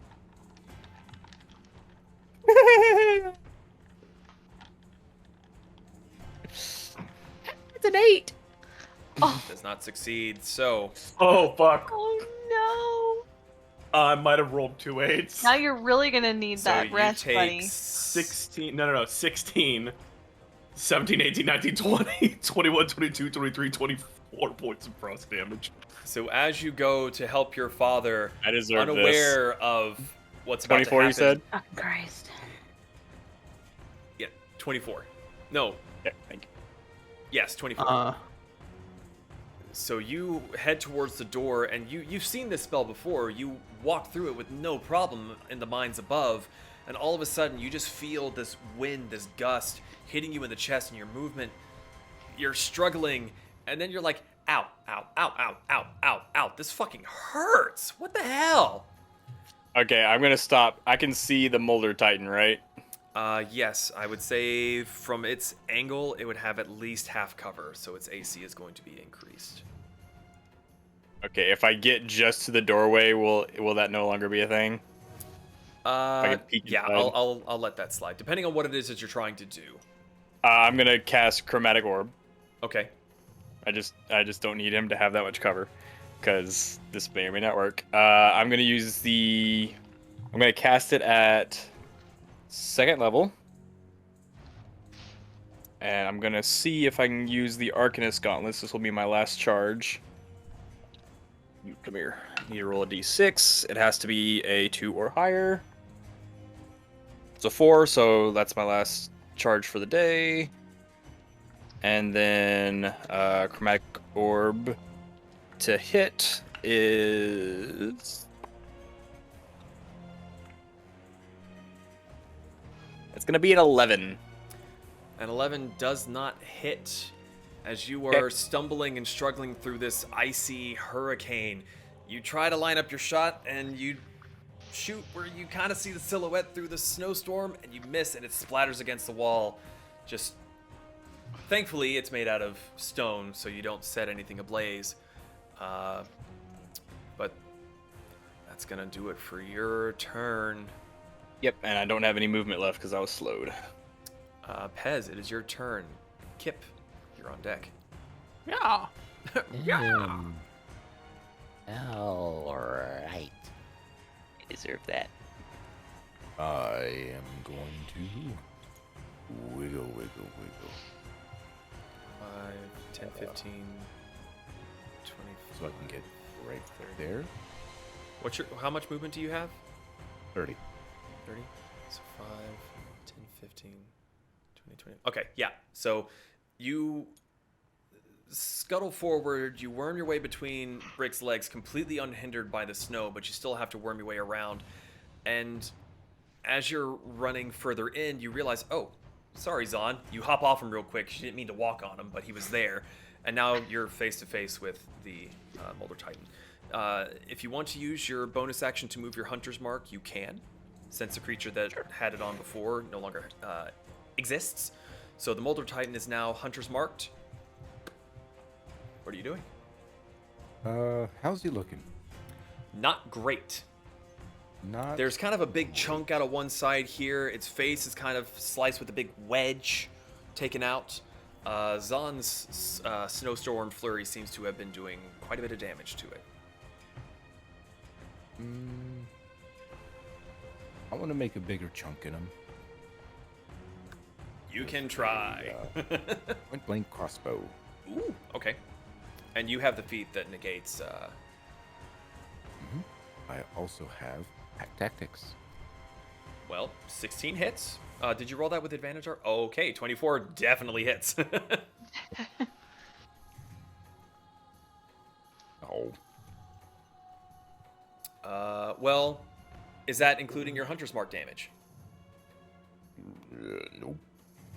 It's an 8. Does not succeed. So, Oh, fuck. Oh I might have rolled 2 8s. no. Now you're really gonna need so that you rest, take buddy. 16. No. 16. 17, 18, 19, 20, 21, 22, 23, 24 points of frost damage. So as you go to help your father, I deserve unaware of what's about to 24, happen. you said? Oh, Christ. Yeah, 24. No, Yeah, thank you. yes, 24. So you head towards the door, and you've seen this spell before. You walk through it with no problem in the mines above, and all of a sudden you just feel this wind, this gust hitting you in the chest, and your movement, you're struggling, and then you're like, ow, ow, ow, ow, ow, ow, ow. This fucking hurts. What the hell? Okay, I'm gonna stop. I can see the Molder Titan, right? Yes, I would say from its angle, it would have at least half cover, so its AC is going to be increased. Okay, if I get just to the doorway, will that no longer be a thing? can peek Yeah, inside. I'll let that slide, depending on what it is that you're trying to do. I'm gonna cast Chromatic Orb. Okay. I just don't need him to have that much cover, because this may or may not work. I'm gonna cast it at 2nd level, and I'm gonna see if I can use the Arcanist Gauntlets. This will be my last charge. You come here. You need to roll a d6. It has to be a 2 or higher. It's a 4, so that's my last charge for the day. And then Chromatic Orb to hit is... That's gonna be an 11. An 11 does not hit. As you are stumbling and struggling through this icy hurricane, you try to line up your shot and you shoot where you kind of see the silhouette through the snowstorm, and you miss, and it splatters against the wall. Just thankfully, it's made out of stone, so you don't set anything ablaze. But that's gonna do it for your turn. Yep, and I don't have any movement left because I was slowed. Pez, it is your turn. Kip, you're on deck. Yeah. Yeah. All right. I deserve that. I am going to wiggle, wiggle, wiggle. 5, 10, 15, 20. So I can get right there. How much movement do you have? 30. 30? So 5, 10, 15, 20, 20. Okay, yeah. So you scuttle forward, you worm your way between Brick's legs, completely unhindered by the snow, but you still have to worm your way around. And as you're running further in, you realize, oh, sorry, Zahn. You hop off him real quick. She didn't mean to walk on him, but he was there. And now you're face to face with the Molder Titan. If you want to use your bonus action to move your Hunter's Mark, you can, since the creature that had it on before no longer exists. So the Molder Titan is now Hunter's Marked. What are you doing? How's he looking? Not great. Not. There's kind of a big chunk out of one side here. Its face is kind of sliced with a big wedge taken out. Zahn's snowstorm flurry seems to have been doing quite a bit of damage to it. I want to make a bigger chunk in him. You can try. Point blank crossbow. Ooh, okay. And you have the feat that negates. I also have pack tactics. Well, 16 hits. Did you roll that with advantage? Or okay, 24 definitely hits. Oh. Well, is that including your Hunter's Mark damage? Nope.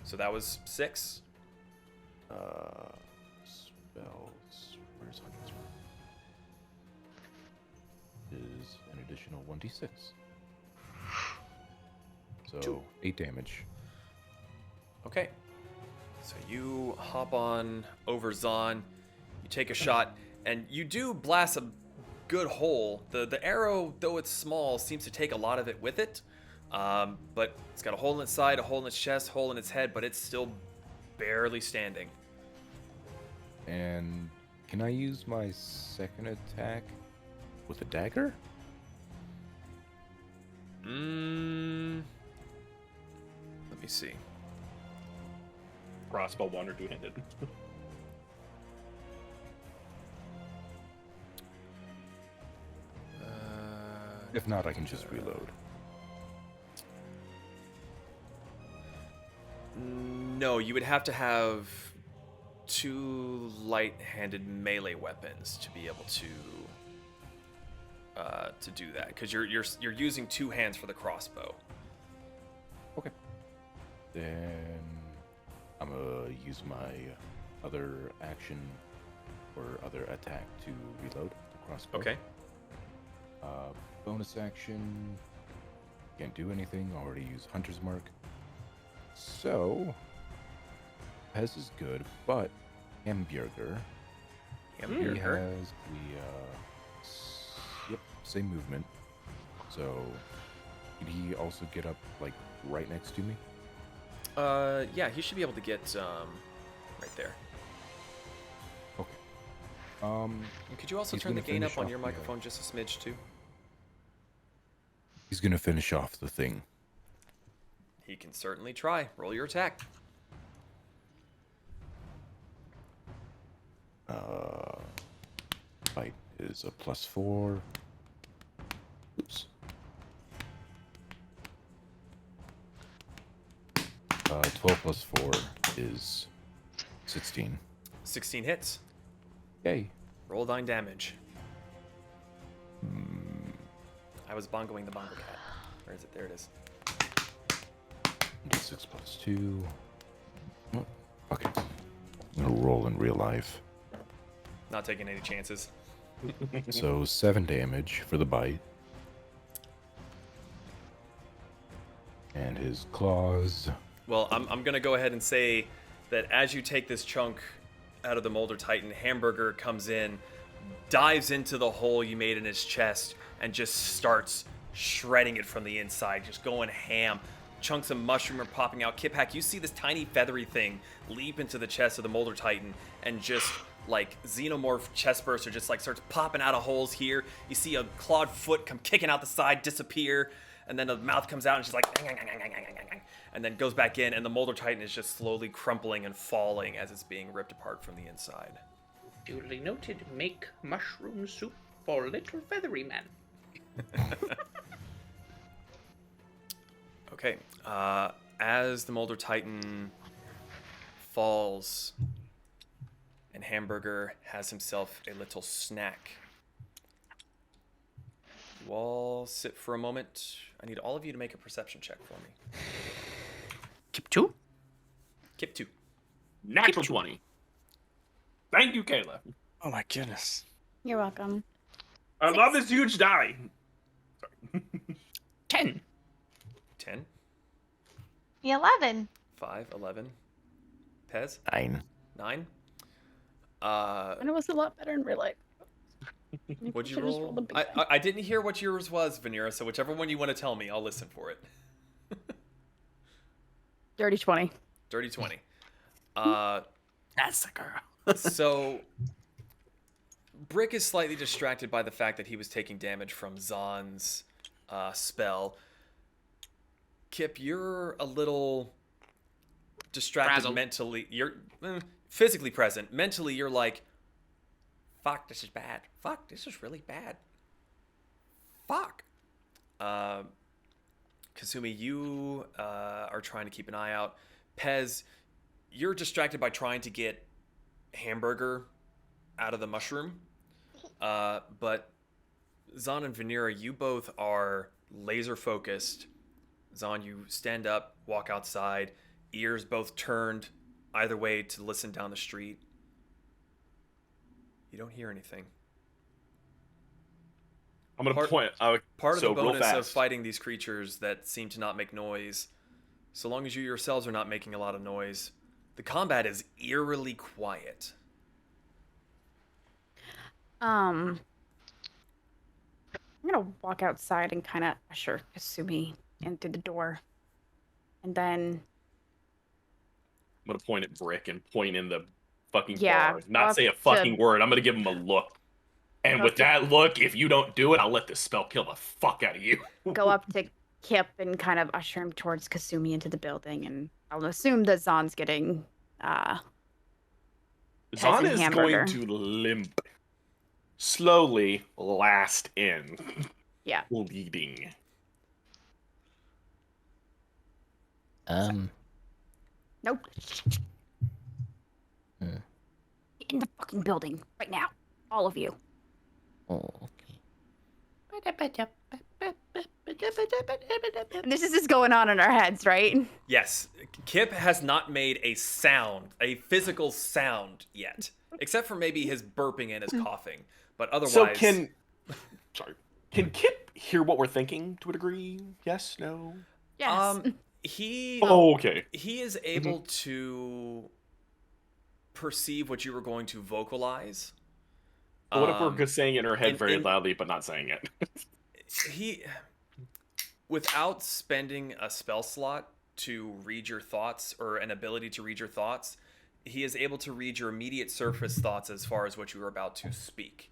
So that was 6. Spells. Where's Hunter's Mark? Is an additional 1d6. So 8 damage. Okay. So you hop on over Zahn, you take a shot, and you do blast a good hole. The arrow, though it's small, seems to take a lot of it with it. But it's got a hole in its side, a hole in its chest, hole in its head, but it's still barely standing. And can I use my second attack with a dagger? Let me see. Crossbow one or two-handed. If not, I can just reload. No, you would have to have 2 light-handed melee weapons to be able to do that, because you're using 2 hands for the crossbow. Okay. Then I'm gonna use my other action or other attack to reload the crossbow. Okay. Bonus action. Can't do anything. Already used Hunter's Mark. So Pez is good, but Hamburger. He has the same movement. So could he also get up like right next to me? Yeah, he should be able to get right there. Okay. And could you also He's turn the gonna gain up finish on off your the, microphone just a smidge too? He's gonna finish off the thing. He can certainly try. Roll your attack. Fight is a +4. Oops. 12 plus 4 is 16. 16 hits. Yay. Roll 9 damage. I was bongoing the bongo cat. Where is it? There it is. 6 plus 2. Oh, okay. I'm gonna roll in real life. Not taking any chances. So 7 damage for the bite. And his claws. Well, I'm gonna go ahead and say that as you take this chunk out of the Molder Titan, Hamburger comes in, dives into the hole you made in his chest, and just starts shredding it from the inside, just going ham. Chunks of mushroom are popping out. Kiphack, you see this tiny feathery thing leap into the chest of the Molder Titan, and just like xenomorph chest burster just like starts popping out of holes here. You see a clawed foot come kicking out the side, disappear, and then the mouth comes out and she's like, and then goes back in, and the Molder Titan is just slowly crumpling and falling as it's being ripped apart from the inside. Duly noted. Make mushroom soup for little feathery man. Okay, as the Molder Titan falls and Hamburger has himself a little snack, you all sit for a moment. I need all of you to make a perception check for me. Kip 2? Kip 2. Natural 20. Thank you, Kayla. Oh my goodness. You're welcome. I love this huge die. 10. 10, 11. 5, 11. Pez? 9. 9. And it was a lot better in real life. What'd you Should've just roll? rolled a big I didn't hear what yours was, Vanera, so whichever one you want to tell me, I'll listen for it. Dirty 20. Dirty 20. That's the girl. So, Brick is slightly distracted by the fact that he was taking damage from Zahn's spell. Kip, you're a little distracted Frazzled. mentally. You're physically present. Mentally, you're like, fuck, this is bad. Fuck, this is really bad. Fuck. Kasumi, you are trying to keep an eye out. Pez, you're distracted by trying to get Hamburger out of the mushroom. But Zahn and Vanera, you both are laser focused. Zahn, you stand up, walk outside, ears both turned either way to listen down the street. You don't hear anything. I'm gonna Part- point. Part of so the real bonus of fast. fighting these creatures that seem to not make noise, so long as you yourselves are not making a lot of noise, the combat is eerily quiet. I'm gonna walk outside and kind of usher Kasumi in through the door, and then I'm gonna point at Brick and point in the fucking Yeah, bar. Not up say a to- fucking word. I'm gonna give him a look. And Up with to- that look, if you don't do it, I'll let this spell kill the fuck out of you. go up to Kip and kind of usher him towards Kasumi into the building, and I'll assume that Zahn's getting Zahn and is Hamburger. going to limp. Slowly last in. Yeah. Bleeding. Nope. Hmm. Get in the fucking building right now, all of you. Oh, okay. And this is just going on in our heads, right? Yes, Kip has not made a sound, a physical sound yet, except for maybe his burping and his coughing. But otherwise, So can Kip hear what we're thinking to a degree? Yes, no? Yes. he Oh, okay. he is able to perceive what you were going to vocalize. But what if we're just saying it in her head in- very in- loudly but not saying it? He, without spending a spell slot to read your thoughts or an ability to read your thoughts, he is able to read your immediate surface thoughts as far as what you were about to speak.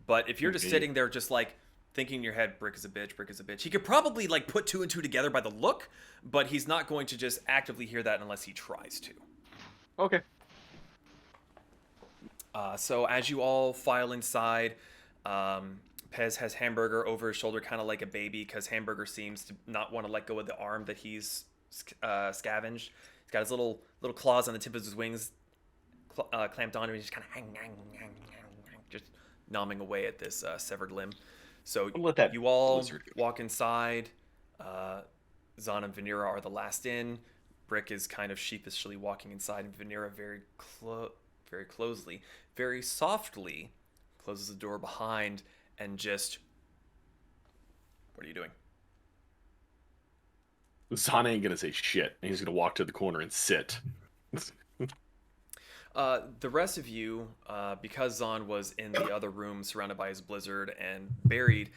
But if you're just Okay. sitting there just like thinking in your head, Brick is a bitch, Brick is a bitch, he could probably like put 2 and 2 together by the look, but he's not going to just actively hear that unless he tries to. Okay. So as you all file inside, Pez has Hamburger over his shoulder, kind of like a baby, because Hamburger seems to not want to let go of the arm that he's scavenged. He's got his little claws on the tip of his wings clamped on him. He's just kind of just nomming away at this severed limb. So I'll let that you all lizard go. walk inside. Zahn and Vanera are the last in. Brick is kind of sheepishly walking inside, and Vanera very closely, very softly closes the door behind and just... What are you doing? Zahn ain't gonna say shit. He's gonna walk to the corner and sit. The rest of you, because Zahn was in the other room surrounded by his blizzard and buried,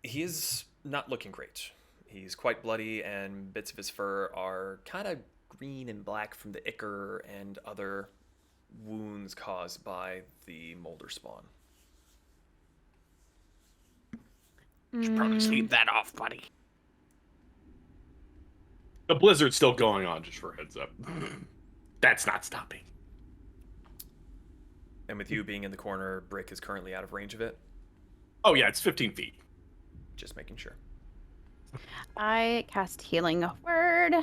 he is not looking great. He's quite bloody, and bits of his fur are kind of green and black from the ichor and other wounds caused by the molder spawn. Should probably sleep that off, buddy. The blizzard's still going on, just for a heads up. That's not stopping. And with you being in the corner, Brick is currently out of range of it. Oh yeah, it's 15 feet. Just making sure. I cast Healing Word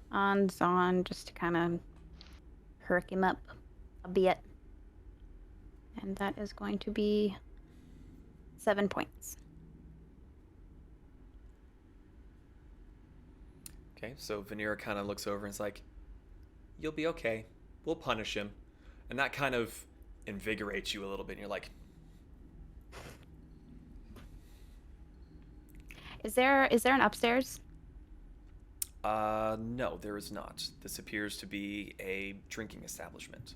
on Zahn just to kind of perk him up a bit. And that is going to be 7 points. Okay, so Vanera kind of looks over and is like, "You'll be okay. We'll punish him." And that kind of invigorates you a little bit. And you're like, Is there an upstairs? no, there is not. This appears to be a drinking establishment.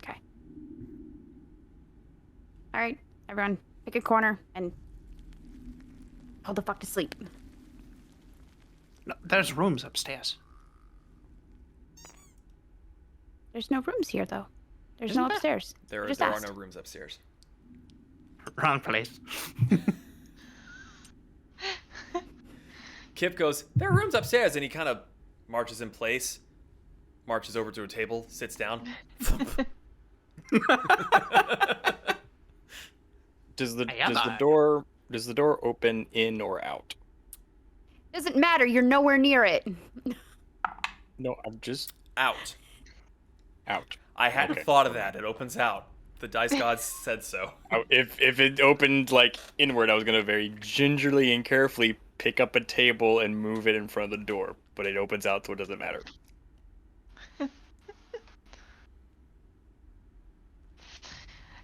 Okay. All right, everyone, pick a corner and hold the fuck to sleep. No, there's rooms upstairs. There's no rooms here, though. There's Isn't no there? upstairs. There Just are asked. no rooms upstairs. Wrong place. Kip goes, "There are rooms upstairs," and he kind of marches in place, marches over to a table, sits down. Does the I am not. door open in or out? Doesn't matter. You're nowhere near it. No, I'm just Out. out. I hadn't Okay. thought of that. It opens out. The dice gods said so. If it opened like inward, I was gonna very gingerly and carefully pick up a table and move it in front of the door. But it opens out, so it doesn't matter.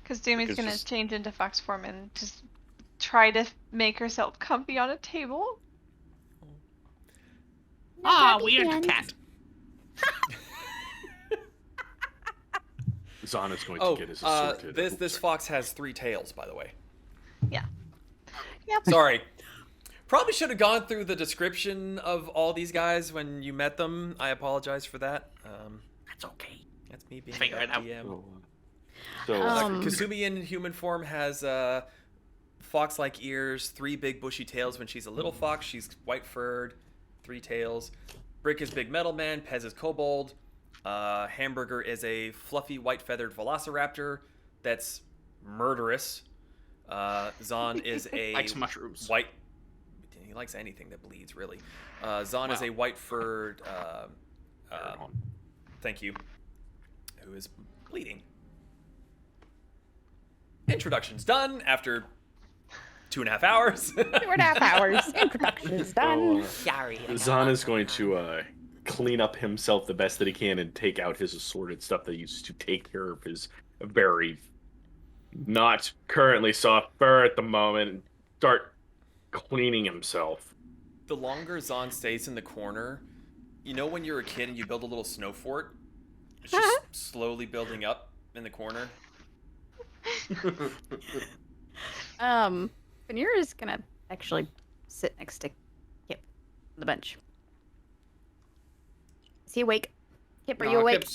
Because Dami's Because gonna just- change into fox form and just try to make herself comfy on a table. Ah, happy weird hands. cat. Zahn is going to Oh, get his assorted. this fox has 3 tails, by the way. Yeah. Yep. Sorry. Probably should have gone through the description of all these guys when you met them. I apologize for that. That's okay. That's me being Figure a it out. DM. So Kasumi in human form has fox-like ears, 3 big bushy tails. When she's a little fox, she's white-furred, 3 tails. Brick is big metal man. Pez is kobold. Hamburger is a fluffy white-feathered velociraptor that's murderous. Zahn is a Likes mushrooms. white. He likes anything that bleeds, really. Zahn is a white-furred. Thank you. Who is bleeding. Introduction's done after 2.5 hours. 2.5 hours. Introduction is done. Sorry. Zahn is going to clean up himself the best that he can and take out his assorted stuff that he uses to take care of his very not currently soft fur at the moment and start cleaning himself. The longer Zahn stays in the corner, you know when you're a kid and you build a little snow fort? It's just slowly building up in the corner. Vanera is gonna actually sit next to Kip on the bench. Is he awake? Kip, are you awake?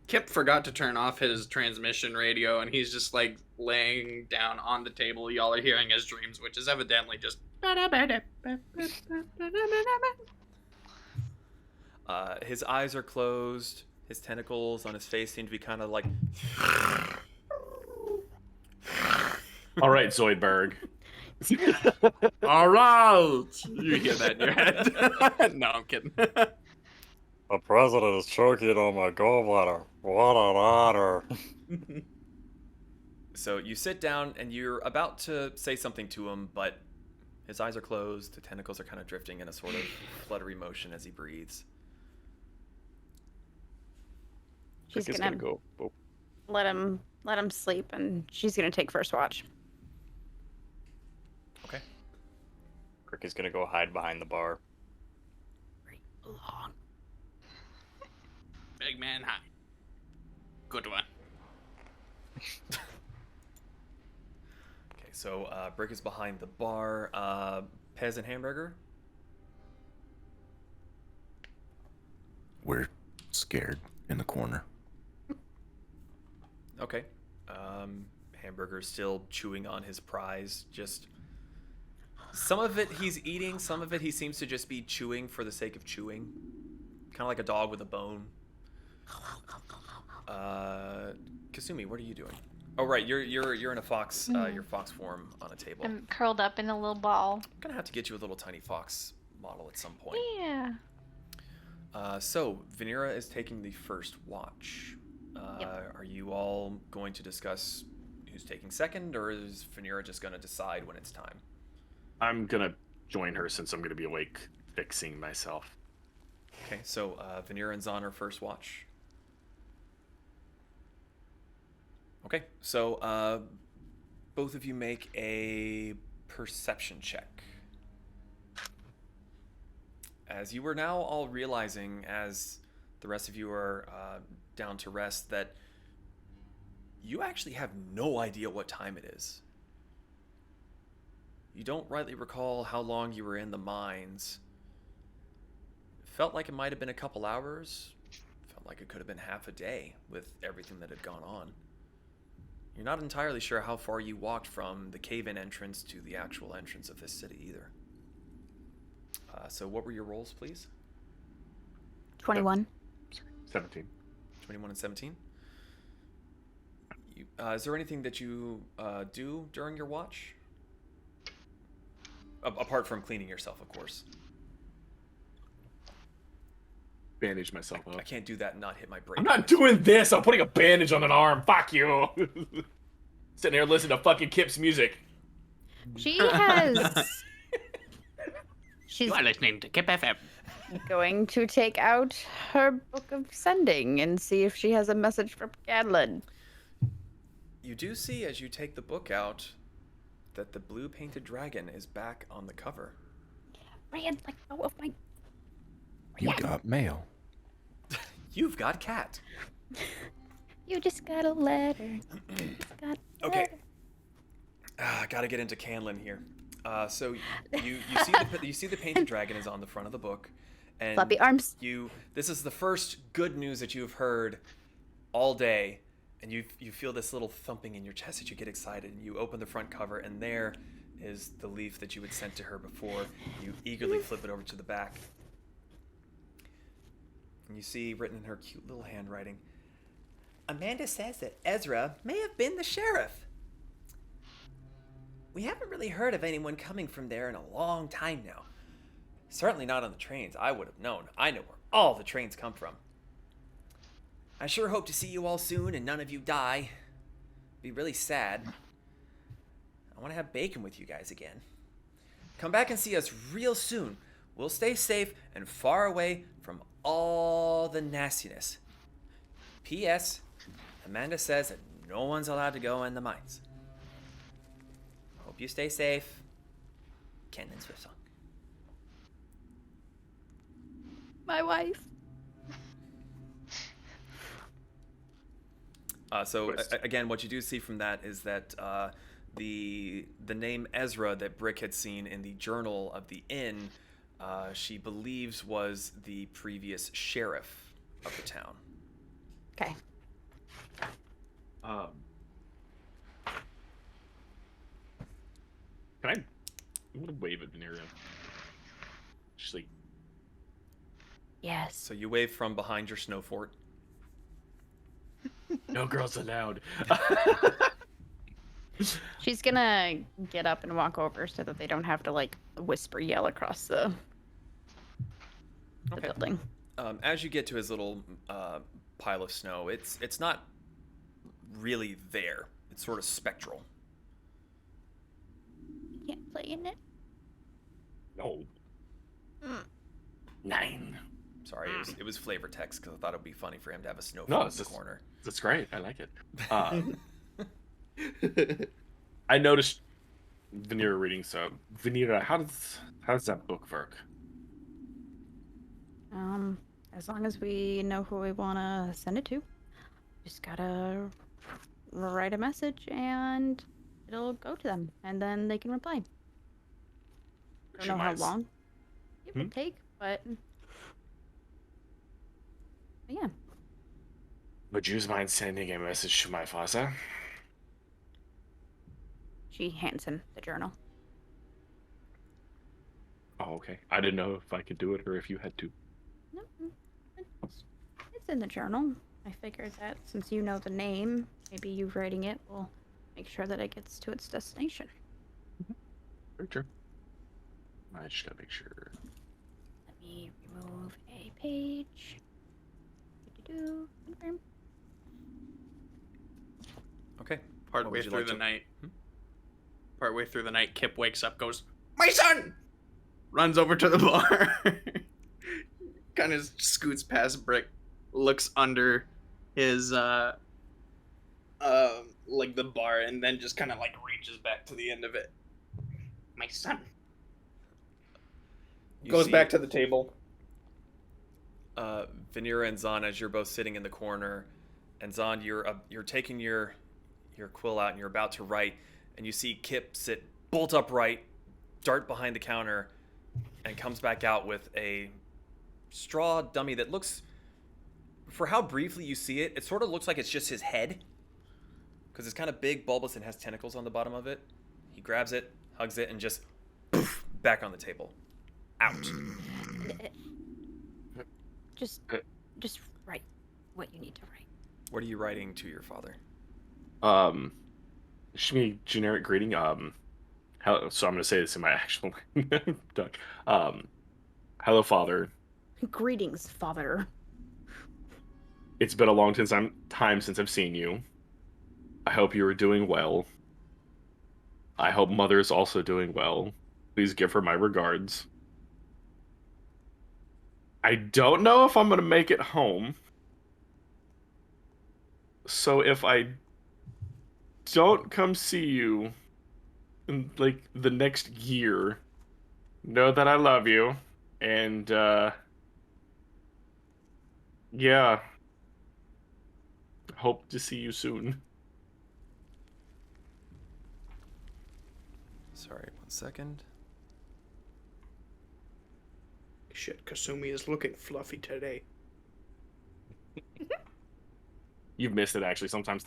Kip forgot to turn off his transmission radio, and he's just like laying down on the table. Y'all are hearing his dreams, which is evidently just. His eyes are closed. His tentacles on his face seem to be kind of like. All right, Zoidberg. All right, you hear that in your head? No, I'm kidding. The president is choking on my gallbladder. What an honor. So you sit down and you're about to say something to him, but His eyes are closed. The tentacles are kind of drifting in a sort of fluttery motion as he breathes. She's Cricket's gonna go. Oh, let him sleep, and she's gonna take first watch. Okay. Cricket's gonna go hide behind the bar. Where you belong. Big man, hi. Good one. Okay, so Brick is behind the bar. Pez and Hamburger? We're scared in the corner. Okay. Hamburger's still chewing on his prize. Just some of it he's eating, some of it he seems to just be chewing for the sake of chewing. Kind of like a dog with a bone. Kasumi, what are you doing? Oh right, you're in a fox, your fox form on a table. I'm curled up in a little ball. I'm gonna have to get you a little tiny fox model at some point. Yeah. So Vanera is taking the first watch. Are you all going to discuss who's taking second, or is Vanera just gonna decide when it's time? I'm gonna join her since I'm gonna be awake fixing myself. Okay, so Vanera and Zahn are first watch. Okay, so both of you make a perception check. As you are now all realizing, as the rest of you are down to rest, that you actually have no idea what time it is. You don't rightly recall how long you were in the mines. It felt like it might have been a couple hours. Felt like it could have been half a day with everything that had gone on. You're not entirely sure how far you walked from the cave-in entrance to the actual entrance of this city either. So what were your rolls, please? 21. 17. 21 and 17. Is there anything that you do during your watch? Apart from cleaning yourself, of course. Bandage myself up. I can't do that and not hit my brain. I'm not doing this. I'm putting a bandage on an arm. Fuck you. Sitting here listening to fucking Kip's music. She has. She's You are listening to Kip FM. going to take out her book of sending and see if she has a message from Gadlin. You do see, as you take the book out, that the blue painted dragon is back on the cover. Rand, let go of my. You got mail. You've got cat. You just got a letter. You just got a Okay. letter. Gotta get into Canlin here. So you see the painted dragon is on the front of the book, and Floppy arms. This is the first good news that you've heard all day, and you feel this little thumping in your chest as you get excited, and you open the front cover, and there is the leaf that you had sent to her before. You eagerly flip it over to the back, and you see written in her cute little handwriting, Amanda says that Ezra may have been the sheriff. We haven't really heard of anyone coming from there in a long time now. Certainly not on the trains. I would have known. I know where all the trains come from. I sure hope to see you all soon and none of you die. Be really sad. I want to have bacon with you guys again. Come back and see us real soon. We'll stay safe and far away from all the nastiness. P.S. Amanda says that no one's allowed to go in the mines. Hope you stay safe. Ken and Swift Song. My wife. Again, what you do see from that is that the name Ezra that Brick had seen in the journal of the inn, she believes was the previous sheriff of the town. Okay. Can I'm gonna wave at Vanera. Just like, Yes. So you wave from behind your snow fort. no girls allowed. She's gonna get up and walk over so that they don't have to like whisper yell across the Okay. building. As you get to his little pile of snow, it's not really there. It's sort of spectral. You can't play in it. No. Mm. 9. Sorry, it was flavor text because I thought it would be funny for him to have a snowflake No, in it's the just corner. that's great. I like it. I noticed Vanera reading. So Vanera, how does that book work? As long as we know who we want to send it to, just gotta write a message and it'll go to them, and then they can reply. Don't know how long it would take, but yeah. Would you mind sending a message to my father? She hands him the journal. Oh, okay. I didn't know if I could do it or if you had to. No, it's in the journal. I figured that since you know the name, maybe you writing it will make sure that it gets to its destination. Very true. I just gotta make sure. Let me remove a page. Confirm. Okay. Partway would you through like the to- night. Partway through the night, Kip wakes up, goes, "My son!" Runs over to the bar. Kind of scoots past Brick, looks under his like the bar, and then just kind of like reaches back to the end of it. My son. You Goes see, back to the table. Vanera and Zahn, as you're both sitting in the corner, and Zahn, you're taking your quill out and you're about to write, and you see Kip sit bolt upright, dart behind the counter, and comes back out with a straw dummy that looks, for how briefly you see it, it sort of looks like it's just his head, because it's kind of big, bulbous, and has tentacles on the bottom of it. He grabs it, hugs it, and just poof, back on the table. Out. Just write what you need to write. What are you writing to your father? Should be generic greeting. So I'm gonna say this in my actual done. Hello, Father. Greetings, father. It's been a long time since I've seen you. I hope you are doing well. I hope Mother is also doing well. Please give her my regards. I don't know if I'm gonna make it home. So if I don't come see you in like the next year, know that I love you. And yeah. Hope to see you soon. Sorry, 1 second. Shit, Kasumi is looking fluffy today. You've missed it, actually. Sometimes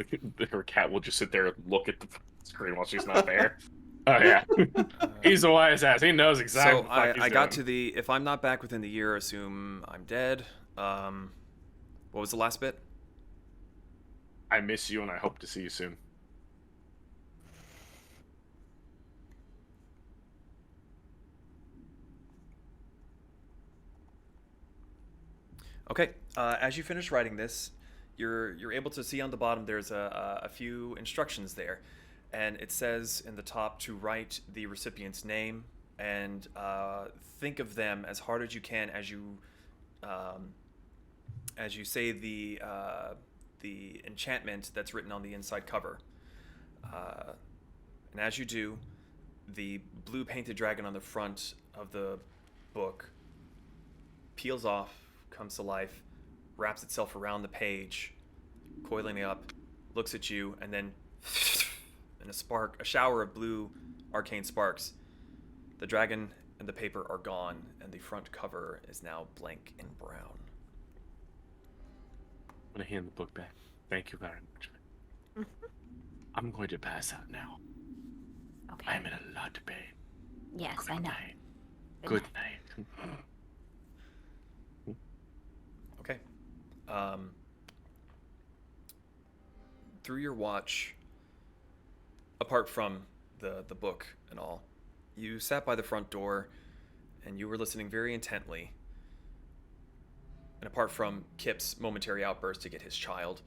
her cat will just sit there and look at the screen while she's not there. Oh, yeah. He's a wise ass. He knows exactly So what the fuck he's I got doing. to the, if I'm not back within the year, assume I'm dead. What was the last bit? I miss you and I hope to see you soon. Okay, as you finish writing this, you're able to see on the bottom there's a few instructions there, and it says in the top to write the recipient's name and think of them as hard as you can as you say the enchantment that's written on the inside cover. And as you do, the blue painted dragon on the front of the book peels off, comes to life, wraps itself around the page, coiling up, looks at you, and then in a shower of blue arcane sparks, the dragon and the paper are gone, and the front cover is now blank and brown. I'm gonna hand the book back. Thank you very much. I'm going to pass out now. Okay. I'm in a lot of pain. Yes, Good I know. night. Good Good night. Okay. Through your watch, apart from the book and all, you sat by the front door and you were listening very intently. And apart from Kip's momentary outburst to get his child,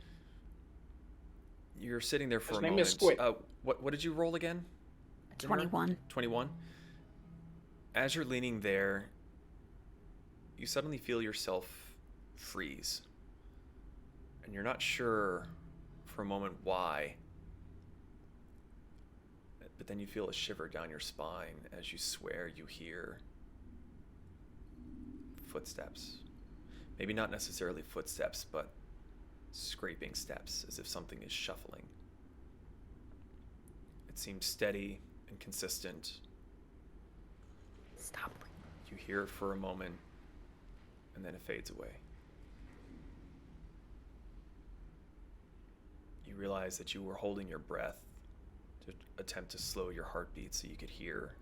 you're sitting there for His a name moment. is Squid. What did you roll again? 21. 21. as you're leaning there, you suddenly feel yourself freeze. And you're not sure for a moment why. But then you feel a shiver down your spine as you swear you hear footsteps. Maybe not necessarily footsteps, but scraping steps, as if something is shuffling. It seems steady and consistent. Stop. You hear it for a moment, and then it fades away. You realize that you were holding your breath to attempt to slow your heartbeat so you could hear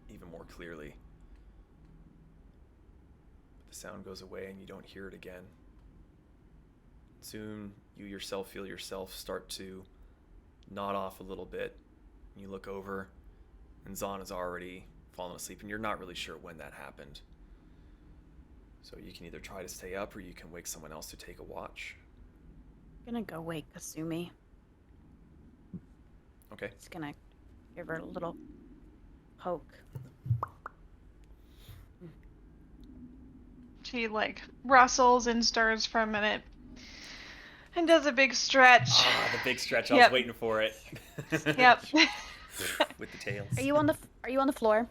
even more clearly. But the sound goes away and you don't hear it again. Soon, you yourself feel yourself start to nod off a little bit. You look over, and Zahn has already fallen asleep, and you're not really sure when that happened. So you can either try to stay up, or you can wake someone else to take a watch. I'm gonna go wake Kasumi. Okay. Just gonna give her a little poke. She like rustles and stirs for a minute and does a big stretch. Ah, the big stretch. I Yep. was waiting for it. Yep. With the tails. Are you on the floor?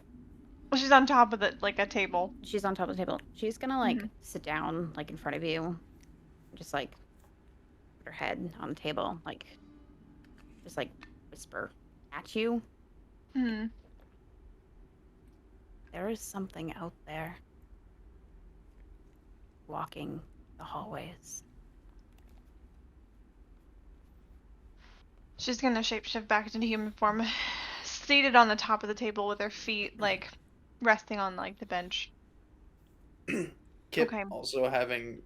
Well, she's on top of it, like a table. She's on top of the table. She's gonna like Mhm. sit down like in front of you. Just like put her head on the table, like just like whisper at you. Hmm. There is something out there walking the hallways. She's gonna shapeshift back into human form, seated on the top of the table with her feet like resting on like the bench. Kip, Okay. also having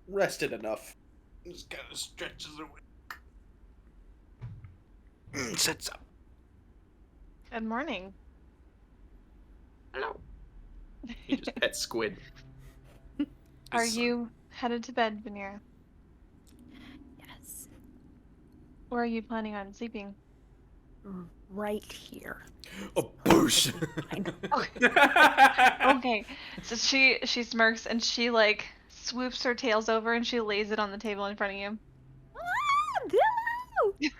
rested enough, just kind of stretches away. Sits up. Good morning. Hello. He just pets Squid. Are His you headed to bed, Vanera? Yes. Where are you planning on sleeping? Right here. Oh, boosh! Okay. So she smirks and she like swoops her tails over and she lays it on the table in front of you. Ah, Dillo!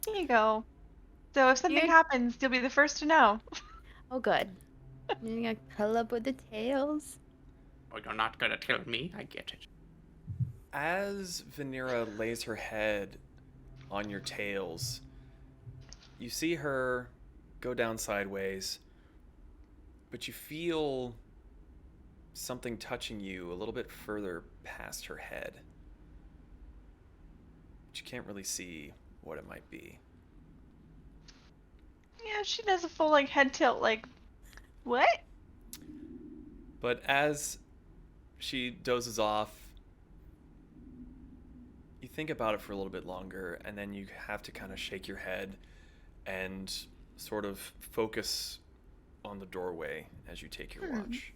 Here you go. So if something Here- happens, you'll be the first to know. Oh, good. You're gonna cuddle up with the tails. Oh, you're not gonna tell me? I get it. As Vanera lays her head on your tails, you see her go down sideways, but you feel something touching you a little bit further past her head. But you can't really see what it might be. Yeah, she does a full like head tilt like what? But as she dozes off, you think about it for a little bit longer, and then you have to kind of shake your head and sort of focus on the doorway as you take your watch.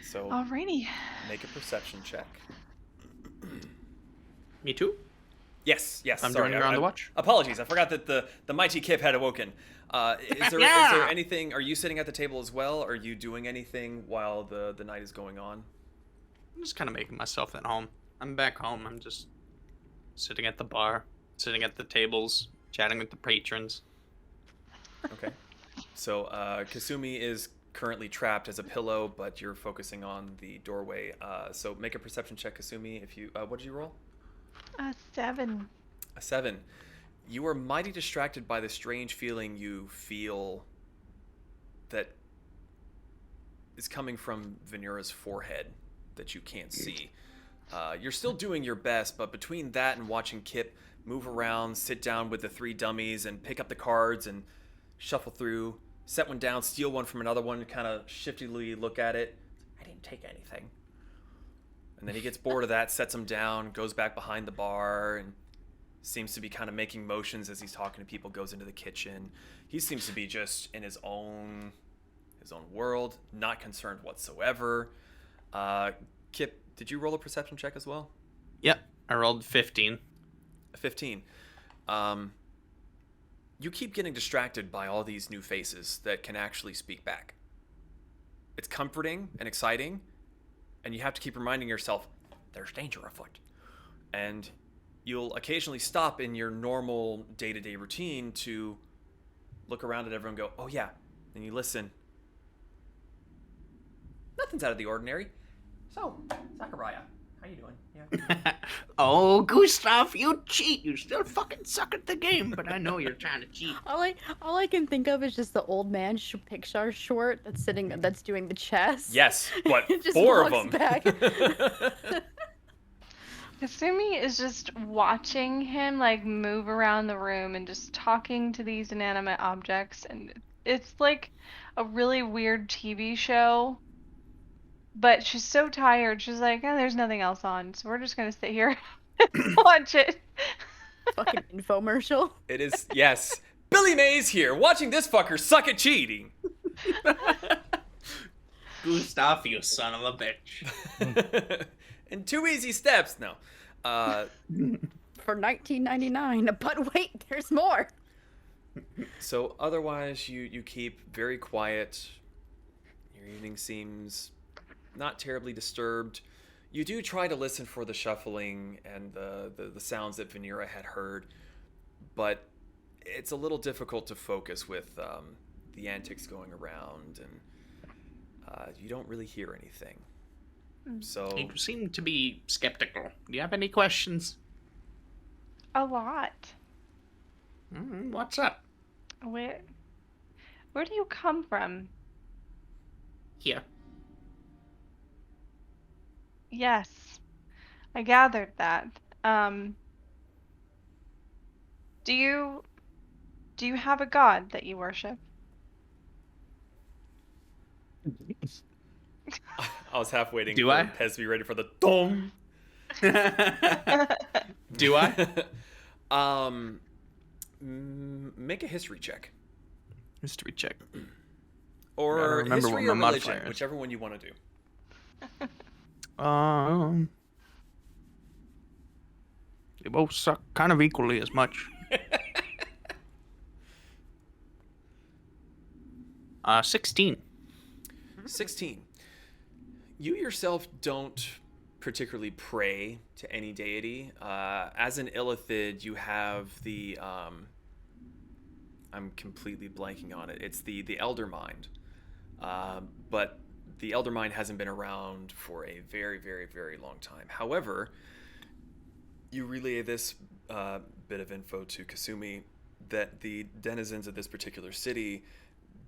So Alrighty. make a perception check. Me too? Yes, I'm sorry, joining her on the watch. Apologies, I forgot that the mighty Kip had awoken. Is there anything? Are you sitting at the table as well? Are you doing anything while the night is going on? I'm just kind of making myself at home. I'm back home. I'm just sitting at the bar, sitting at the tables, chatting with the patrons. Okay. So Kasumi is currently trapped as a pillow, but you're focusing on the doorway. So make a perception check, Kasumi. If you, what did you roll? 7. A 7. You are mighty distracted by the strange feeling you feel that is coming from Vanera's forehead that you can't see. You're still doing your best, but between that and watching Kip move around, sit down with the 3 dummies and pick up the cards and shuffle through, set one down, steal one from another one, kind of shiftily look at it. I didn't take anything. And then he gets bored of that, sets them down, goes back behind the bar, and seems to be kind of making motions as he's talking to people, goes into the kitchen. He seems to be just in his own world, not concerned whatsoever. Kip, did you roll a perception check as well? Yep, I rolled 15. 15. you keep getting distracted by all these new faces that can actually speak back. It's comforting and exciting, and you have to keep reminding yourself there's danger afoot. And you'll occasionally stop in your normal day-to-day routine to look around at everyone and go, oh yeah, and you listen. Nothing's out of the ordinary. So, Zachariah, how you doing? Yeah. Oh, Gustav, you cheat. You still fucking suck at the game, but I know you're trying to cheat. All I can think of is just the old man Pixar short that's doing the chess. Yes, but It just 4 of walks them. back. Kasumi is just watching him like move around the room and just talking to these inanimate objects, and it's like a really weird TV show. But she's so tired. She's like, oh, there's nothing else on, so we're just gonna sit here and watch it. Fucking infomercial. It is, yes. Billy Mays here, watching this fucker suck at cheating. Gustav, you son of a bitch. In 2 easy steps. No. For $19.99. But wait, there's more. So otherwise, you keep very quiet. Your evening seems not terribly disturbed. You do try to listen for the shuffling and the sounds that Vanera had heard, but it's a little difficult to focus with the antics going around, and you don't really hear anything. So You seem to be skeptical. Do you have any questions? A lot. What's up? Where do you come from? Here. Yes, I gathered that. Do you have a god that you worship? I was half waiting Do for I? Pez to be ready for the dong. Do I? Make a history check. History check. Or Gotta remember history what or my religion, modifier is. whichever one you want to do. They both suck kind of equally as much. 16. 16. You yourself don't particularly pray to any deity. As an illithid, you have the I'm completely blanking on it. It's the Elder Mind. But the Elder Mind hasn't been around for a very, very, very long time. However, you relay this bit of info to Kasumi that the denizens of this particular city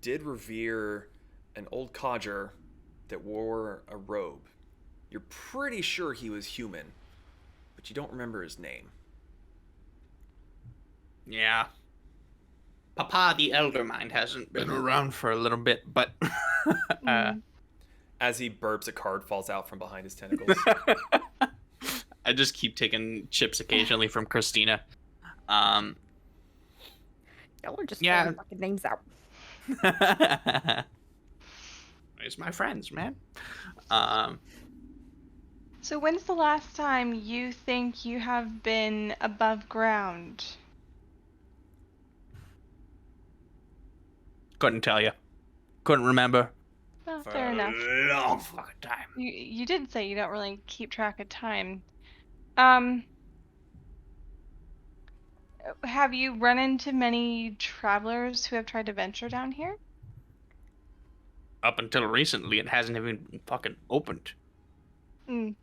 did revere an old codger that wore a robe. You're pretty sure he was human, but you don't remember his name. Yeah. Papa the Elder Mind hasn't been around for a little bit, but As he burps, a card falls out from behind his tentacles. I just keep taking chips occasionally from Christina. Y'all are just throwing fucking names out. It's my friends, man. So when's the last time you think you have been above ground? Couldn't tell you. Couldn't remember. Well, For fair enough. a long fucking time. You did say you don't really keep track of time. Have you run into many travelers who have tried to venture down here? Up until recently, it hasn't even fucking opened. Mm.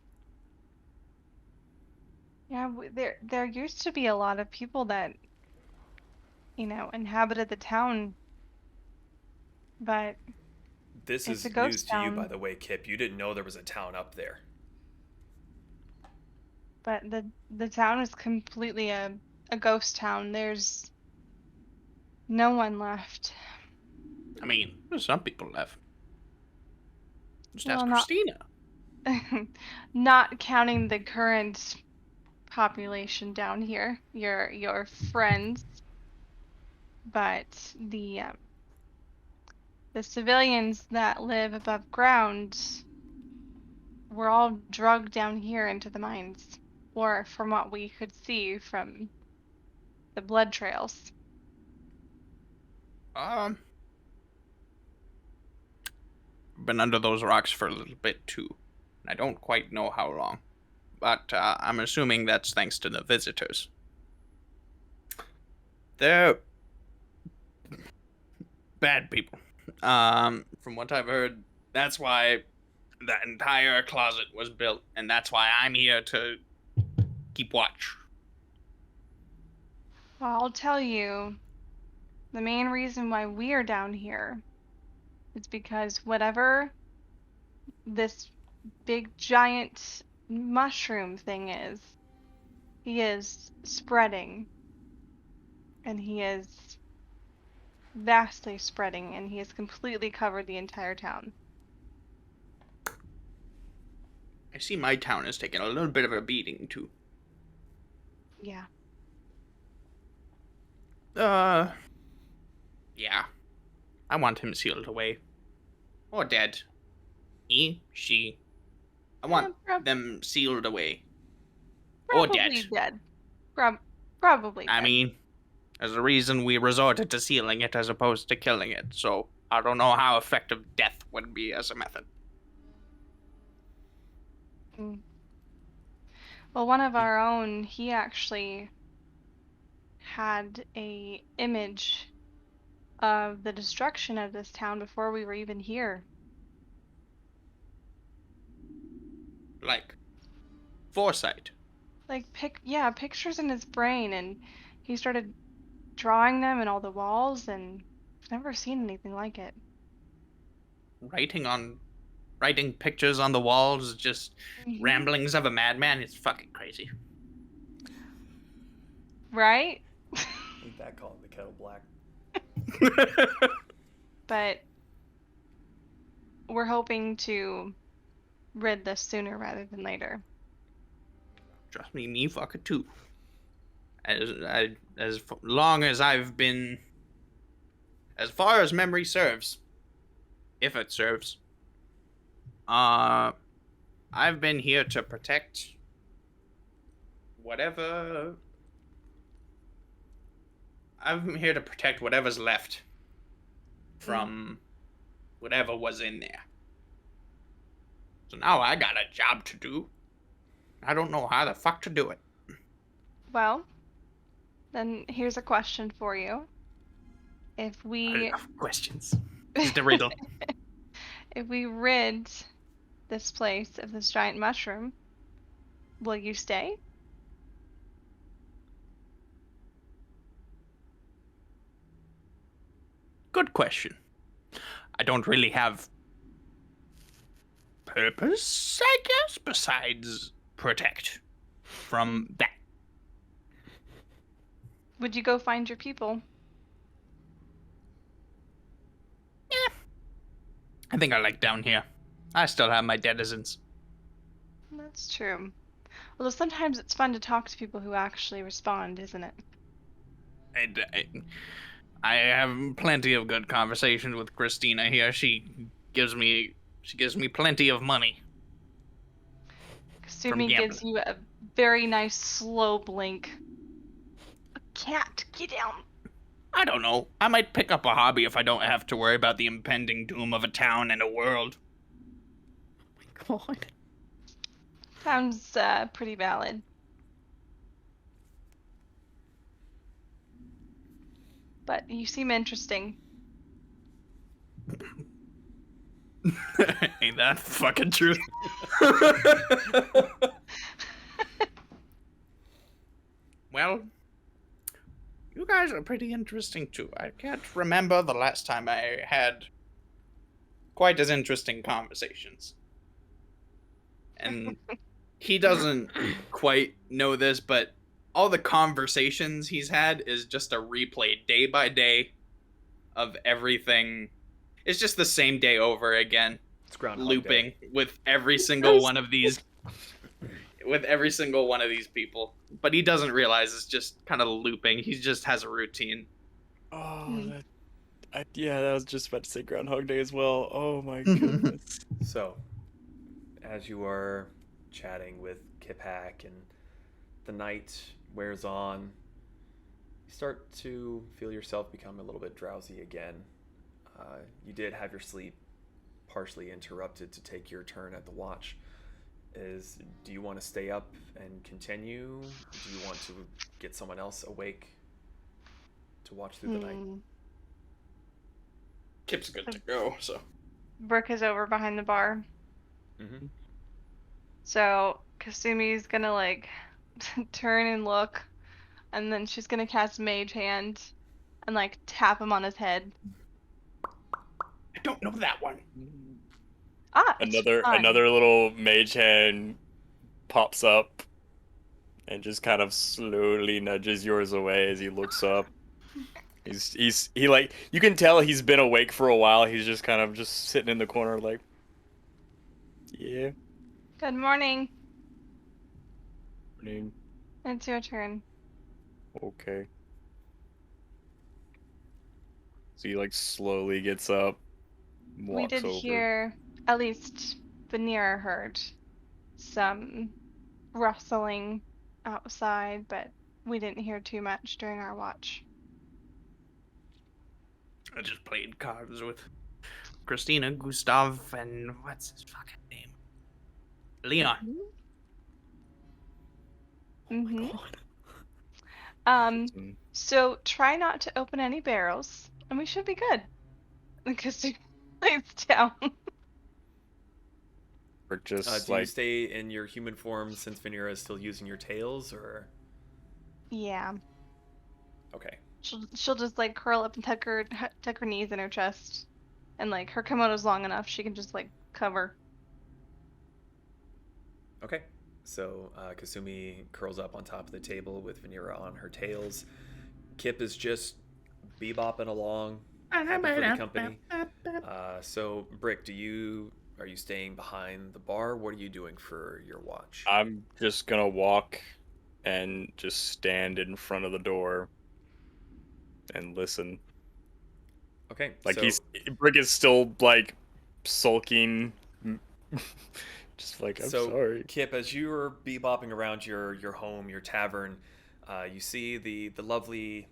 Yeah, there used to be a lot of people that, inhabited the town, but This It's is a ghost news to you, town. by the way, Kip. You didn't know there was a town up there. the town is completely a ghost town. There's no one left. I mean, there's some people left. Just Well, ask not- Christina. Not counting the current population down here, your friends, but the civilians that live above ground were all drugged down here into the mines, or from what we could see from the blood trails. Been under those rocks for a little bit too. I don't quite know how long, but I'm assuming that's thanks to the visitors. They're bad people. From what I've heard, that's why that entire closet was built, and that's why I'm here to keep watch. Well, I'll tell you, the main reason why we are down here is because whatever this big giant mushroom thing is, he is spreading. And he is vastly spreading, and he has completely covered the entire town. I see my town is taking a little bit of a beating too. Yeah. Yeah. I want him sealed away. Or dead. He, she. I want them sealed away. Or dead. Probably dead. Probably dead. I mean, there's a reason we resorted to sealing it as opposed to killing it, so I don't know how effective death would be as a method. Well, one of our own, he actually had a image of the destruction of this town before we were even here. Like, foresight. Like, pictures in his brain, and he started drawing them in all the walls, and I've never seen anything like it. Writing pictures on the walls, just ramblings of a madman. It's fucking crazy. Right? Ain't that calling the kettle black? But we're hoping to rid this sooner rather than later. Trust me fucker too. As long as I've been, as far as memory serves, if it serves, I've been here to protect whatever. I'm here to protect whatever's left from whatever was in there. So now I got a job to do. I don't know how the fuck to do it. Well, then here's a question for you. If we... I love questions. It's the riddle. If we rid this place of this giant mushroom, will you stay? Good question. I don't really have purpose, I guess, besides protect from that. Would you go find your people? Yeah. I think I like down here. I still have my denizens. That's true. Although sometimes it's fun to talk to people who actually respond, isn't it? I have plenty of good conversations with Christina here. She gives me plenty of money. Kasumi gives you a very nice slow blink. A cat, get down. I don't know. I might pick up a hobby if I don't have to worry about the impending doom of a town and a world. Oh my god. Sounds pretty valid. But you seem interesting. Ain't that fucking truth? Well, you guys are pretty interesting too. I can't remember the last time I had quite as interesting conversations. And he doesn't quite know this, but all the conversations he's had is just a replay day by day of everything. It's just the same day over again. It's Groundhog looping Day. with every single one of these people. But he doesn't realize it's just kind of looping. He just has a routine. Oh, yeah, I was just about to say Groundhog Day as well. Oh my goodness. So, as you are chatting with Kipak and the night wears on, You start to feel yourself become a little bit drowsy again. You did have your sleep partially interrupted to take your turn at the watch. Do you want to stay up and continue? Do you want to get someone else awake to watch through the night? Kip's good to go, so. Brooke is over behind the bar. Mm-hmm. So Kasumi's gonna like turn and look, and then she's gonna cast Mage Hand and like tap him on his head. I don't know that one. It's Another fun. little mage hand pops up and just kind of slowly nudges yours away as he looks up. He like, you can tell he's been awake for a while. He's just kind of just sitting in the corner like, yeah. Good morning. Morning. It's your turn. Okay. So he like slowly gets up, walks We did over. hear, at least Vanera heard, some rustling outside, but we didn't hear too much during our watch. I just played cards with Christina, Gustav, and what's his fucking name? Leon. So try not to open any barrels, and we should be good. Because he lays down. Or just Do you like, stay in your human form since Vanera is still using your tails, or? Yeah. Okay. She'll just like curl up and tuck her knees in her chest, and like her kimono's long enough she can just like cover. Okay. So Kasumi curls up on top of the table with Vanera on her tails. Kip is just bebopping along, happy for the company. So Brick, are you staying behind the bar? What are you doing for your watch? I'm just gonna walk and just stand in front of the door and listen. Okay. Like so, Brick is still like sulking, just like, I'm sorry. Kip, as you're bebopping around your home, your tavern, you see the lovely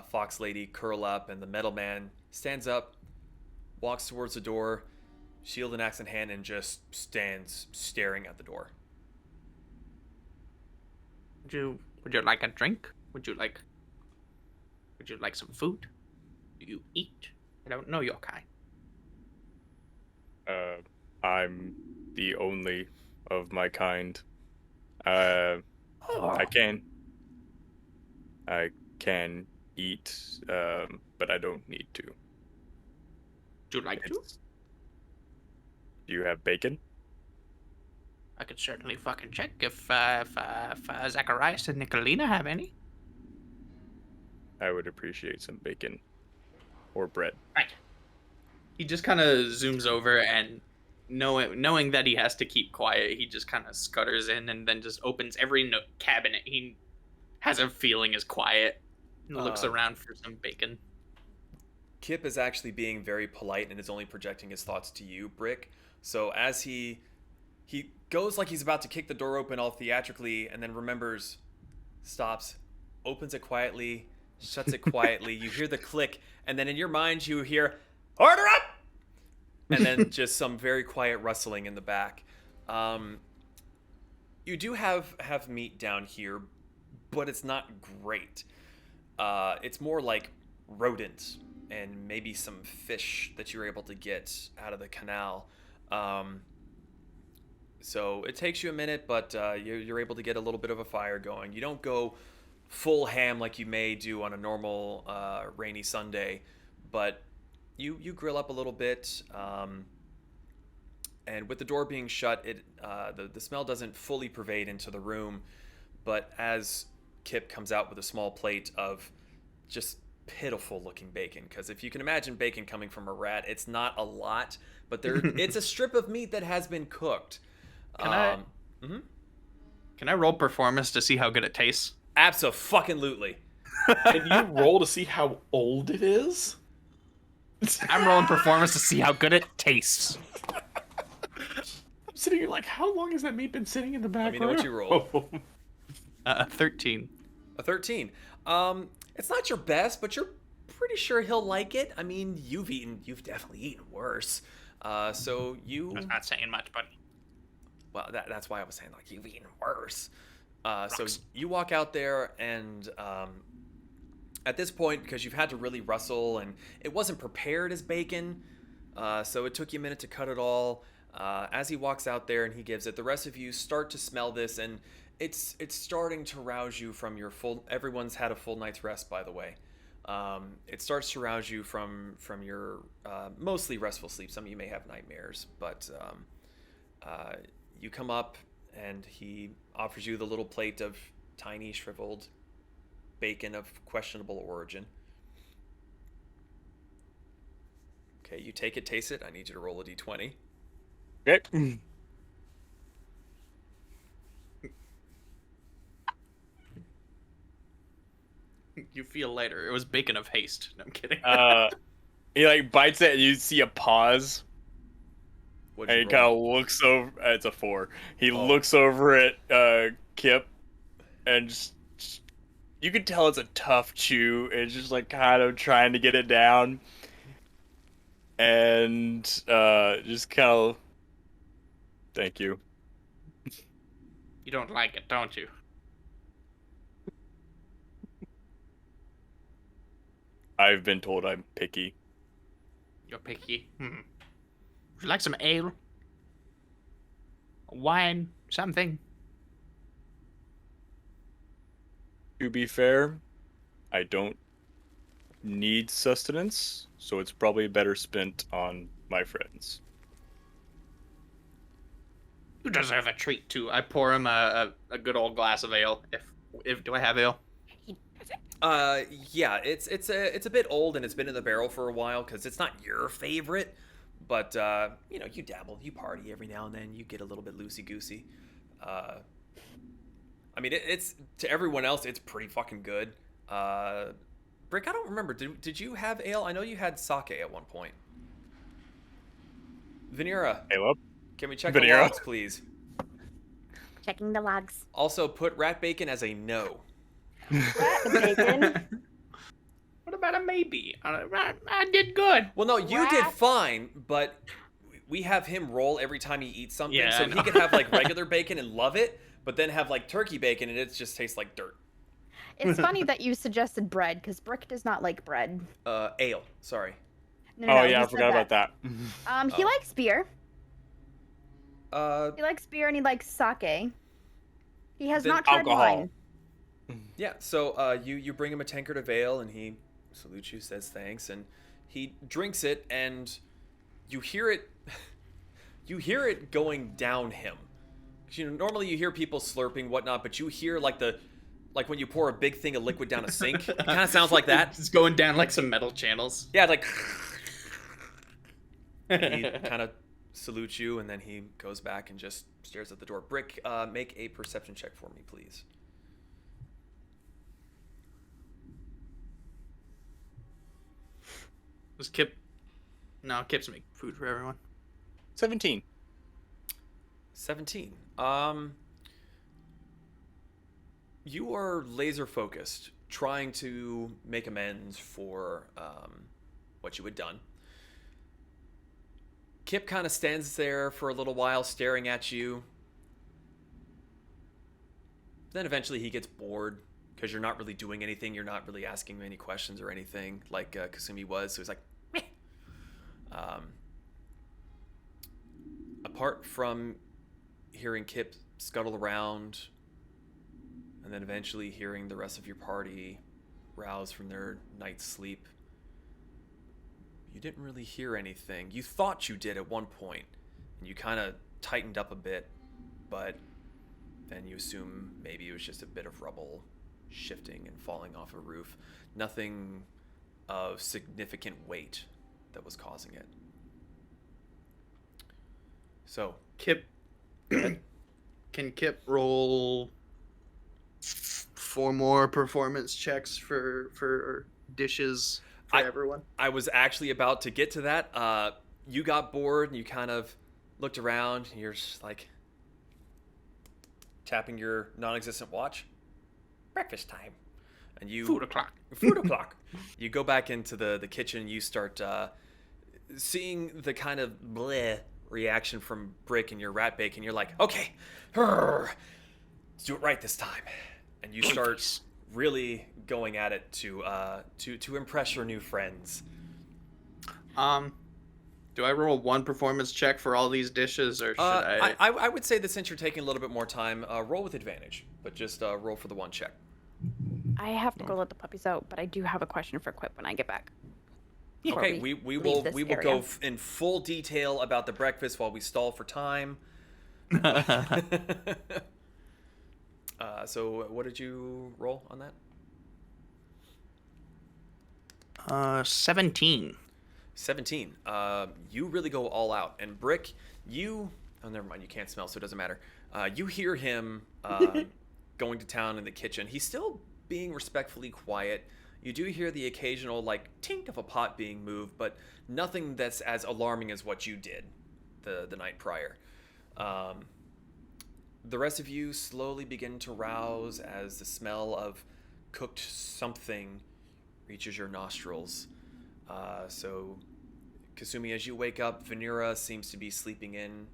fox lady curl up, and the metal man stands up, walks towards the door, shield and axe in hand, and just stands staring at the door. Would you like a drink? Would you like some food? Do you eat? I don't know your kind. I'm the only of my kind. I can eat, but I don't need to. Would you like to? Do you have bacon? I could certainly fucking check if Zacharias and Nicolina have any. I would appreciate some bacon. Or bread. Right. He just kind of zooms over, and knowing that he has to keep quiet, he just kind of scutters in and then just opens every cabinet he has a feeling is quiet and looks around for some bacon. Kip is actually being very polite and is only projecting his thoughts to you, Brick. So as he goes like he's about to kick the door open all theatrically, and then remembers, stops, opens it quietly, shuts it quietly. You hear the click, and then in your mind you hear, "Order up!" And then just some very quiet rustling in the back. You do have meat down here, but it's not great. It's more like rodents and maybe some fish that you're able to get out of the canal. So it takes you a minute, but you're able to get a little bit of a fire going. You don't go full ham like you may do on a normal rainy Sunday, but you grill up a little bit. And with the door being shut, the smell doesn't fully pervade into the room. But as Kip comes out with a small plate of just pitiful looking bacon, because if you can imagine bacon coming from a rat, it's not a lot, but it's a strip of meat that has been cooked. Can I roll performance to see how good it tastes? Abso-fucking-lutely. Can you roll to see how old it is? I'm rolling performance to see how good it tastes. I'm sitting here like, how long has that meat been sitting in the back? Let me know what you roll. 13. A 13. It's not your best, but you're pretty sure he'll like it. I mean, you've definitely eaten worse. So you. That's not saying much, but Well, that's why I was saying like you've eaten worse. So Rocks. you walk out there, and at this point, because you've had to really rustle, and it wasn't prepared as bacon, so it took you a minute to cut it all. As he walks out there and he gives it, the rest of you start to smell this, and it's starting to rouse you from your full. Everyone's had a full night's rest, by the way. It starts to rouse you from your mostly restful sleep. Some of you may have nightmares, but you come up and he offers you the little plate of tiny shriveled bacon of questionable origin. Okay, you take it, taste it. I need you to roll a d20. Okay. You feel later. It was bacon of haste. No, I'm kidding. He like bites it, and you see a pause. What'd And you he kind roll? of looks over. It's a 4. He Oh. looks over at Kip, and just you can tell it's a tough chew. It's just like kind of trying to get it down, and just kind of thank you. You don't like it, don't you? I've been told I'm picky. You're picky. Would you like some ale? Wine? Something? To be fair, I don't need sustenance, so it's probably better spent on my friends. You deserve a treat too. I pour him a good old glass of ale. If do I have ale? Yeah, it's a bit old and it's been in the barrel for a while because it's not your favorite, but you know, you dabble, you party every now and then, you get a little bit loosey goosey. I mean, it's to everyone else, it's pretty fucking good. Brick, I don't remember. Did you have ale? I know you had sake at one point. Vanera, Hey, up. can we check the Vanera? logs, please? Checking the logs. Also, put rat bacon as a no. Rat bacon. What about a maybe? I did good. Well, no, you did Rat. fine, but we have him roll every time he eats something, Yeah, so I he know. could have like regular bacon and love it, but then have like turkey bacon and it just tastes like dirt. It's funny that you suggested bread, because Brick does not like bread. Ale. Sorry. No, Oh he yeah, I said forgot about that. He Oh. likes beer. Uh, He likes beer and he likes sake. He has Then not tried alcohol. wine. yeah. So you bring him a tankard of ale, and he salutes you, says thanks, and he drinks it, and you hear it. You hear it going down him. 'Cause, you know, normally you hear people slurping, whatnot, but you hear like when you pour a big thing of liquid down a sink. It kind of sounds like that. It's going down like some metal channels. Yeah, like. And he kind of salutes you, and then he goes back and just stares at the door. Brick, make a perception check for me, please. Was Kip? No, Kip's making food for everyone. 17. 17. You are laser focused, trying to make amends for what you had done. Kip kind of stands there for a little while, staring at you. Then eventually he gets bored because you're not really doing anything. You're not really asking him any questions or anything like Kasumi was. So he's like, meh. Apart from hearing Kip scuttle around and then eventually hearing the rest of your party rouse from their night's sleep, you didn't really hear anything. You thought you did at one point, and you kind of tightened up a bit, but then you assume maybe it was just a bit of rubble shifting and falling off a roof. Nothing of significant weight that was causing it. So, Kip. Can Kip roll 4 more performance checks for dishes for everyone? I was actually about to get to that. You got bored and you kind of looked around and you're just like tapping your non-existent watch. Breakfast time. And you Food o'clock. Food o'clock. You go back into the kitchen. You start seeing the kind of bleh reaction from Brick and your rat bacon. You're like, okay, let's do it right this time. And you start really going at it to impress your new friends. Do I roll one performance check for all these dishes, or should I? I would say that since you're taking a little bit more time, roll with advantage, but just roll for the one check. I have to go let the puppies out, but I do have a question for Quip when I get back. Okay, we will go in full detail about the breakfast while we stall for time. So what did you roll on that? 17. 17. You really go all out. And Brick, oh, never mind. You can't smell, so it doesn't matter. You hear him going to town in the kitchen. He's still being respectfully quiet. You do hear the occasional, like, tink of a pot being moved, but nothing that's as alarming as what you did the night prior. The rest of you slowly begin to rouse as the smell of cooked something reaches your nostrils. So, Kasumi, as you wake up, Vanera seems to be sleeping in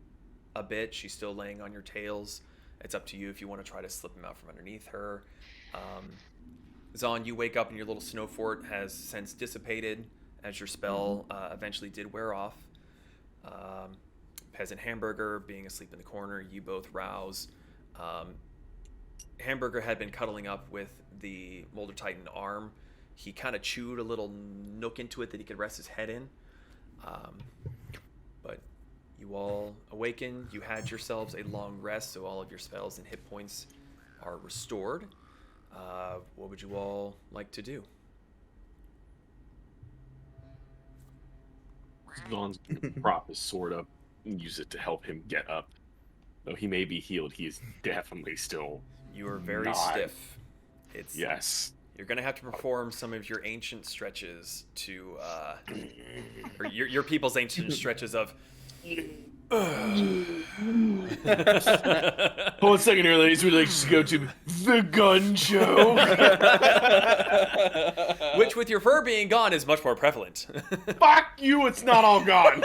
a bit. She's still laying on your tails. It's up to you if you want to try to slip him out from underneath her. Zahn, you wake up and your little snow fort has since dissipated as your spell eventually did wear off. Peasant Hamburger being asleep in the corner, you both rouse. Hamburger had been cuddling up with the Molder Titan arm. He kind of chewed a little nook into it that he could rest his head in. But you all awaken. You had yourselves a long rest, so all of your spells and hit points are restored. What would you all like to do? Vaughn's gonna prop his sword up and use it to help him get up. Though he may be healed, he is definitely still. You are very not. stiff. Yes. You're gonna have to perform some of your ancient stretches to, or your people's ancient stretches of. 1 second here, ladies. We'd like to go to the gun show. Which, with your fur being gone, is much more prevalent. Fuck you! It's not all gone.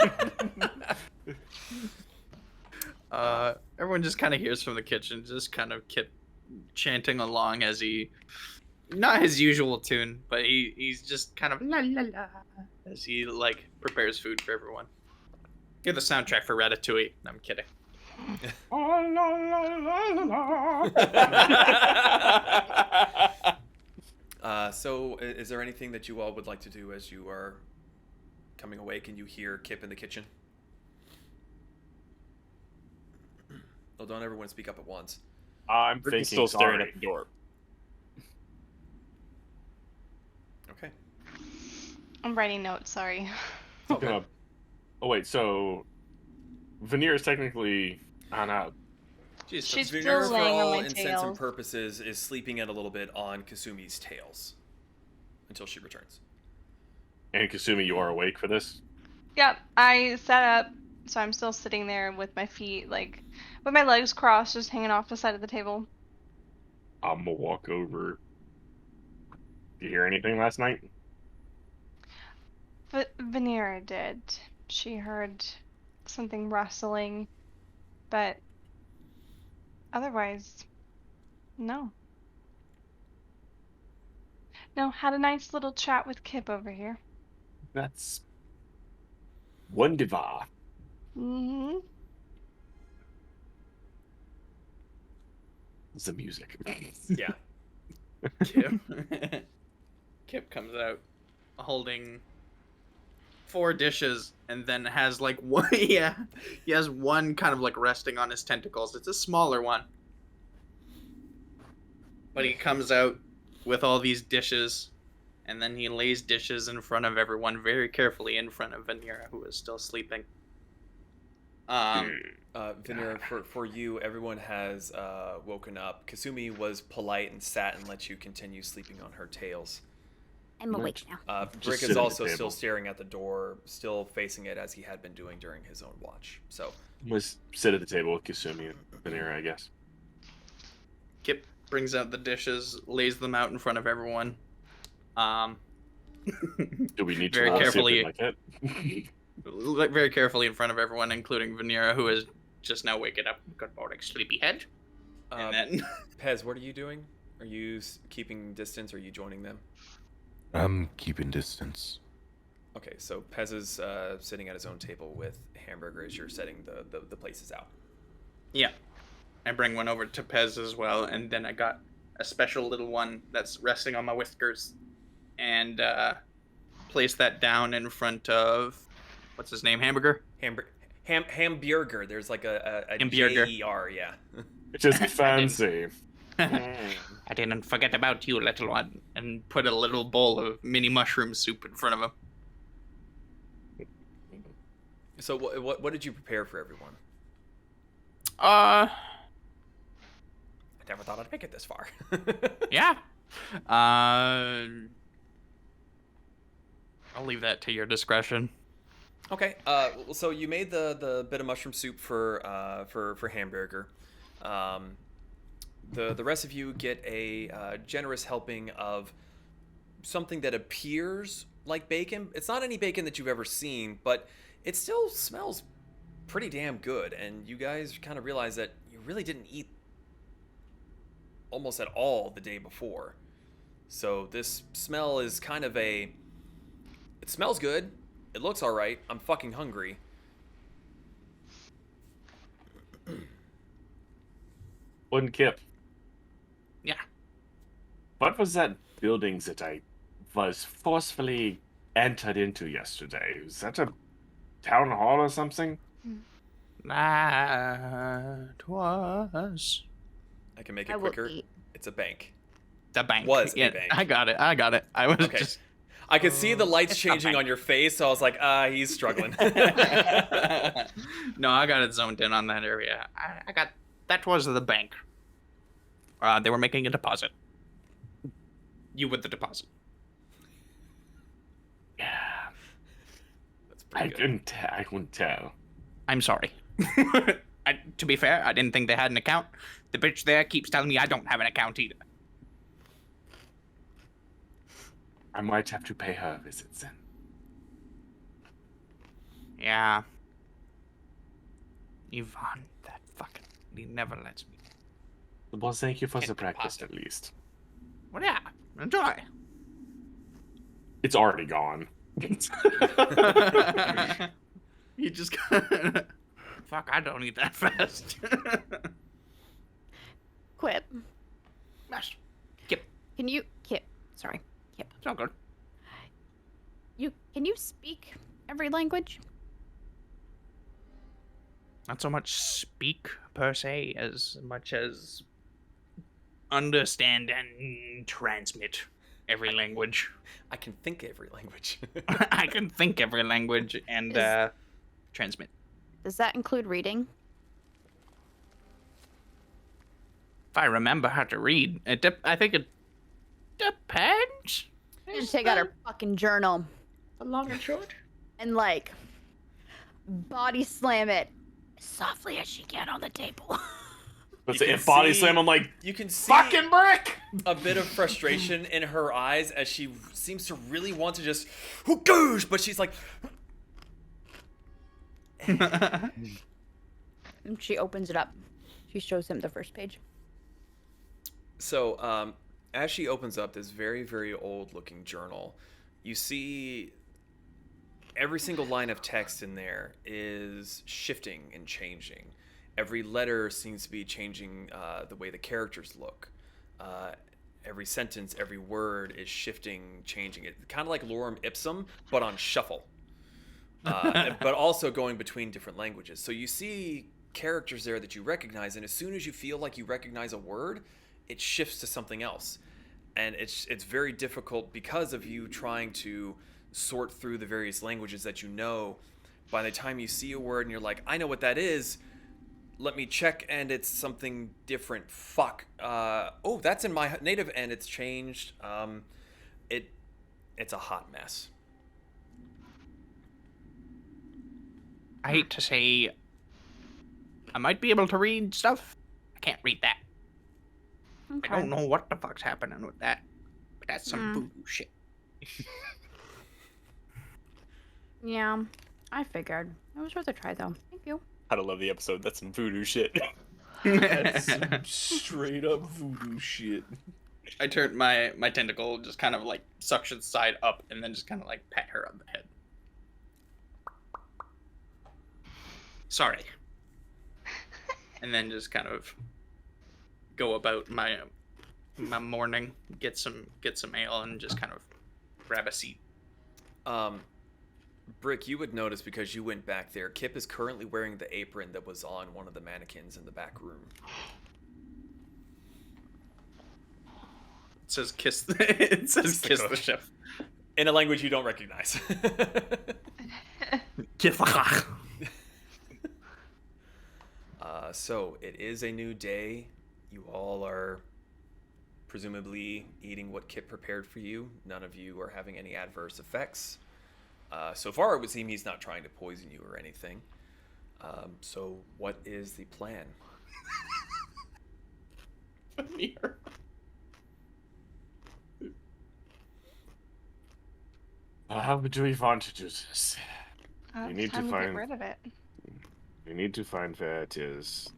Everyone just kind of hears from the kitchen, just kind of Kip chanting along as he, not his usual tune, but he's just kind of la la la as he like prepares food for everyone. Hear the soundtrack for Ratatouille. No, I'm kidding. So, is there anything that you all would like to do as you are coming awake and you hear Kip in the kitchen? Oh, don't everyone speak up at once. I'm Bricky's thinking. still staring at the door. Okay. I'm writing notes, sorry. Okay. Oh wait, so Vanera is technically on out. She's Vanera, still for laying on all my intents tail. and purposes, is sleeping in a little bit on Kasumi's tails until she returns. And Kasumi, you are awake for this? Yep, I sat up, so I'm still sitting there with my feet, like, with my legs crossed, just hanging off the side of the table. I'm gonna walk over. Did you hear anything last night? But Vanera did. She heard something rustling, but otherwise, no. No, had a nice little chat with Kip over here. That's wonderful. Mm-hmm. The music. Yeah. Kip comes out holding 4 dishes and then has like one. Yeah, he has one kind of like resting on his tentacles. It's a smaller one, but he comes out with all these dishes, and then he lays dishes in front of everyone very carefully in front of Vanera, who is still sleeping. Vanera, for you, everyone has woken up. Kasumi was polite and sat and let you continue sleeping on her tails. I'm awake now. Brick sit is at the also table. still staring at the door, still facing it as he had been doing during his own watch. So, Let's sit at the table with Kasumi and Vanera, I guess. Kip brings out the dishes, lays them out in front of everyone. Do we need to Very roll to see if carefully- they like it? Very carefully in front of everyone, including Vanera, who is just now waking up. Good morning, sleepyhead. And then Pez, what are you doing? Are you keeping distance, or are you joining them? I'm keeping distance. Okay, so Pez is sitting at his own table with Hamburger as you're setting the places out. yeah, I bring one over to Pez as well, and then I got a special little one that's resting on my whiskers, and place that down in front of what's his name, Hamburger. Hamburger. There's like a Hamburger. J-E-R, yeah. It's just fancy. I didn't forget about you, little one, and put a little bowl of mini mushroom soup in front of him. So what did you prepare for everyone? Uh, I never thought I'd make it this far. yeah. I'll leave that to your discretion. Okay. So you made the bit of mushroom soup for Hamburger. The rest of you get a generous helping of something that appears like bacon. It's not any bacon that you've ever seen, but it still smells pretty damn good. And you guys kind of realize that you really didn't eat almost at all the day before. So this smell is kind of it smells good. It looks all right. I'm fucking hungry. One Kip. Yeah. What was that building that I was forcefully entered into yesterday? Was that a town hall or something? That was I can make I it will quicker. eat. It's a bank. the bank. Was a yeah, bank. I got it. I was Okay. just. I could see the lights It's a changing bank. on your face, so I was like, he's struggling. No, I got it zoned in on that area. I got that was the bank. They were making a deposit. You with the deposit. Yeah. That's I pretty good. couldn't tell. I'm sorry. To be fair, I didn't think they had an account. The bitch there keeps telling me I don't have an account either. I might have to pay her visits then. Yeah. Yvonne, that fucking he never lets me. Well, thank you for the Can't breakfast deposit. at least. Well, yeah, enjoy. It's already gone. You just fuck. I don't eat that fast. Quip. Mash. Kip. Can you Kip? Sorry, Kip. It's all good. Can you speak every language? Not so much speak per se as much as understand and transmit every language. I can think every language. I can think every language and transmit. Does that include reading? If I remember how to read, I think it depends. And take out her fucking journal The long and short. and like body slam it as softly as she can on the table. But You can if body see- slam, I'm like, You can see fucking brick! a bit of frustration in her eyes as she seems to really want to just goose, but she's like, And she opens it up. She shows him the first page. So, as she opens up this very, very old-looking journal, you see every single line of text in there is shifting and changing. Every letter seems to be changing the way the characters look. Every sentence, every word is shifting, changing. It kind of like lorem ipsum, but on shuffle. But also going between different languages. So you see characters there that you recognize, and as soon as you feel like you recognize a word, it shifts to something else. And it's very difficult because of you trying to sort through the various languages that you know. By the time you see a word and you're like, I know what that is, let me check, and it's something different. Fuck. Oh, that's in my native, and it's changed. It's a hot mess. I hate to say, I might be able to read stuff. I can't read that. Okay. I don't know what the fuck's happening with that, but that's some voodoo shit. Yeah, I figured. It was worth a try, though. Thank you. I love the episode. That's some voodoo shit. That's some straight up voodoo shit. I turned my tentacle, just kind of like suction side up, and then just kind of like pat her on the head. Sorry. And then just kind of go about my morning, get some ale, and just kind of grab a seat. Brick, you would notice because you went back there, Kip is currently wearing the apron that was on one of the mannequins in the back room. It says kiss. It says kiss the chef. In a language you don't recognize. So it is a new day. You all are presumably eating what Kip prepared for you. None of you are having any adverse effects. So far, it would seem he's not trying to poison you or anything. So what is the plan? Vanera. How do we want to do this? It's need to time to find- get rid of it. We need to find where it is.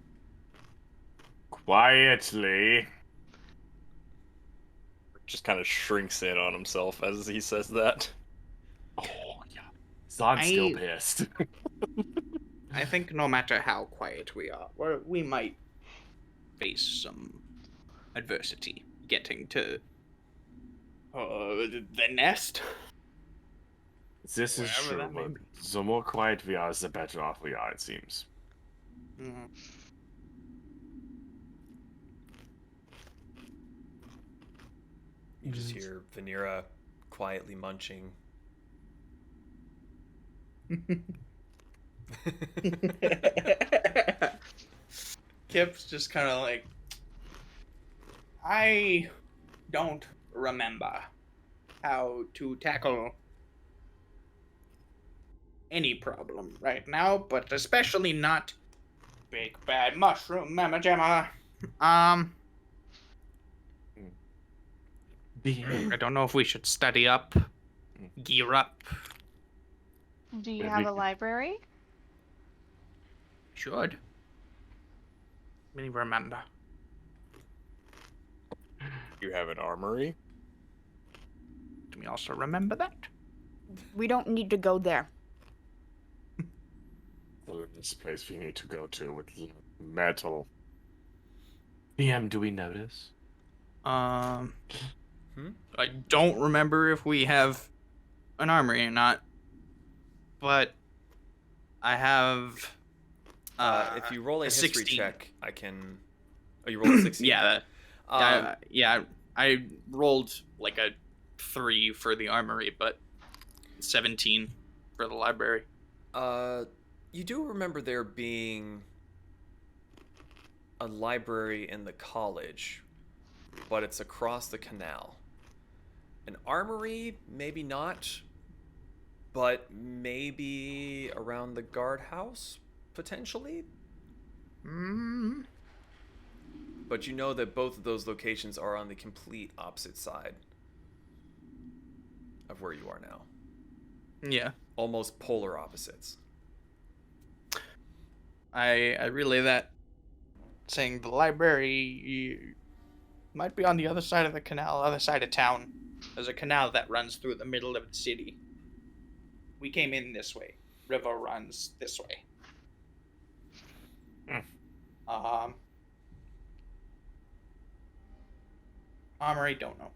Quietly. Just kind of shrinks in on himself as he says that. Oh, yeah. Zon's still I- pissed. I think no matter how quiet we are, we might face some adversity getting to The nest. This is Wherever true, that may but be. the more quiet we are, the better off we are, it seems. Mhm. You just hear Vanera quietly munching. Kip's just kind of like, I don't remember how to tackle any problem right now, but especially not big bad mushroom mama jamma. I don't know if we should study up, gear up. Do you Yeah, have we- a library? Should. Let me remember. You have an armory? Do we also remember that? We don't need to go there. Well, this place we need to go to with metal. PM, do we notice? I don't remember if we have an armory or not, but I have. If you roll a a history 16. check, I can. Oh, you rolled a 16? Yeah, Um, I rolled like a 3 for the armory, but 17 for the library. You do remember there being a library in the college, but it's across the canal. An armory, maybe not, but maybe around the guardhouse, potentially? Mm, But you know that both of those locations are on the complete opposite side of where you are now. Yeah, Almost polar opposites. I relay that, saying the library might be on the other side of the canal, other side of town. There's a canal that runs through the middle of the city. We came in this way. River runs this way. Armory, don't know.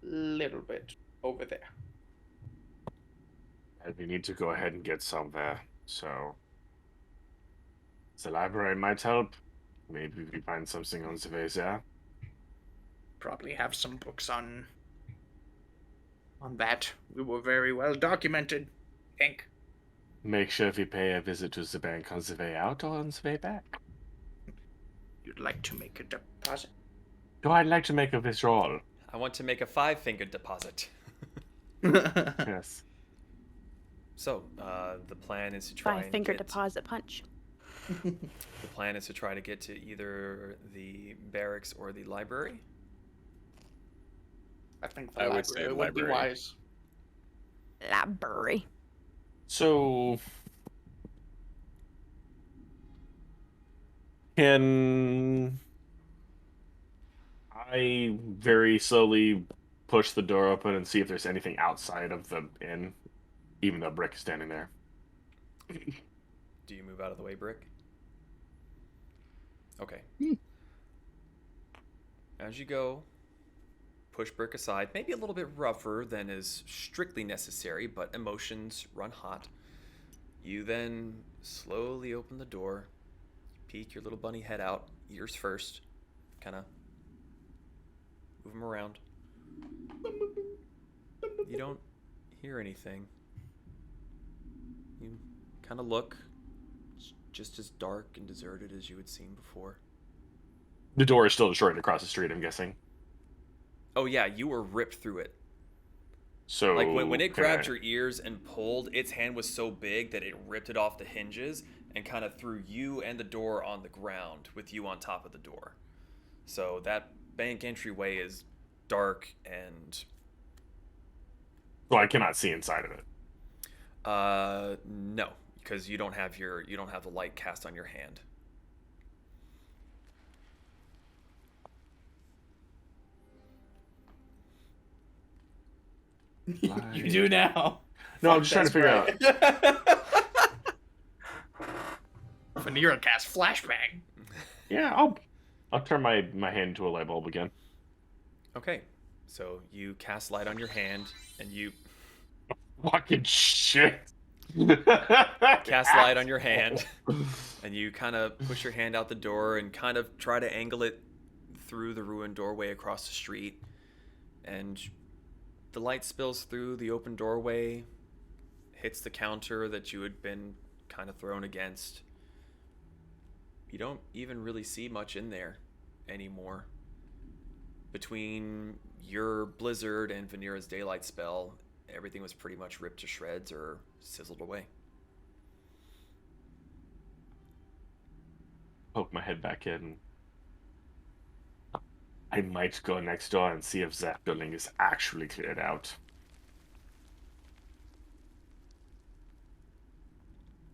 Little bit over there. And we need to go ahead and get somewhere. So the library might help. Maybe we find something on the way there. probably have some books on that. We were very well documented, I think. Make sure we pay a visit to the bank on the way out or on the way back. You'd like to make a deposit? Do I like to make a withdrawal? I want to make a 5-finger deposit. Yes. So, the plan is to try and Five-finger get... deposit punch. The plan is to try to get to either the barracks or the library. I think the I would say library would be library. wise. Library. So, can I very slowly push the door open and see if there's anything outside of the inn, even though Brick is standing there? Do you move out of the way, Brick? Okay. As you go, push Brick aside, maybe a little bit rougher than is strictly necessary, but emotions run hot. You then slowly open the door, peek your little bunny head out, ears first, kind of move them around. You don't hear anything. You kind of look. It's just as dark and deserted as you had seen before. The door is still destroyed across the street, I'm guessing. Oh yeah, you were ripped through it. So Like when it can grabbed I- your ears and pulled, its hand was so big that it ripped it off the hinges and kind of threw you and the door on the ground with you on top of the door. So that bank entryway is dark and So I cannot see inside of it. no, because you don't have the light cast on your hand. You do now. No, I'm just trying to figure out. Vanera cast flashbang. Yeah, I'll turn my hand into a light bulb again. Okay, so you cast light on your hand and you Fucking shit. cast light on your hand and you kind of push your hand out the door and kind of try to angle it through the ruined doorway across the street, and the light spills through the open doorway, hits the counter that you had been kind of thrown against. You don't even really see much in there anymore. Between your blizzard and Vanera's daylight spell, everything was pretty much ripped to shreds or sizzled away. Poke my head back in. I might go next door and see if that building is actually cleared out.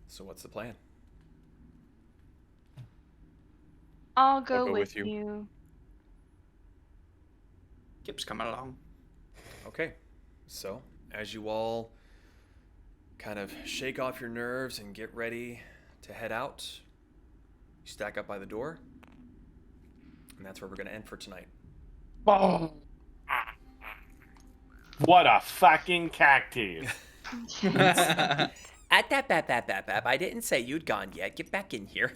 So what's the plan? I'll go, go with with you. you. Kip's coming along. Okay, so as you all kind of shake off your nerves and get ready to head out, you stack up by the door, and that's where we're going to end for tonight. Oh. What a fucking cactus. At that bap. I didn't say you'd gone yet. Get back in here.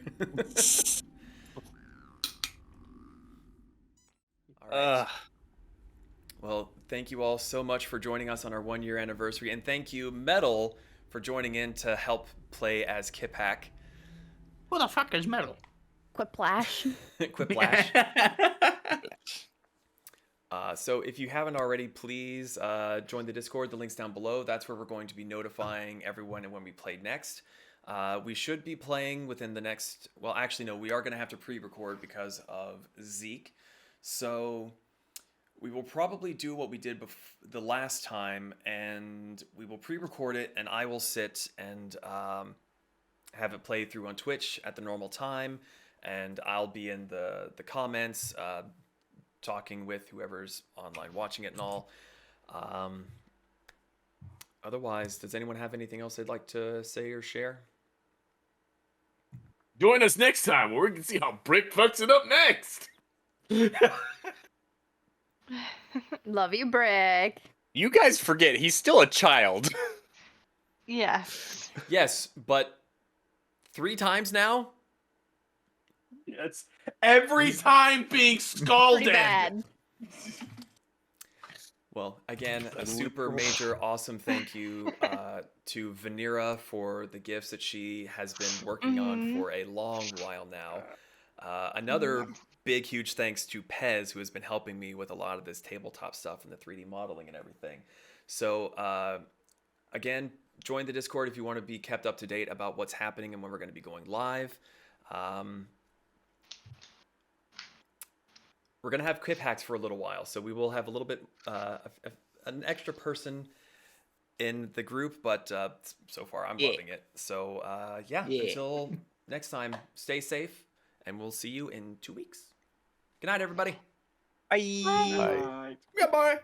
All right. Well, thank you all so much for joining us on our 1-year anniversary, and thank you, Metal, for joining in to help play as Kiphack. Who the fuck is Metal? Quiplash. Quiplash. So if you haven't already, please join the Discord. The link's down below. That's where we're going to be notifying everyone when we play next. We should be playing within the next... Well, actually, no. We are going to have to pre-record because of Zeke. So we will probably do what we did the last time, and we will pre-record it, and I will sit and have it play through on Twitch at the normal time, and I'll be in the comments talking with whoever's online watching it and all. Otherwise, does anyone have anything else they'd like to say or share? Join us next time where we can see how Brick fucks it up next. Love you, Brick. You guys forget he's still a child. Yes. Yes, but 3 times now? Yes. Every time being Pretty scalded. bad. Well, again, a super major awesome thank you to Vanera for the gifts that she has been working on for a long while now. Another big, huge thanks to Pez, who has been helping me with a lot of this tabletop stuff and the 3D modeling and everything. So, again, join the Discord if you want to be kept up to date about what's happening and when we're going to be going live. We're gonna have Quip hacks for a little while, so we will have a little bit an extra person in the group, but so far I'm loving it. So yeah, until next time, stay safe, and we'll see you in 2 weeks. Good night, everybody. Bye. Yeah, bye.